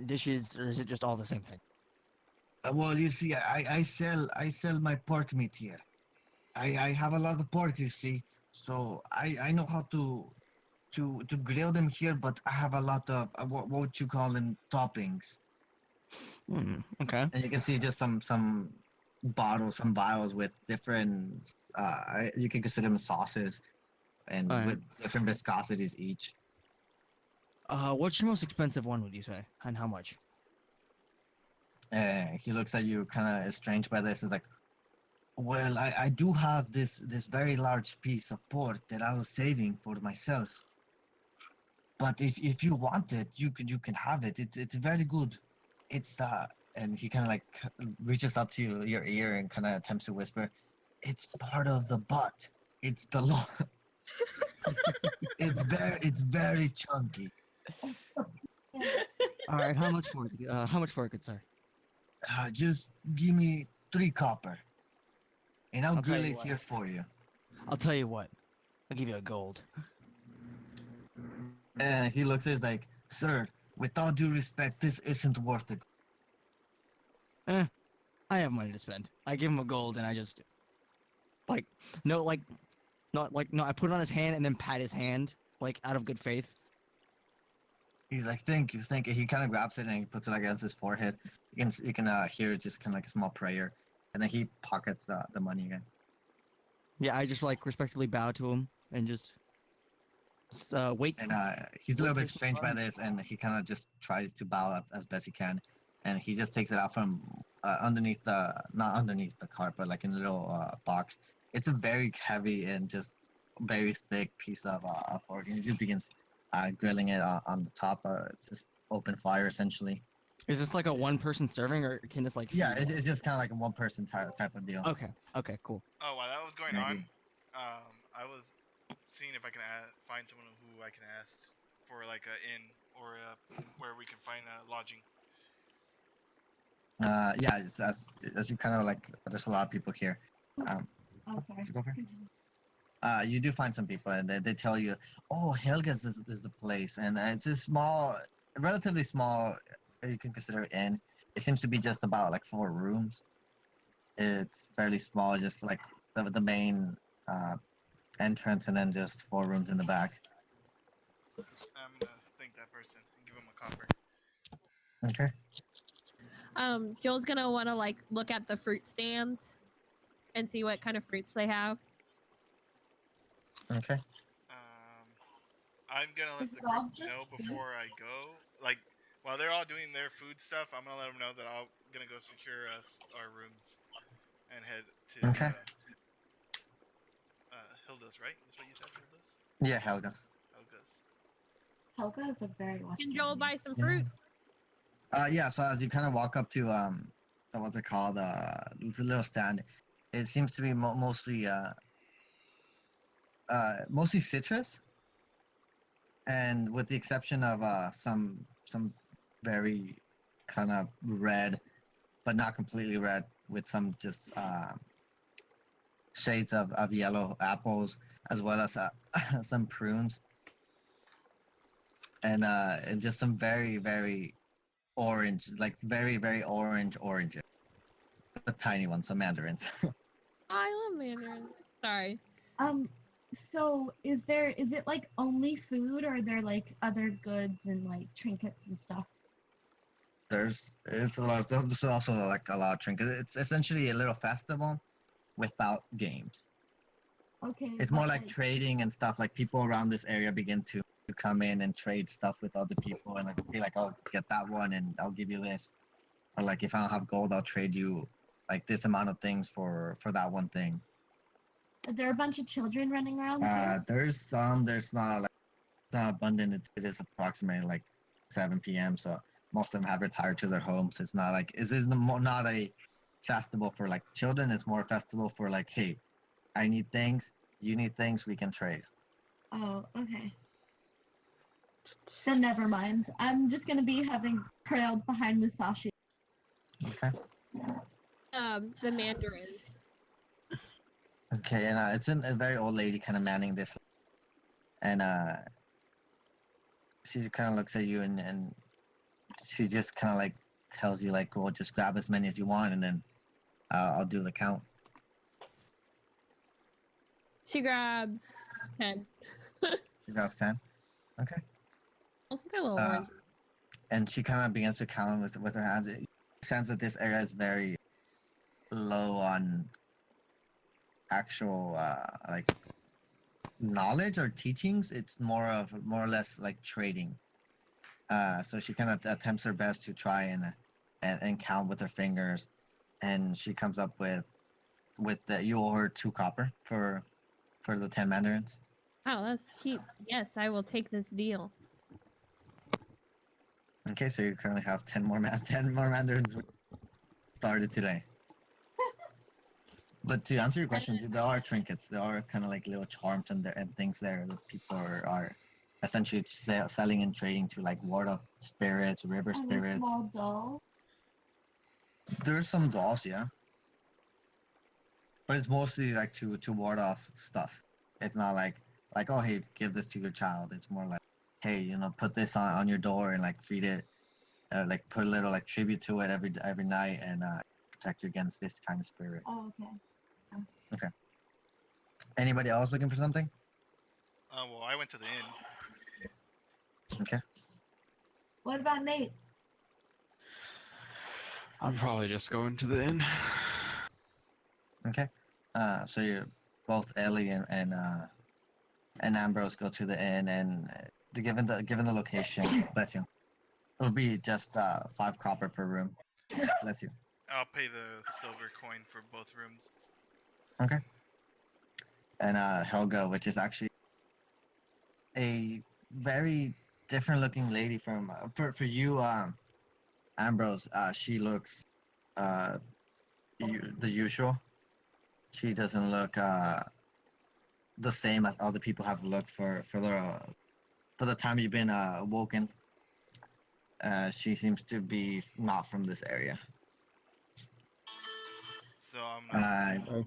dishes, or is it just all the same thing? Well, you see, I sell my pork meat here. I have a lot of pork, you see, so I know how to grill them here, but I have a lot of what would you call them, toppings. Okay. And you can see just some vials with different you can consider them sauces, and Alright. with different viscosities each. What's your most expensive one, would you say, and how much? He looks at you kind of estranged by this. Is like, well, I do have this very large piece of pork that I was saving for myself. But if you want it, you can have it. It's very good. It's and he kind of like reaches up to your ear and kind of attempts to whisper, "It's part of the butt. It's the law. It's very chunky. All right. How much for it? How much for it, good sir? Just give me 3 copper, and I'll I'll tell grill you it what. here for you." I'll tell you what. I'll give you a gold. And he looks at us like, "Sir, with all due respect, this isn't worth it." I have money to spend. I give him a gold, and I just like no, like not like no. I put it on his hand and then pat his hand, like out of good faith. He's like, "Thank you, thank you." He kind of grabs it and he puts it against his forehead. You can hear just kind of like a small prayer, and then he pockets the money again. Yeah, I just like respectfully bow to him and just wait. And he's a little Wait, bit strange by this, and he kind of just tries to bow up as best he can, and he just takes it out from underneath not underneath the cart, but like in a little box. It's a very heavy and just very thick piece of pork, and he just begins grilling it on the top. It's just open fire essentially. Is this like a one-person serving, or can this like? Yeah, feed it's just kind of like a one person type of deal. Okay. Okay. Cool. Oh, while that was going Yeah, on, I was seeing if I can find someone who I can ask for like a inn or where we can find lodging. Yeah, as you kind of like, there's a lot of people here. Oh, sorry. Did you go for it? You do find some people, and they tell you, "Oh, Helga's is the place," and it's a small, relatively small. You can consider it inn. It seems to be just about like 4 rooms. It's fairly small, just like the main entrance, and then just 4 rooms in the back. I'm gonna thank that person and give him a copper. Okay. Joel's gonna want to like look at the fruit stands and see what kind of fruits they have. Okay. I'm gonna let Is the it group all just know food? before I go. Like while they're all doing their food stuff, I'm gonna let them know that I'm gonna go secure us our rooms and head to Okay. Hilda's. Right? Is what you said, Hilda's. Yeah, Helgas. Helga's. Helga is a very Can Western Joel name. buy some Yeah. fruit? Yeah. So as you kind of walk up to what's it called? The little stand. It seems to be mostly citrus, and with the exception of some very kind of red, but not completely red, with some just shades of yellow apples, as well as some prunes, and just some very orange, like very orange oranges, the tiny ones, some mandarins. I love mandarins. Sorry. Um, so is it like only food, or are there like other goods and like trinkets and stuff? It's a lot. There's also like a lot of trinkets. It's essentially a little festival without games. Okay, It's more but like trading and stuff. Like people around this area begin to come in and trade stuff with other people, and like be like, "I'll get that one, and I'll give you this," or like, "If I don't have gold, I'll trade you like this amount of things for that one thing." are there a bunch of children running around too? There's some. There's not like it's not abundant. It is approximately like 7 p.m. So most of them have retired to their homes. It's not like this is not a festival for like children. It's more a festival for like, hey, I need things. You need things. We can trade. Oh, okay. Then never mind. I'm just gonna be having trailed behind Musashi. Okay. The mandarins. Okay, and it's a very old lady kind of manning this, and she kind of looks at you and she just kind of like tells you like, well, just grab as many as you want, and then I'll do the count. She grabs 10. She grabs 10. Okay. Oh, they're a little Uh, orange. and she kind of begins to count with her hands. It sense that this area is very low on actual like knowledge or teachings. It's more or less like trading. So she kind of attempts her best to try and count with her fingers, and she comes up with the you owe her 2 copper for the 10 mandarins. Oh, that's cheap. Yes, I will take this deal. Okay, so you currently have 10 more mandarins started today. But to answer your question, there are trinkets. There are kind of like little charms and things there that people are essentially selling and trading to like water spirits, river And a spirits. small doll. There's some dolls, yeah, but it's mostly like to ward off stuff. It's not like oh hey, give this to your child. It's more like hey, put this on your door and like feed it, like put a little like tribute to it every night and protect you against this kind of spirit. Oh, okay. Okay. Anybody else looking for something? Well, I went to the inn. Okay. What about Nate? I'm probably just going to the inn. Okay. So you both Ellie and Ambrose go to the inn, and given the location, bless you, it'll be just 5 copper per room. Bless you. I'll pay the silver coin for both rooms. Okay. And Helga, which is actually a very different looking lady from for you, Ambrose. She looks the usual. She doesn't look the same as other people have looked for the time you've been woken. She seems to be not from this area. So I'm not. Uh,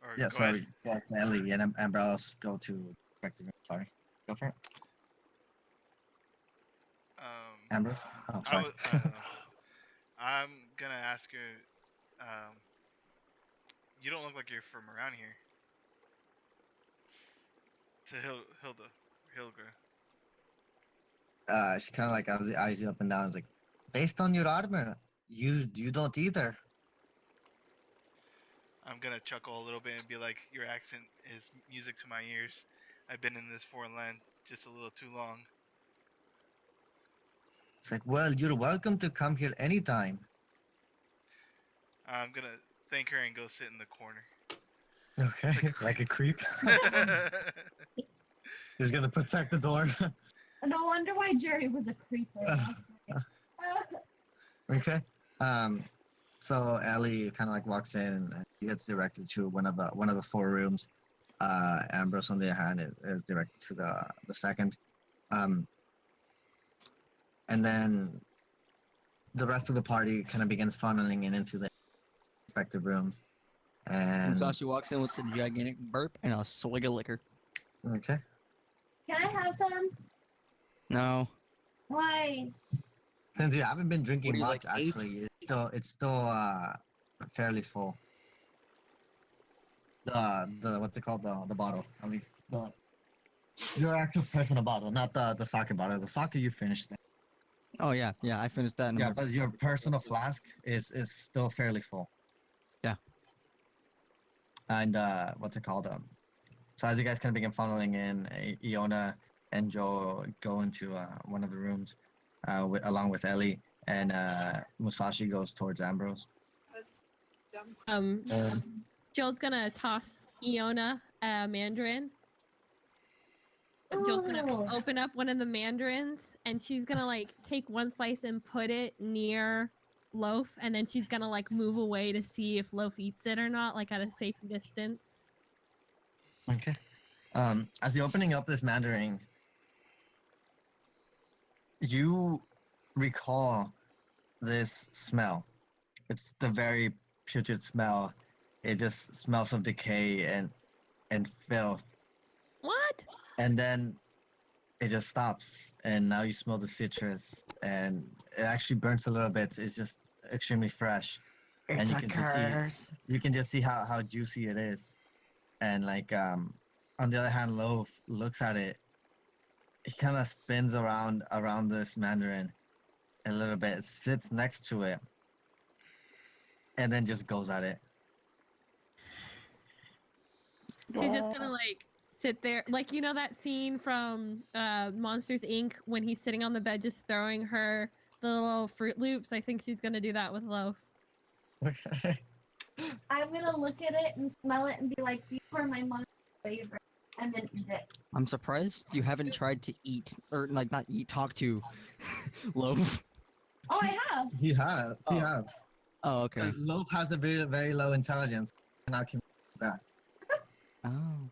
Or yeah, go ahead. so both Ellie and Ambrose go to respective rooms. Sorry, go for it. Ambrose. Oh, I sorry. was. I'm gonna ask her. Um, you don't look like you're from around here. To Hilda, Hilga. She kind of like eyes you up and down. Is like, Based on your armor, you don't either. I'm gonna chuckle a little bit and be like, "Your accent is music to my ears. I've been in this foreign land just a little too long." It's like, well, you're welcome to come here anytime. I'm gonna thank her and go sit in the corner. Okay, like a creep. He's gonna protect the door. No wonder why Jerry was a creeper last night. Okay. So Ellie kind of like walks in and he gets directed to one of the four rooms. Ambrose, on the other hand, is directed to the second. Um, and then the rest of the party kind of begins funneling in into the respective rooms. And Musashi walks in with the gigantic burp and a swig of liquor. okay, Can I have some? No. Why? since you haven't been drinking What are you, much, like, 8? actually, it's still fairly full. The what's it called, the bottle, at least your actual personal bottle, not the sake bottle. The sake you finished. Oh yeah, I finished that. Yeah, but your personal flask is still fairly full. Yeah. And what's it called? So as you guys kind of begin funneling in, Iona and Joe go into one of the rooms, along with Ellie, and Musashi goes towards Ambrose. Dumb. Jill's gonna toss Iona a mandarin. Jill's gonna Ooh. open up one of the mandarins, and she's gonna like take one slice and put it near Loaf, and then she's gonna like move away to see if Loaf eats it or not, like at a safe distance. Okay. As you're opening up this mandarin, you recall this smell. It's the very putrid smell. It just smells of decay and filth. What? And then it just stops, and now you smell the citrus, and it actually burns a little bit. It's just extremely fresh, and It's you a can just see curse. you can just see how juicy it is. And like on the other hand, Loaf looks at it. He kind of spins around this mandarin a little bit, sits next to it, and then just goes at it. She's just gonna like sit there, like you know that scene from Monsters Inc. when he's sitting on the bed just throwing her the little Fruit Loops. I think she's gonna do that with Loaf. Okay. I'm gonna look at it and smell it and be like, these are my mother's favorite, and then eat it. I'm surprised you haven't tried to eat or like not eat, talk to Loaf. Oh, I have. He have. He Oh. have. Oh, okay. Loaf has a very, very low intelligence. Cannot communicate back. Oh.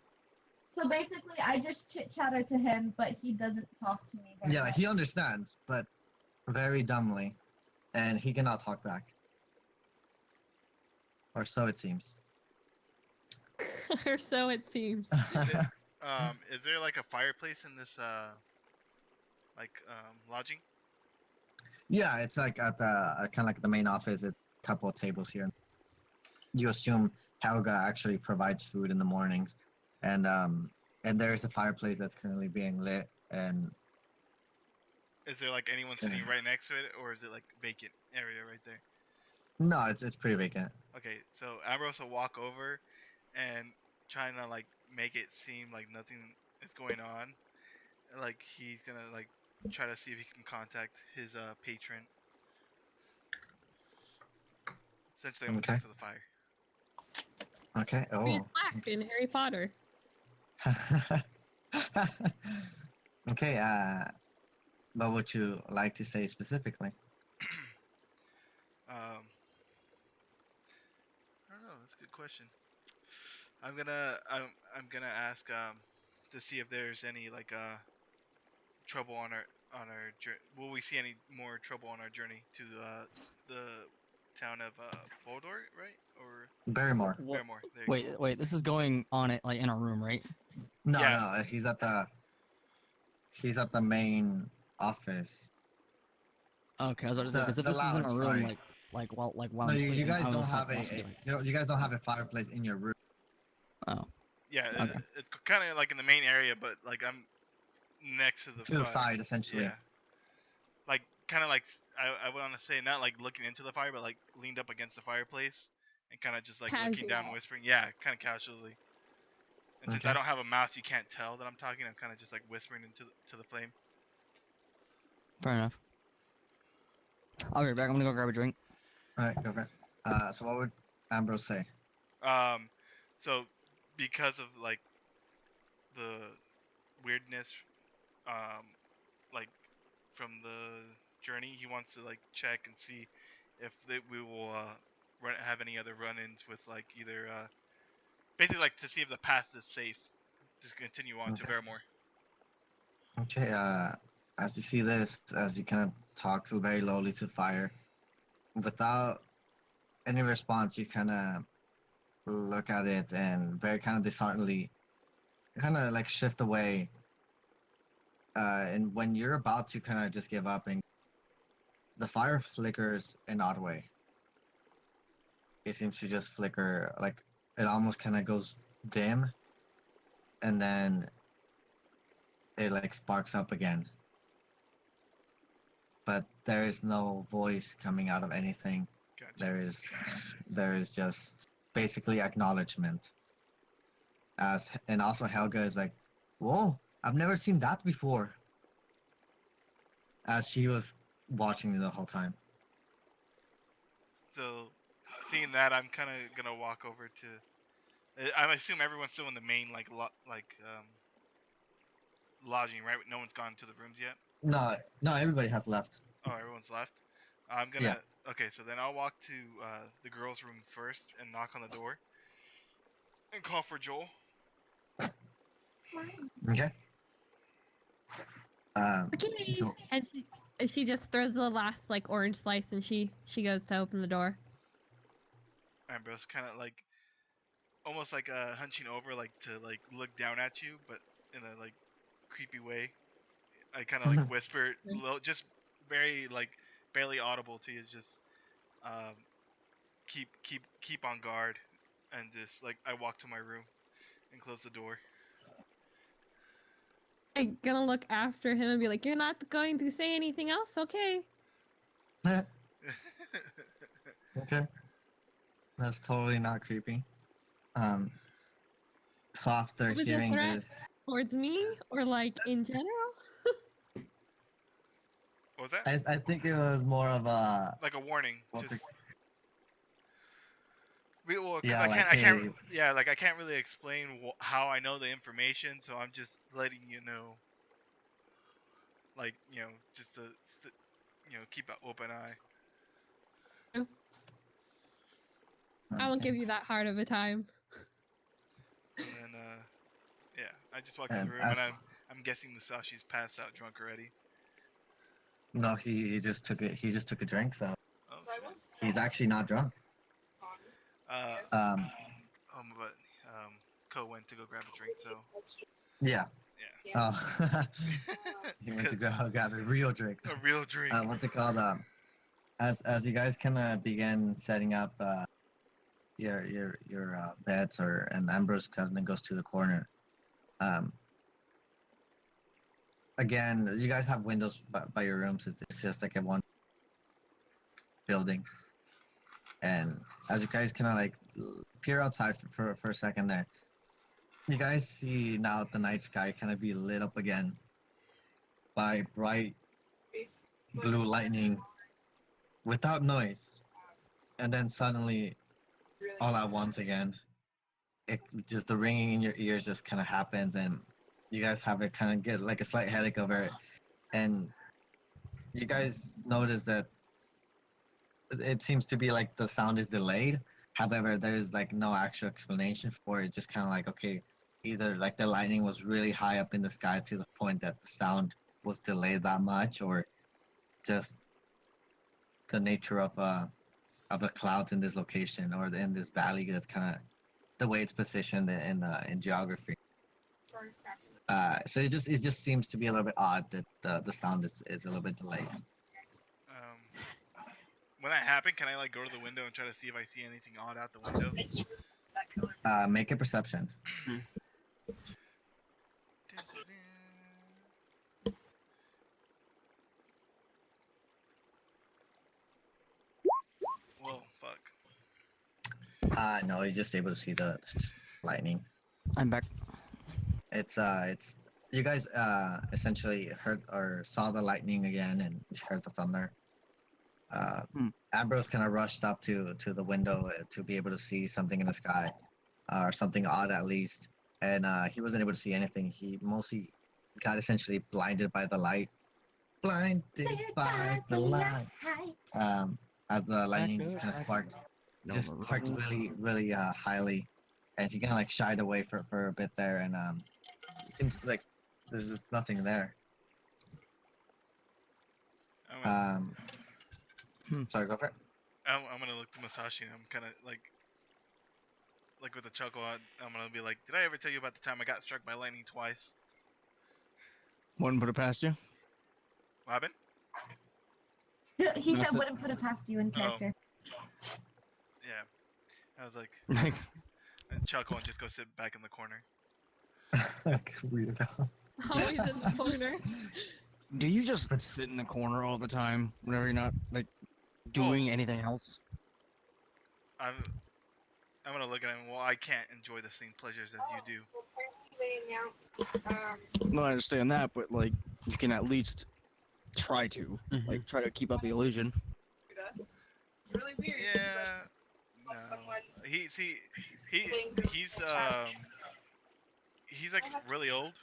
So basically, I just chit chatter to him, but he doesn't talk to me. Very Yeah, much. he understands, but very dumbly, and he cannot talk back. Or so it seems. Or so it seems. Is there like a fireplace in this lodging? Yeah, it's like at the kind of like the main office. It's a couple of tables here. You assume Helga actually provides food in the mornings, and there is a fireplace that's currently being lit. And Is there like anyone sitting right next to it, or is it like vacant area right there? no, it's pretty vacant. Okay, so Ambrose will walk over and trying to like make it seem like nothing is going on. Like he's gonna like try to see if he can contact his patron. Essentially, I'm gonna talk to the fire. Okay. He's Oh. black in Harry Potter. Okay. What would you like to say specifically? I don't know. That's a good question. I'm gonna ask to see if there's any like trouble on our journey. Will we see any more trouble on our journey to the town of Boldor, right? Or Barrymore. Barrymore? There you go. Wait. This is going on it like in a room, right? No, Yeah. no, he's at the main office. Okay, I was about to say because if The this is in a lounge, room, sorry. while No, I'm you sleeping, guys I don't was have you guys don't have a fireplace in your room. Oh, Yeah, Okay. it's kind of like in the main area, but like I'm next to the To the fire. side, essentially. Yeah. Like kind of like I want to say not like looking into the fire, but like leaned up against the fireplace and kind of just like looking down, Casual. whispering. Yeah, kind of casually. And since I Okay. don't have a mouth, you can't tell that I'm talking. I'm kind of just like whispering into the flame. Fair enough. I'll be right back. I'm gonna go grab a drink. All right, go for it. So what would Ambrose say? So because of like the weirdness, um, like from the journey, he wants to like check and see if we will have any other run-ins with like either basically like to see if the path is safe. Just continue on to Okay. Vermore. Okay. As you see this, as you kind of talk very lowly to fire, without any response, you kind of look at it and very kind of disheartenedly, kind of like shift away. And when you're about to kind of just give up, and the fire flickers an odd way. It seems to just flicker, like it almost kind of goes dim, and then it like sparks up again. But there is no voice coming out of anything. Gotcha. There is just basically acknowledgement. And also Helga is like, whoa, I've never seen that before. As she was watching the whole time. So seeing that, I'm kind of gonna walk over to. I assume everyone's still in the main like lodging, right? No one's gone to the rooms yet. No, everybody has left. Oh, everyone's left. I'm gonna. Yeah. Okay, so then I'll walk to the girls' room first and knock on the door and call for Joel. Okay. Okay. Joel- And she just throws the last like orange slice, and she goes to open the door. Ambrose kind of like almost like hunching over, like to like look down at you, but in a like creepy way. I kind of like whisper, just very like barely audible to you, just um, keep on guard, and just like I walk to my room and close the door. I'm gonna look after him and be like, "You're not going to say anything else, okay?" Okay. That's totally not creepy. So after Was it hearing threat this, towards me or like in general? What was that? I think it was more of a Like a warning, what's just it- well, 'cause yeah, I like can't, hey, yeah, like I can't really explain how I know the information, so I'm just letting you know, like just to keep an open eye. I won't okay. give you that hard of a time. And then yeah, I just walked in And the room and as I'm guessing Musashi's passed out drunk already. no, he just took it. He just took a drink, so Oh So I shit. was he's actually not drunk. Uh, Um, but Ko went to go grab a drink, so yeah. yeah. Oh, he went to go grab a real drink. A real drink. What's it called? As you guys kind of begin setting up your beds, or and Ambrose cousin goes to the corner. Um, again, you guys have windows by your rooms. It's just like a one building, and as you guys kind of like peer outside for a second there, you guys see now the night sky kind of be lit up again by bright blue lightning without noise, and then suddenly all at once again, it just the ringing in your ears just kind of happens, and you guys have it kind of get like a slight headache over it, and you guys notice that it seems to be like the sound is delayed. However, there's like no actual explanation for it. Just kind of like, okay, either like the lightning was really high up in the sky to the point that the sound was delayed that much, or just the nature of the clouds in this location, or in this valley, that's kind of the way it's positioned in geography. So it just seems to be a little bit odd that the sound is a little bit delayed. When that happened, can I like go to the window and try to see if I see anything odd out the window? Make a perception. No, you're just able to see the lightning. I'm back. It's you guys essentially heard or saw the lightning again and heard the thunder. Uh, Hmm. Ambrose kind of rushed up to the window to be able to see something in the sky, or something odd at least, and he wasn't able to see anything. He mostly got essentially blinded by the light. Blinded by the light. Um, as the lightning just kind of sparked, really, really highly, and he kind of like shied away for a bit there, and it seems like there's just nothing there. I'm gonna, Sorry, go for it. I'm gonna look to Masashi and I'm kind of like with a chuckle. I'm gonna be like, did I ever tell you about the time I got struck by lightning twice? Wouldn't put it past you. What happened? He said Nothing. wouldn't put it past you in character. Yeah. I was like, Like, I chuckle and just go sit back in the corner. Like weirdo. Always in the corner. do you just sit in the corner all the time whenever you're not like doing anything else? I'm gonna look at him. Well, I can't enjoy the same pleasures as you do. Well, apparently they announced, No, I understand that, but like, you can at least try to, like, try to keep up the illusion. really weird. Yeah. No. Someone He's think- he's like really old,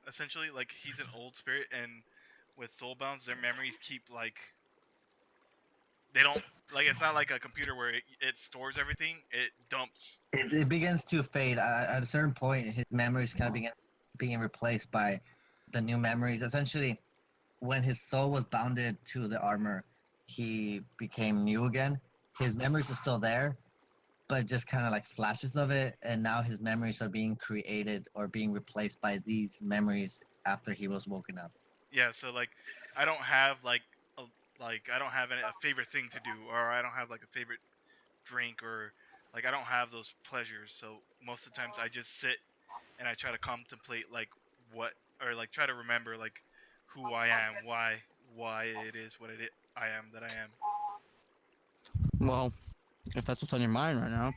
essentially. Like he's an old spirit, and with soulbounds, their memories keep like they don't like. It's not like a computer where it stores everything. It dumps. It begins to fade. At a certain point, his memories kind of begin being replaced by the new memories. Essentially, when his soul was bounded to the armor, he became new again. His memories are still there, but just kind of like flashes of it. And now his memories are being created or being replaced by these memories after he was woken up. Yeah. So like, I don't have like I don't have a favorite thing to do, or I don't have like a favorite drink, or like I don't have those pleasures. So most of the times I just sit and I try to contemplate like what, or like try to remember like who I am, why it is what I am that I am. Well, if that's what's on your mind right now,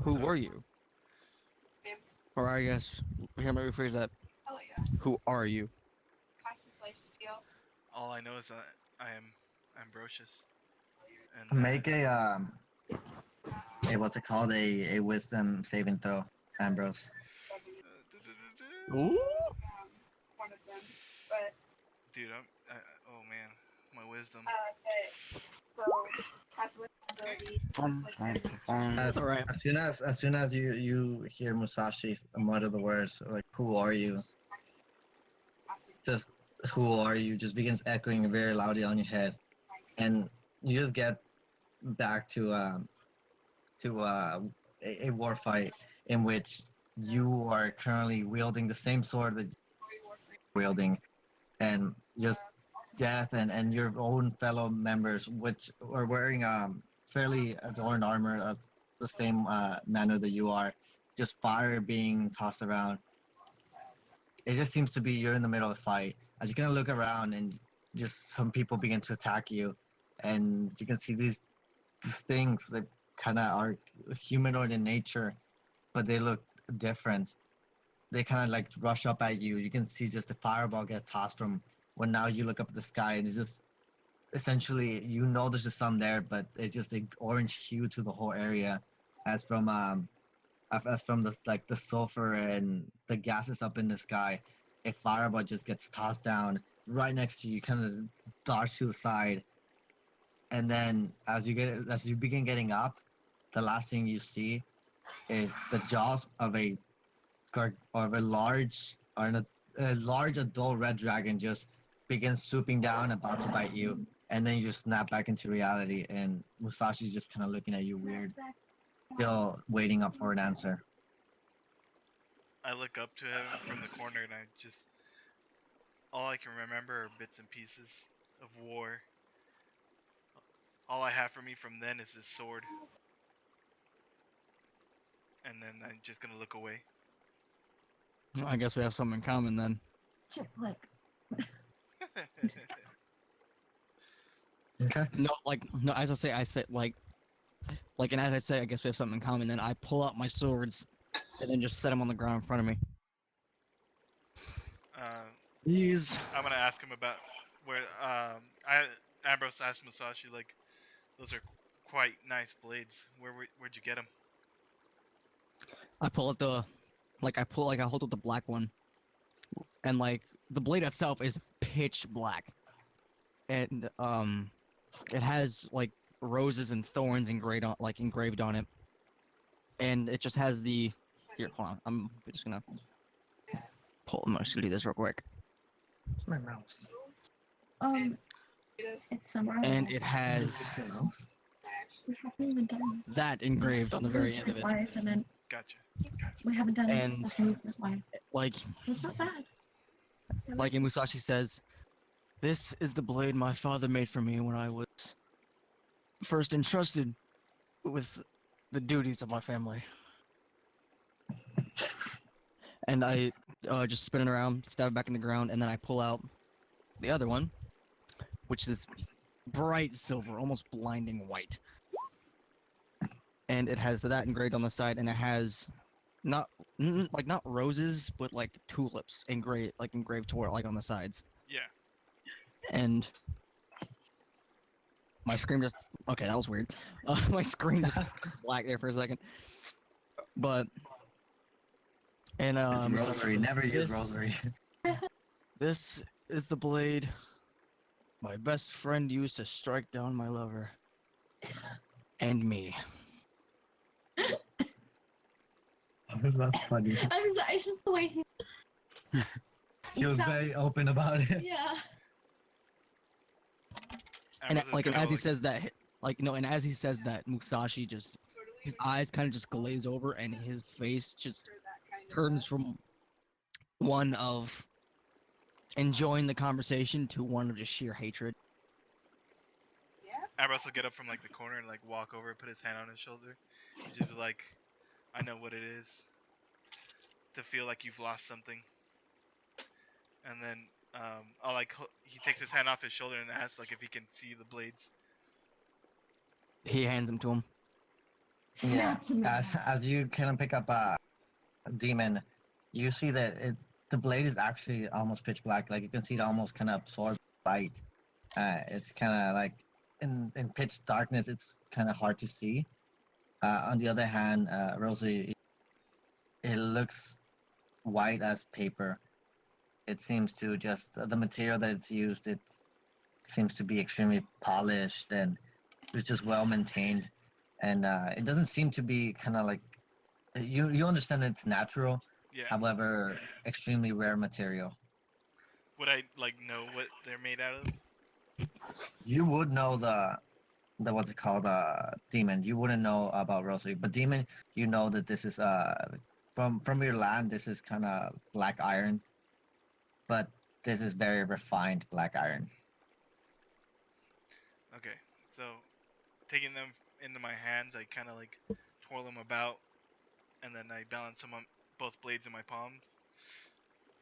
who So- were you? Or I guess, here, let me rephrase that. hell yeah. Who are you? Contemplate skill. All I know is that I am Ambrosius. And Make a what's it called? A wisdom saving throw, Ambrose. Ooh. One of them. But dude, oh man, my wisdom. so has ability As, Alright. as soon as you hear Musashi mutter the words like "Who are you?" Just "Who are you?" just begins echoing very loudly on your head, and you just get back to a war fight in which you are currently wielding the same sword that you're wielding, and just death and your own fellow members, which are wearing fairly adorned armor as the same manner that you are, just fire being tossed around. It just seems to be you're in the middle of a fight. As you're gonna look around and just some people begin to attack you, and you can see these things that kind of are humanoid in nature, but they look different. They kind of like rush up at you. You can see just a fireball get tossed from when now you look up at the sky and it's just essentially you know there's just some there, but it's just an orange hue to the whole area, as from the like the sulfur and the gases up in the sky. A fireball just gets tossed down right next to you, kind of darts to the side, and then as you begin getting up, the last thing you see is the jaws of a large adult red dragon just begins swooping down, about to bite you, and then you just snap back into reality, and Musashi's just kind of looking at you weird, still waiting up for an answer. I look up to him from the corner, and all I can remember are bits and pieces of war. All I have for me from then is his sword. And then I'm just gonna look away. Well, I guess we have something in common then. Chip flick. Okay. No, like, no, as I say, like, Like, and as I say, I guess we have something in common. Then I pull out my swords, and then just set them on the ground in front of me. Uh, These. I'm gonna ask him about where. Ambrose asked Musashi like, those are quite nice blades. Where'd you get them? I pull out the, I hold up the black one, and like the blade itself is pitch black, and it has like roses and thorns engraved on it, and it just has the. Here, hold on. I'm just gonna I'm just gonna do this real quick. It's my mouse. It's summer. And it has We haven't even done that engraved on the very end of it. wives, and then Gotcha. we haven't done And- stuff new with wives. Like It's not bad. like in Musashi says, this is the blade my father made for me when I was first entrusted with the duties of my family. And I just spin it around, stab it back in the ground, and then I pull out the other one, which is bright silver, almost blinding white. And it has that engraved on the side, and it has not roses, but like tulips engraved toward like on the sides. Yeah. And my screen just okay, that was weird. My screen just black there for a second. But and Rosary, never use this- rosary. This is the blade my best friend used to strike down my lover and me. That's funny. I'm sorry, it's just the way he. He was sounds- very open about it. Yeah. And Ambrose is like and gonna, as he says that and as he says that, Musashi just his eyes kind of just glaze over and his face just turns from one of enjoying the conversation to one of just sheer hatred. Ambrose will get up from like the corner and like walk over, put his hand on his shoulder, and just be like, I know what it is to feel like you've lost something. And then he takes his hand off his shoulder and asks like if he can see the blades. He hands him to him. Yeah, Snaps him in as, half. as you kind of pick up a demon, you see that the blade is actually almost pitch black. Like you can see it almost kind of absorb light. It's kind of like in pitch darkness, it's kind of hard to see. On the other hand, Rosie, it looks white as paper. It seems to just the material that it's used. It seems to be extremely polished and it's just well maintained. And it doesn't seem to be kind of like you understand it's natural, Yeah. however, extremely rare material. Would I like know what they're made out of? You would know the what's it called, demon. You wouldn't know about rosary, but demon, you know that this is from your land. This is kind of black iron, but this is very refined black iron. Okay. So, taking them into my hands, I kind of like twirl them about, and then I balance them on both blades in my palms.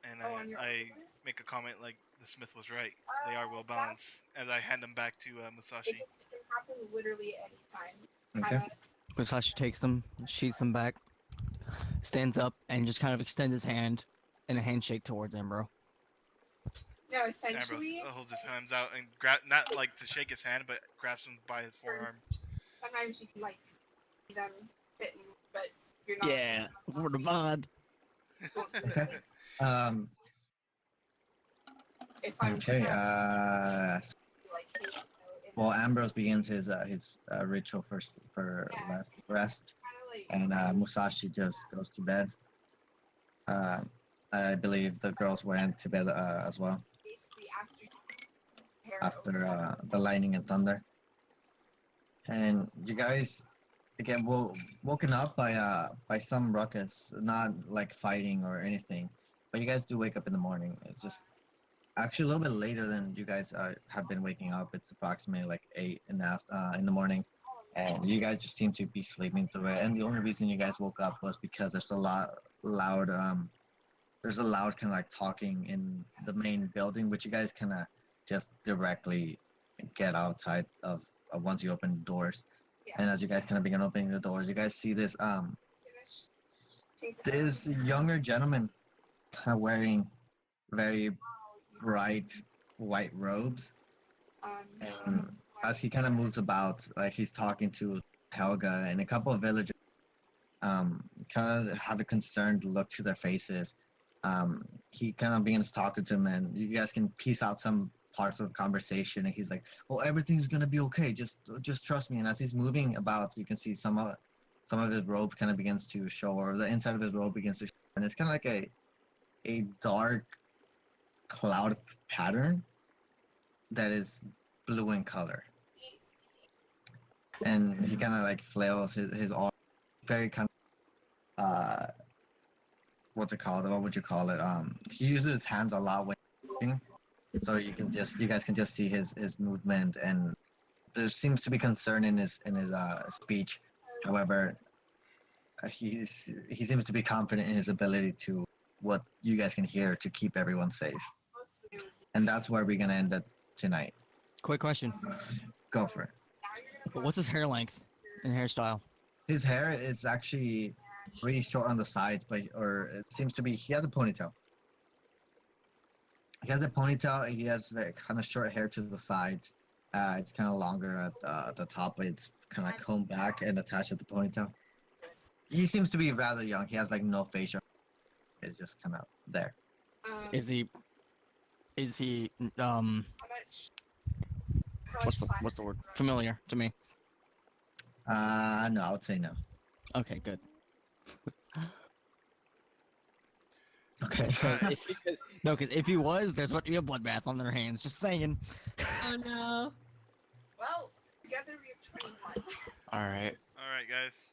And Oh, on your I other make a comment like the smith was right. They are well balanced. As I hand them back to Musashi. It can happen literally any time. Okay. Musashi takes them, sheaths them back, stands up, and just kind of extends his hand in a handshake towards Ambro. No, Ambrose essentially, holds his hands out and not like to shake his hand, but grabs him by his forearm. sometimes you can like see them sitting, but you're not. Yeah, for the mod. Okay. Um. If I'm Okay. like, Well, Ambrose begins his ritual for last rest, and Musashi just goes to bed. I believe the girls went to bed as well basically after the lightning and thunder. And you guys again woken up by some ruckus, not like fighting or anything, but you guys do wake up in the morning. It's just actually a little bit later than you guys have been waking up. It's approximately like 8 in the morning, and you guys just seem to be sleeping through it. And the only reason you guys woke up was because there's a loud kind of like talking in the main building, which you guys kind of just directly get outside of once you open the doors. And as you guys kind of begin opening the doors, you guys see this this younger gentleman kind of wearing very bright white robes, and as he kind of moves about, like he's talking to Helga and a couple of villagers, kind of have a concerned look to their faces. He kind of begins talking to him, and you guys can piece out some parts of the conversation. And he's like, "Oh, everything's gonna be okay. Just trust me." And as he's moving about, you can see some of his robe kind of begins to show, or the inside of his robe begins to show, and it's kind of like a dark cloud pattern that is blue in color. And he kind of like flails his arm, very kind of what's it called? What would you call it? He uses his hands a lot when moving, so you guys can just see his movement, and there seems to be concern in his speech. However, he seems to be confident in his ability to what you guys can hear to keep everyone safe. And that's where we're gonna end it tonight. Quick question. Go for it. But what's his hair length and hairstyle? His hair is actually really short on the sides, or it seems to be, he has a ponytail. He has a ponytail. He has very kind of short hair to the sides. It's kind of longer at the top, but it's kind of combed back and attached at the ponytail. He seems to be rather young. He has like no facial. It's just kind of there. Is he How much? what's the word? Familiar to me. No, I would say no. Okay, good. Okay. Because if he was, there's about to be a bloodbath on their hands. Just saying. Oh no. Well, together we have 21. All right. All right, guys.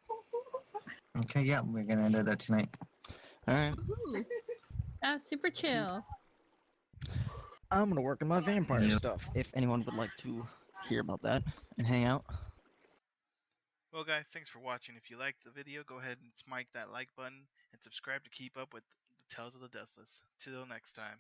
Okay, yeah, we're gonna end it there tonight. All right. Ooh. That's super chill. I'm gonna work on my vampire Yep. stuff. If anyone would like to hear about that and hang out. Well, guys, thanks for watching. If you liked the video, go ahead and smite that like button and subscribe to keep up with the Tales of the Deathless. Till next time.